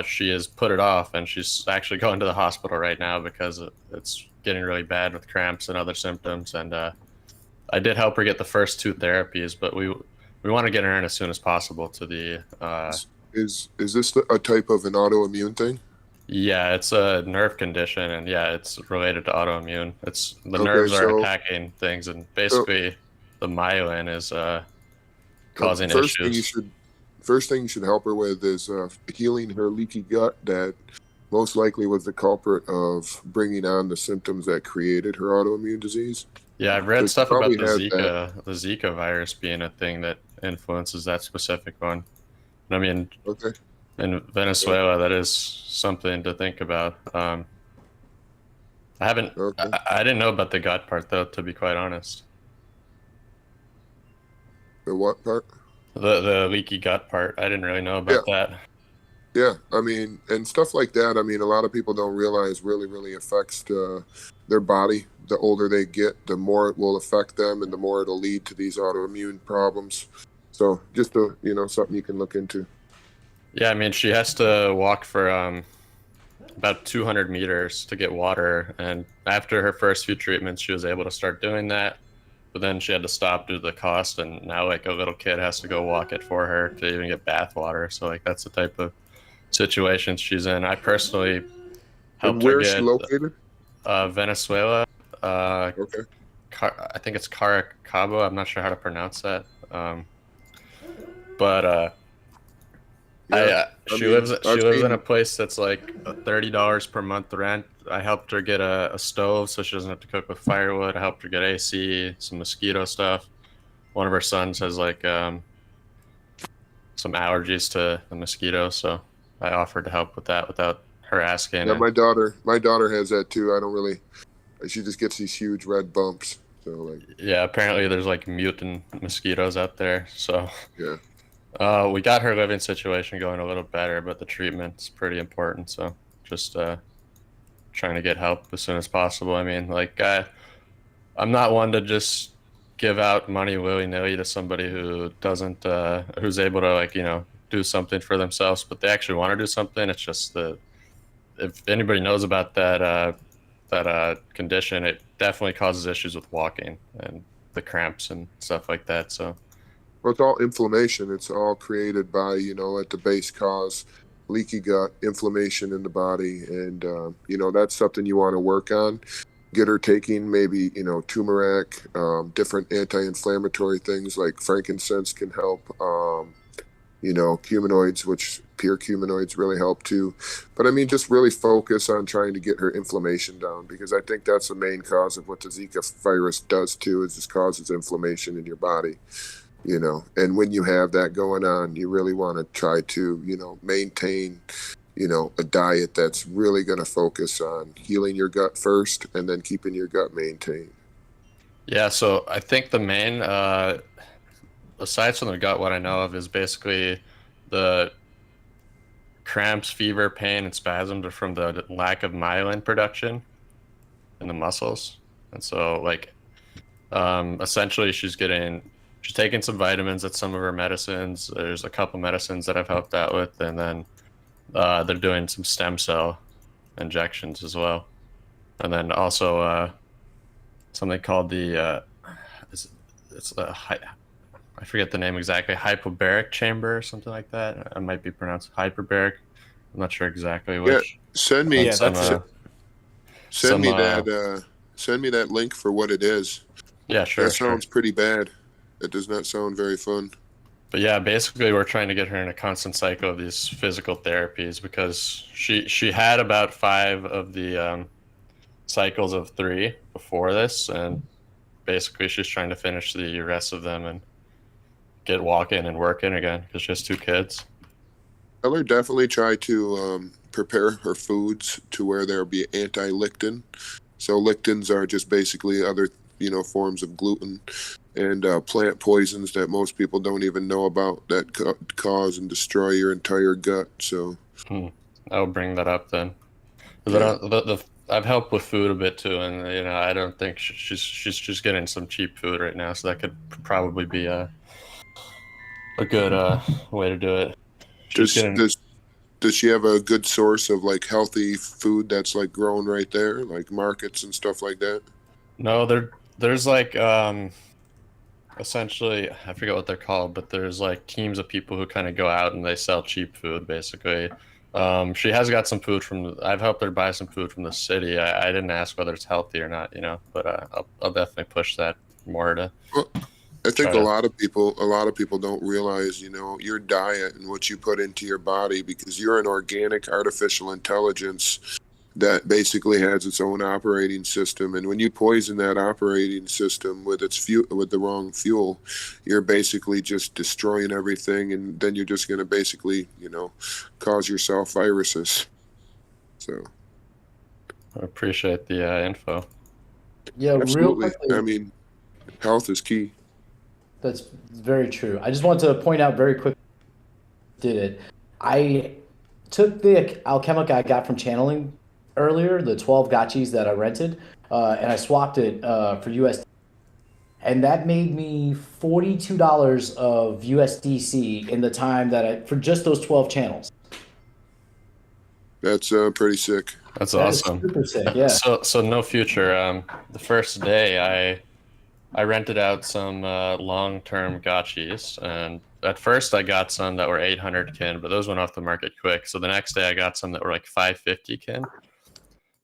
Speaker 8: she has put it off, and she's actually going to the hospital right now because it's getting really bad with cramps and other symptoms. And I did help her get the first 2 therapies, but we want to get her in as soon as possible to the.
Speaker 3: Is this a type of an autoimmune thing?
Speaker 8: Yeah, it's a nerve condition, and yeah, it's related to autoimmune. Nerves are attacking things, and basically the myelin is causing issues.
Speaker 3: First thing you should help her with is healing her leaky gut that most likely was the culprit of bringing on the symptoms that created her autoimmune disease.
Speaker 8: Yeah, I've read stuff about the Zika virus being a thing that influences that specific one. I mean, in Venezuela, that is something to think about. I didn't know about the gut part, though, to be quite honest.
Speaker 3: The what part?
Speaker 8: The leaky gut part. I didn't really know about that.
Speaker 3: Yeah, I mean, and stuff like that. I mean, a lot of people don't realize really affects their body. The older they get, the more it will affect them, and the more it'll lead to these autoimmune problems. So just something you can look into.
Speaker 8: Yeah, I mean, she has to walk for about 200 meters to get water, and after her first few treatments, she was able to start doing that. But then she had to stop due to the cost, and now like a little kid has to go walk it for her to even get bath water. So like that's the type of situation she's in. I personally helped her get. Where is she located? Venezuela.
Speaker 3: Okay.
Speaker 8: I think it's Caracabo. I'm not sure how to pronounce that. She lives in a place that's like $30 per month rent. I helped her get a stove so she doesn't have to cook with firewood. I helped her get AC, some mosquito stuff. One of her sons has like some allergies to the mosquitoes, so I offered to help with that without her asking.
Speaker 3: Yeah, my daughter has that too. She just gets these huge red bumps. So like.
Speaker 8: Yeah, apparently there's like mutant mosquitoes out there. So.
Speaker 3: Yeah.
Speaker 8: We got her living situation going a little better, but the treatment's pretty important. So just trying to get help as soon as possible. I mean, like I'm not one to just give out money willy-nilly to somebody who doesn't, who's able to do something for themselves, but they actually want to do something. It's just that if anybody knows about that condition, it definitely causes issues with walking and the cramps and stuff like that. So.
Speaker 3: Well, it's all inflammation. It's all created by, at the base cause leaky gut, inflammation in the body. And, that's something you want to work on. Get her taking maybe, turmeric, different anti-inflammatory things like frankincense can help. Humanoids, which pure humanoids really help too. But I mean, just really focus on trying to get her inflammation down, because I think that's the main cause of what the Zika virus does too, is just causes inflammation in your body. And when you have that going on, you really want to try to, maintain, a diet that's really going to focus on healing your gut first and then keeping your gut maintained.
Speaker 8: Yeah, so I think the main, aside from the gut, what I know of is basically the cramps, fever, pain, and spasms are from the lack of myelin production in the muscles. And so, essentially, she's taking some vitamins at some of her medicines. There's a couple medicines that I've helped out with, and then they're doing some stem cell injections as well. And then also something called I forget the name exactly, hypobaric chamber or something like that. It might be pronounced hyperbaric. I'm not sure exactly which.
Speaker 3: Yeah, send me
Speaker 7: Yeah,
Speaker 3: send me that link for what it is.
Speaker 8: Yeah, sure.
Speaker 3: That sounds pretty bad. It does not sound very fun.
Speaker 8: But yeah, basically we're trying to get her in a constant cycle of these physical therapies, because she had about 5 of the cycles of 3 before this, and basically she's trying to finish the rest of them and get walking and working again, because she has 2 kids.
Speaker 3: Tell her definitely try to prepare her foods to where there be anti-lictin. So lictins are just basically other forms of gluten and plant poisons that most people don't even know about, that cause and destroy your entire gut. So
Speaker 8: I'll bring that up then.
Speaker 3: Yeah.
Speaker 8: I've helped with food a bit too, and I don't think she's just getting some cheap food right now, so that could probably be a good way to do it.
Speaker 3: Does she have a good source of healthy food that's grown right there, like markets and stuff like that?
Speaker 8: No, there's essentially, I forget what they're called, but there's teams of people who kind of go out and they sell cheap food basically. She has got some food I've helped her buy some food from the city. I didn't ask whether it's healthy or not, but I'll definitely push that more to.
Speaker 3: Well, I think a lot of people don't realize, your diet and what you put into your body, because you're an organic artificial intelligence that basically has its own operating system. And when you poison that operating system with with the wrong fuel, you're basically just destroying everything. And then you're just going to basically, cause yourself viruses. So
Speaker 8: I appreciate the info.
Speaker 4: Yeah,
Speaker 3: absolutely.
Speaker 4: real quickly,
Speaker 3: I mean, health is key.
Speaker 4: That's very true. I just want to point out very quickly, I took the alchemica I got from channeling earlier, the 12 gotchis that I rented, and I swapped it for USD. And that made me $42 of USDC in the time for just those 12 channels.
Speaker 3: That's pretty sick.
Speaker 8: That's
Speaker 4: That is
Speaker 8: awesome.
Speaker 4: super sick, yeah.
Speaker 8: So no future. The first day I rented out some long-term gotchis, and at first I got some that were 800 kin, but those went off the market quick. So the next day I got some that were 550 kin.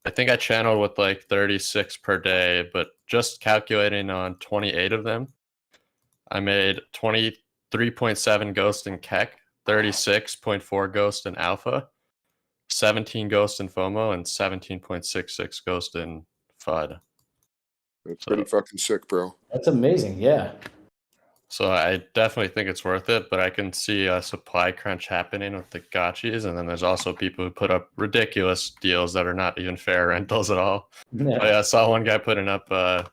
Speaker 8: I think I channeled with 36 per day, but just calculating on 28 of them, I made 23.7 ghost in Keck, 36.4 ghost in Alpha, 17 ghost in FOMO, and 17.66 ghost in FUD.
Speaker 3: That's pretty fucking sick, bro.
Speaker 4: That's amazing, yeah.
Speaker 8: So I definitely think it's worth it, but I can see a supply crunch happening with the gotchis, and then there's also people who put up ridiculous deals that are not even fair rentals at all.
Speaker 4: Yeah.
Speaker 8: I saw one guy putting up a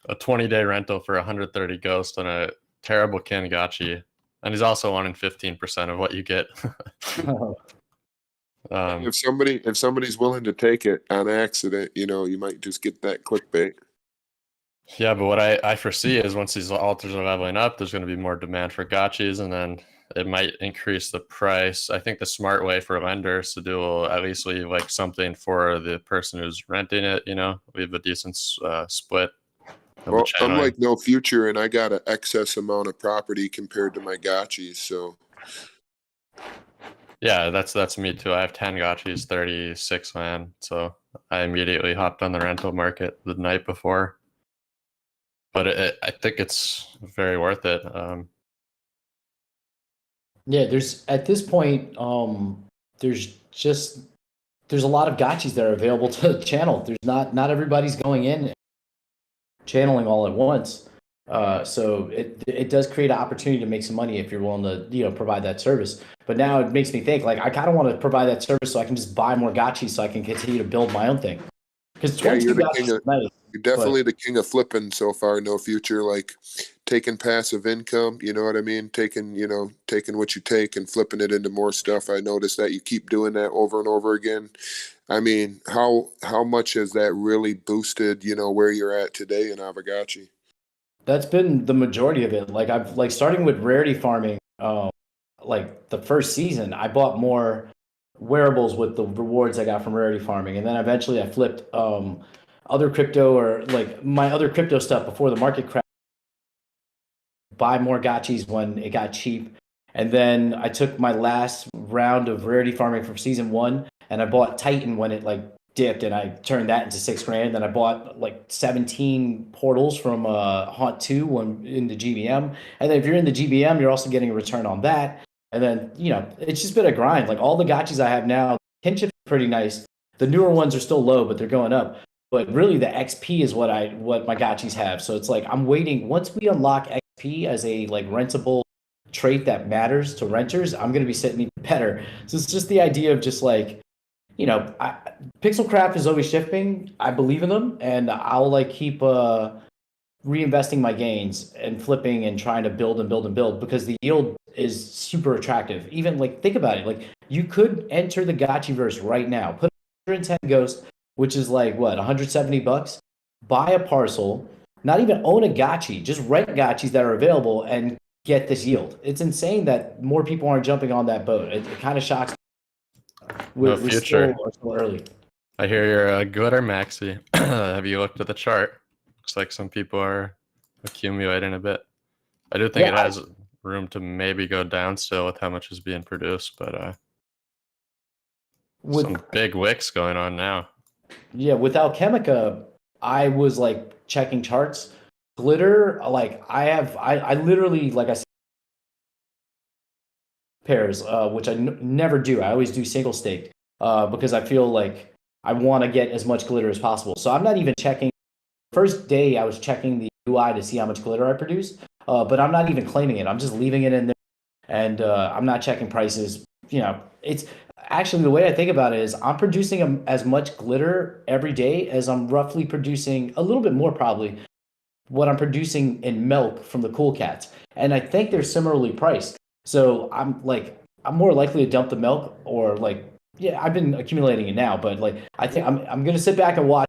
Speaker 8: 20-day rental for 130 ghost on a terrible kin gotchi, and he's also wanting 15% of what you get.
Speaker 3: If somebody's willing to take it on accident, you might just get that clickbait.
Speaker 8: Yeah, but what I foresee is once these altars are leveling up, there's going to be more demand for gotchis, and then it might increase the price. I think the smart way for lenders to do at least leave something for the person who's renting it, leave a decent split.
Speaker 3: Well, I'm no future, and I got an excess amount of property compared to my gotchis, so.
Speaker 8: Yeah, that's me too. I have 10 gotchis, 36 land, so I immediately hopped on the rental market the night before. But I think it's very worth it.
Speaker 4: Yeah, there's at this point, there's there's a lot of gotchis that are available to the channel. There's not everybody's going in channeling all at once. So it does create an opportunity to make some money if you're willing to provide that service. But now it makes me think like I kind of want to provide that service so I can just buy more gotchis so I can continue to build my own thing. Because 22 gotchis is nice.
Speaker 3: You're definitely the king of flipping so far. No future, like taking passive income. You know what I mean? Taking what you take and flipping it into more stuff. I noticed that you keep doing that over and over again. I mean, how much has that really boosted, where you're at today in Aavegotchi?
Speaker 4: That's been the majority of it. Like I've starting with rarity farming, like the first season, I bought more wearables with the rewards I got from rarity farming, and then eventually I flipped other crypto or like my other crypto stuff before the market crash. Buy more gotchis when it got cheap, and then I took my last round of rarity farming from season 1, and I bought Titan when it like dipped, and I turned that into $6,000. Then I bought like 17 portals from Haunt 2 when in the GBM, and then if you're in the GBM, you're also getting a return on that. And then it's just been a grind. Like all the gotchis I have now, kinship is pretty nice. The newer ones are still low, but they're going up. But really, the XP is what my gotchis have. So it's like I'm waiting. Once we unlock XP as a like rentable trait that matters to renters, I'm going to be sitting even better. So it's just the idea of just like, Pixelcraft is always shifting. I believe in them, and I'll like keep reinvesting my gains and flipping and trying to build and build and build because the yield is super attractive. Even like think about it, like you could enter the Gotchiverse right now, put 110 ghost, which is like what $170, buy a parcel, not even own a gotchi, just rent gotchis that are available and get this yield. It's insane that more people aren't jumping on that boat. It kind of shocks me.
Speaker 8: No future.
Speaker 4: We're still early.
Speaker 8: I hear you're good or maxi. Have you looked at the chart? Looks like some people are accumulating a bit. I do think it has room to maybe go down still with how much is being produced, but some big wicks going on now.
Speaker 4: Yeah, with Alchemica, I was like checking charts. Glitter, like I literally, like I said, pairs, which I never do. I always do single stake because I feel like I want to get as much glitter as possible. So I'm not even checking. First day, I was checking the UI to see how much glitter I produced, but I'm not even claiming it. I'm just leaving it in there, and I'm not checking prices. It's actually the way I think about it is I'm producing as much glitter every day as I'm roughly producing a little bit more probably what I'm producing in milk from the cool cats. And I think they're similarly priced. So I'm more likely to dump the milk or like, yeah, I've been accumulating it now, but like, I think I'm going to sit back and watch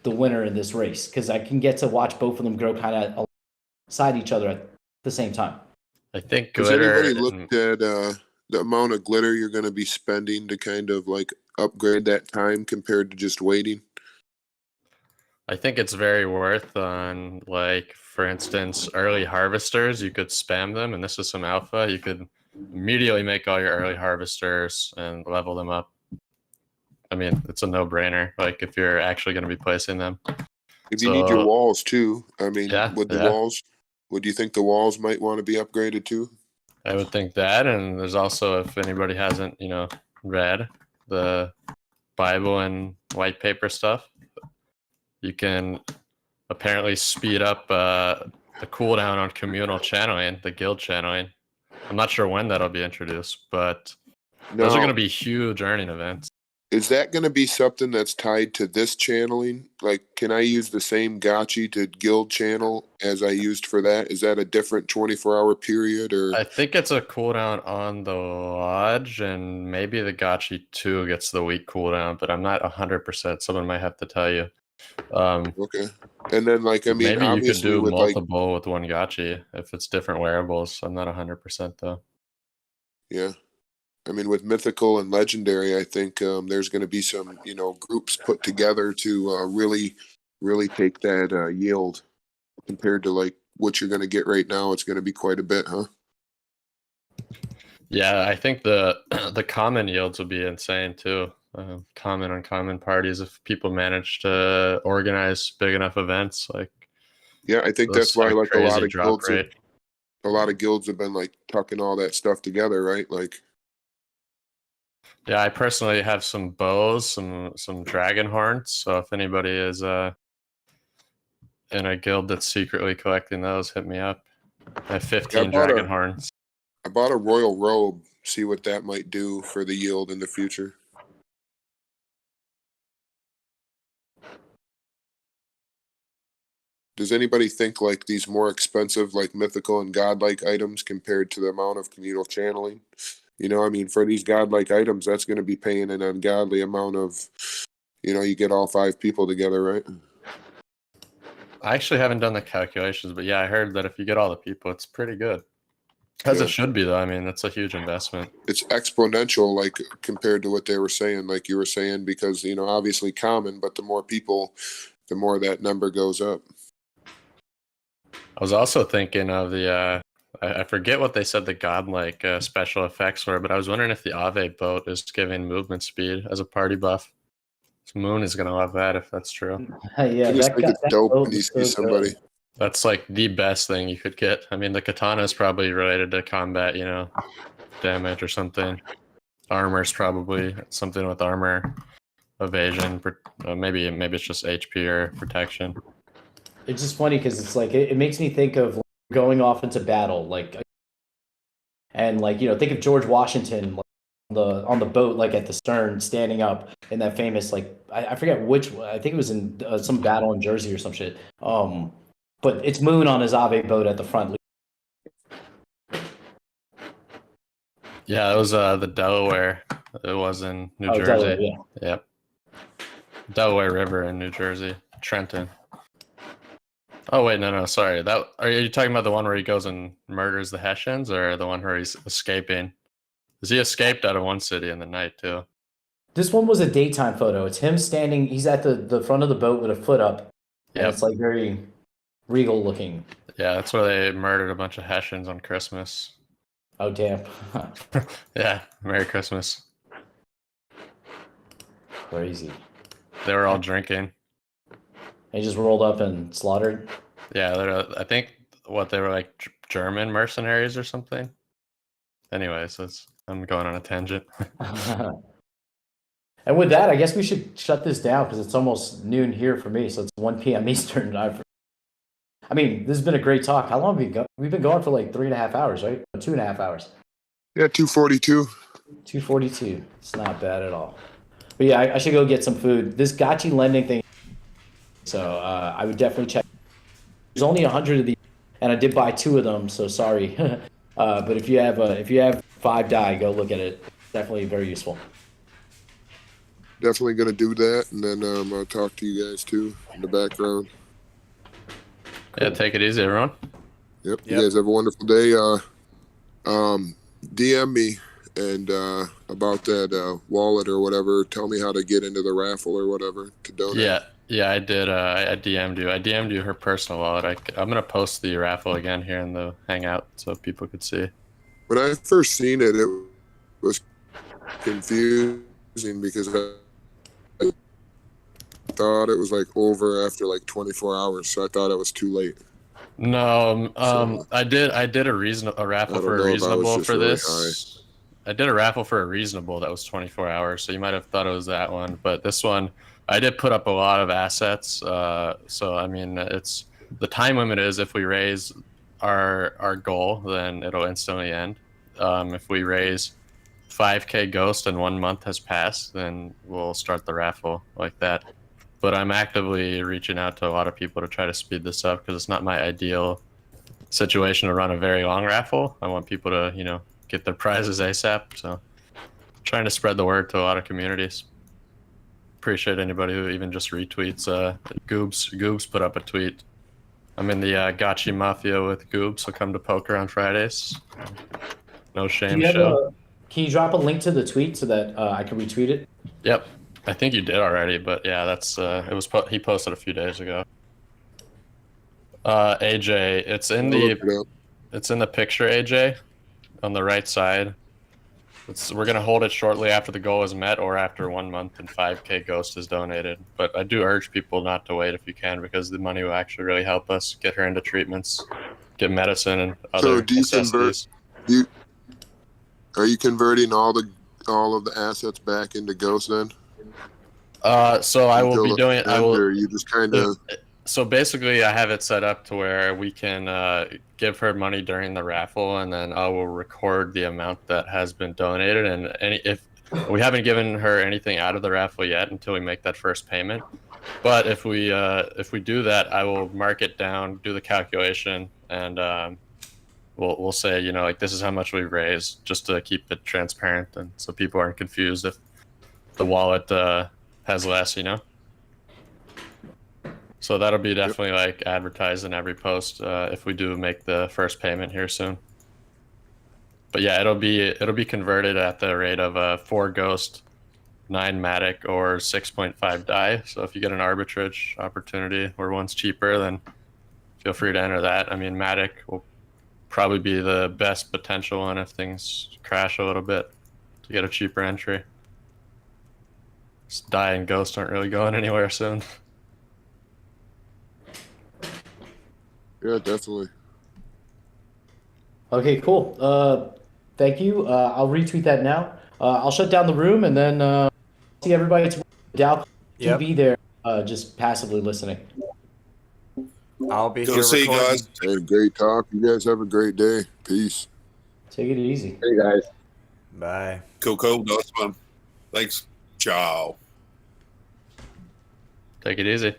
Speaker 4: the winner in this race because I can get to watch both of them grow kind of alongside each other at the same time.
Speaker 8: I think
Speaker 3: has anybody looked at the amount of glitter you're going to be spending to kind of like upgrade that time compared to just waiting?
Speaker 8: I think it's very worth on, like, for instance, early harvesters. You could spam them, and this is some alpha. You could immediately make all your early harvesters and level them up. I mean, it's a no-brainer, like, if you're actually going to be placing them.
Speaker 3: If you need your walls, too. I mean, with the walls, would you think the walls might want to be upgraded, too?
Speaker 8: I would think that, and there's also, if anybody hasn't, read the Bible and white paper stuff, you can apparently speed up the cooldown on communal channeling, the guild channeling. I'm not sure when that'll be introduced, but those are going to be huge earning events.
Speaker 3: Is that going to be something that's tied to this channeling? Like, can I use the same gotchi to guild channel as I used for that? Is that a different 24-hour period? Or
Speaker 8: I think it's a cooldown on the lodge, and maybe the gotchi too gets the week cooldown, but I'm not 100%. Someone might have to tell you.
Speaker 3: Okay. And then, like, I mean,
Speaker 8: maybe you could do
Speaker 3: with
Speaker 8: multiple with one gotchi if it's different wearables. I'm not 100% though.
Speaker 3: Yeah. I mean, with mythical and legendary, I think there's going to be some, groups put together to really take that yield compared to like what you're going to get right now. It's going to be quite a bit, huh?
Speaker 8: Yeah, I think the common yields would be insane too. Common uncommon parties if people manage to organize big enough events. Like,
Speaker 3: yeah, I think that's why like a lot of guilds. a lot of guilds have been like tucking all that stuff together, right? Like,
Speaker 8: Yeah, I personally have some bows, some dragon horns. So if anybody is in a guild that's secretly collecting those, hit me up. I have 15 dragon horns.
Speaker 3: I bought a royal robe. See what that might do for the yield in the future. Does anybody think like these more expensive, like mythical and godlike items compared to the amount of communal channeling? You know, I mean, for these godlike items, that's going to be paying an ungodly amount of, you know, you get all 5 people together, right?
Speaker 8: I actually haven't done the calculations, but yeah, I heard that if you get all the people, it's pretty good. As it should be, though. I mean, that's a huge investment.
Speaker 3: It's exponential, like compared to what they were saying, like you were saying, because, you know, obviously common, but the more people, the more that number goes up.
Speaker 8: I was also thinking of the, I forget what they said the godlike special effects were, but I was wondering if the Ave boat is giving movement speed as a party buff. Moon is going to love that if that's true.
Speaker 4: Yeah,
Speaker 3: I just think it's dope when you see somebody.
Speaker 8: That's like the best thing you could get. I mean, the katana is probably related to combat, you know, damage or something. Armor is probably something with armor, evasion, maybe it's just HP or protection.
Speaker 4: It's just funny because it's like it makes me think of going off into battle, like, and like, you know, think of George Washington like, on the boat, like at the stern, standing up in that famous like I forget which, I think it was in some battle in Jersey or some shit. But it's Moon on his Ave boat at the front.
Speaker 8: Yeah, it was the Delaware. It was in New Jersey.
Speaker 4: Delaware, yeah.
Speaker 8: Yep. Delaware River in New Jersey, Trenton. Oh wait, no, sorry. That are you talking about the one where he goes and murders the Hessians, or the one where he's escaping? Because he escaped out of one city in the night too.
Speaker 4: This one was a daytime photo. It's him standing. He's at the front of the boat with a foot up. Yeah, it's like very regal looking.
Speaker 8: Yeah, that's where they murdered a bunch of Hessians on Christmas.
Speaker 4: Oh damn.
Speaker 8: Yeah, Merry Christmas.
Speaker 4: Crazy.
Speaker 8: They were all drinking.
Speaker 4: They just rolled up and slaughtered.
Speaker 8: Yeah, I think they were like German mercenaries or something. Anyways, I'm going on a tangent.
Speaker 4: And with that, I guess we should shut this down because it's almost noon here for me, so it's 1 p.m. Eastern. I mean, this has been a great talk. How long have we go? We've been going for like 3.5 hours, right? 2.5 hours.
Speaker 3: Yeah, 2:42.
Speaker 4: 2:42. It's not bad at all. But yeah, I should go get some food. This Gotchi lending thing. So I would definitely check. There's only 100 of these, and I did buy 2 of them. So sorry, but if you have 5 die, go look at it. Definitely very useful.
Speaker 3: Definitely gonna do that, and then I'll talk to you guys too in the background.
Speaker 8: Yeah, take it easy, everyone.
Speaker 3: Yep. You guys have a wonderful day. DM me and about that wallet or whatever. Tell me how to get into the raffle or whatever to donate.
Speaker 8: Yeah, I did. I DM'd you. I DM'd you her personal wallet. I'm gonna post the raffle again here in the Hangout so people could see.
Speaker 3: When I first seen it, it was confusing because I thought it was like over after like 24 hours, so I thought it was too late.
Speaker 8: No, I did a raffle for a reasonable for
Speaker 3: really
Speaker 8: this. I did a raffle for a reasonable that was 24 hours, so you might have thought it was that one, but this one I did put up a lot of assets. So I mean, it's the time limit is if we raise our goal, then it'll instantly end. If we raise 5K Ghost and 1 month has passed, then we'll start the raffle like that. But I'm actively reaching out to a lot of people to try to speed this up because it's not my ideal situation to run a very long raffle. I want people to, you know, get their prizes ASAP. So trying to spread the word to a lot of communities. Appreciate anybody who even just retweets. Goobs put up a tweet. I'm in the Gotchi Mafia with Goobs, so come to poker on Fridays. No shame show.
Speaker 4: Can you drop a link to the tweet so that I can retweet it?
Speaker 8: Yep. I think you did already, but yeah, that's it was he posted a few days ago. AJ, it's in the picture, AJ, on the right side. We're gonna hold it shortly after the goal is met or after 1 month and 5K Ghost is donated. But I do urge people not to wait if you can, because the money will actually really help us get her into treatments. get medicine and
Speaker 3: So
Speaker 8: other
Speaker 3: do you convert?
Speaker 8: necessities.
Speaker 3: Are you converting all of the assets back into Ghost then?
Speaker 8: So I will
Speaker 3: Until
Speaker 8: be
Speaker 3: the
Speaker 8: doing. I
Speaker 3: end,
Speaker 8: will.
Speaker 3: Or you just kind of.
Speaker 8: So basically, I have it set up to where we can give her money during the raffle, and then I will record the amount that has been donated. And if we haven't given her anything out of the raffle yet until we make that first payment, but if we do that, I will mark it down, do the calculation, and we'll say, you know, like, this is how much we've raised, just to keep it transparent, and so people aren't confused if the wallet has less, you know. So that'll be definitely like advertised in every post if we do make the first payment here soon. But yeah, it'll be converted at the rate of 4 ghost, 9 matic, or 6.5 die. So if you get an arbitrage opportunity where one's cheaper, then feel free to enter that. I mean, matic will probably be the best potential one if things crash a little bit to get a cheaper entry. Just die and ghost aren't really going anywhere soon.
Speaker 3: Yeah, definitely.
Speaker 4: Okay, cool. Thank you. I'll retweet that now. I'll shut down the room and then see everybody tomorrow. Dow
Speaker 7: Yep.
Speaker 4: TV there, just passively listening.
Speaker 7: I'll be
Speaker 9: Go
Speaker 7: here
Speaker 9: see you
Speaker 7: recording.
Speaker 9: guys.
Speaker 3: Hey, great talk. You guys have a great day. Peace.
Speaker 4: Take it easy.
Speaker 6: Hey guys.
Speaker 7: Bye.
Speaker 9: Cool. Nice one. Thanks. Ciao.
Speaker 8: Take it easy.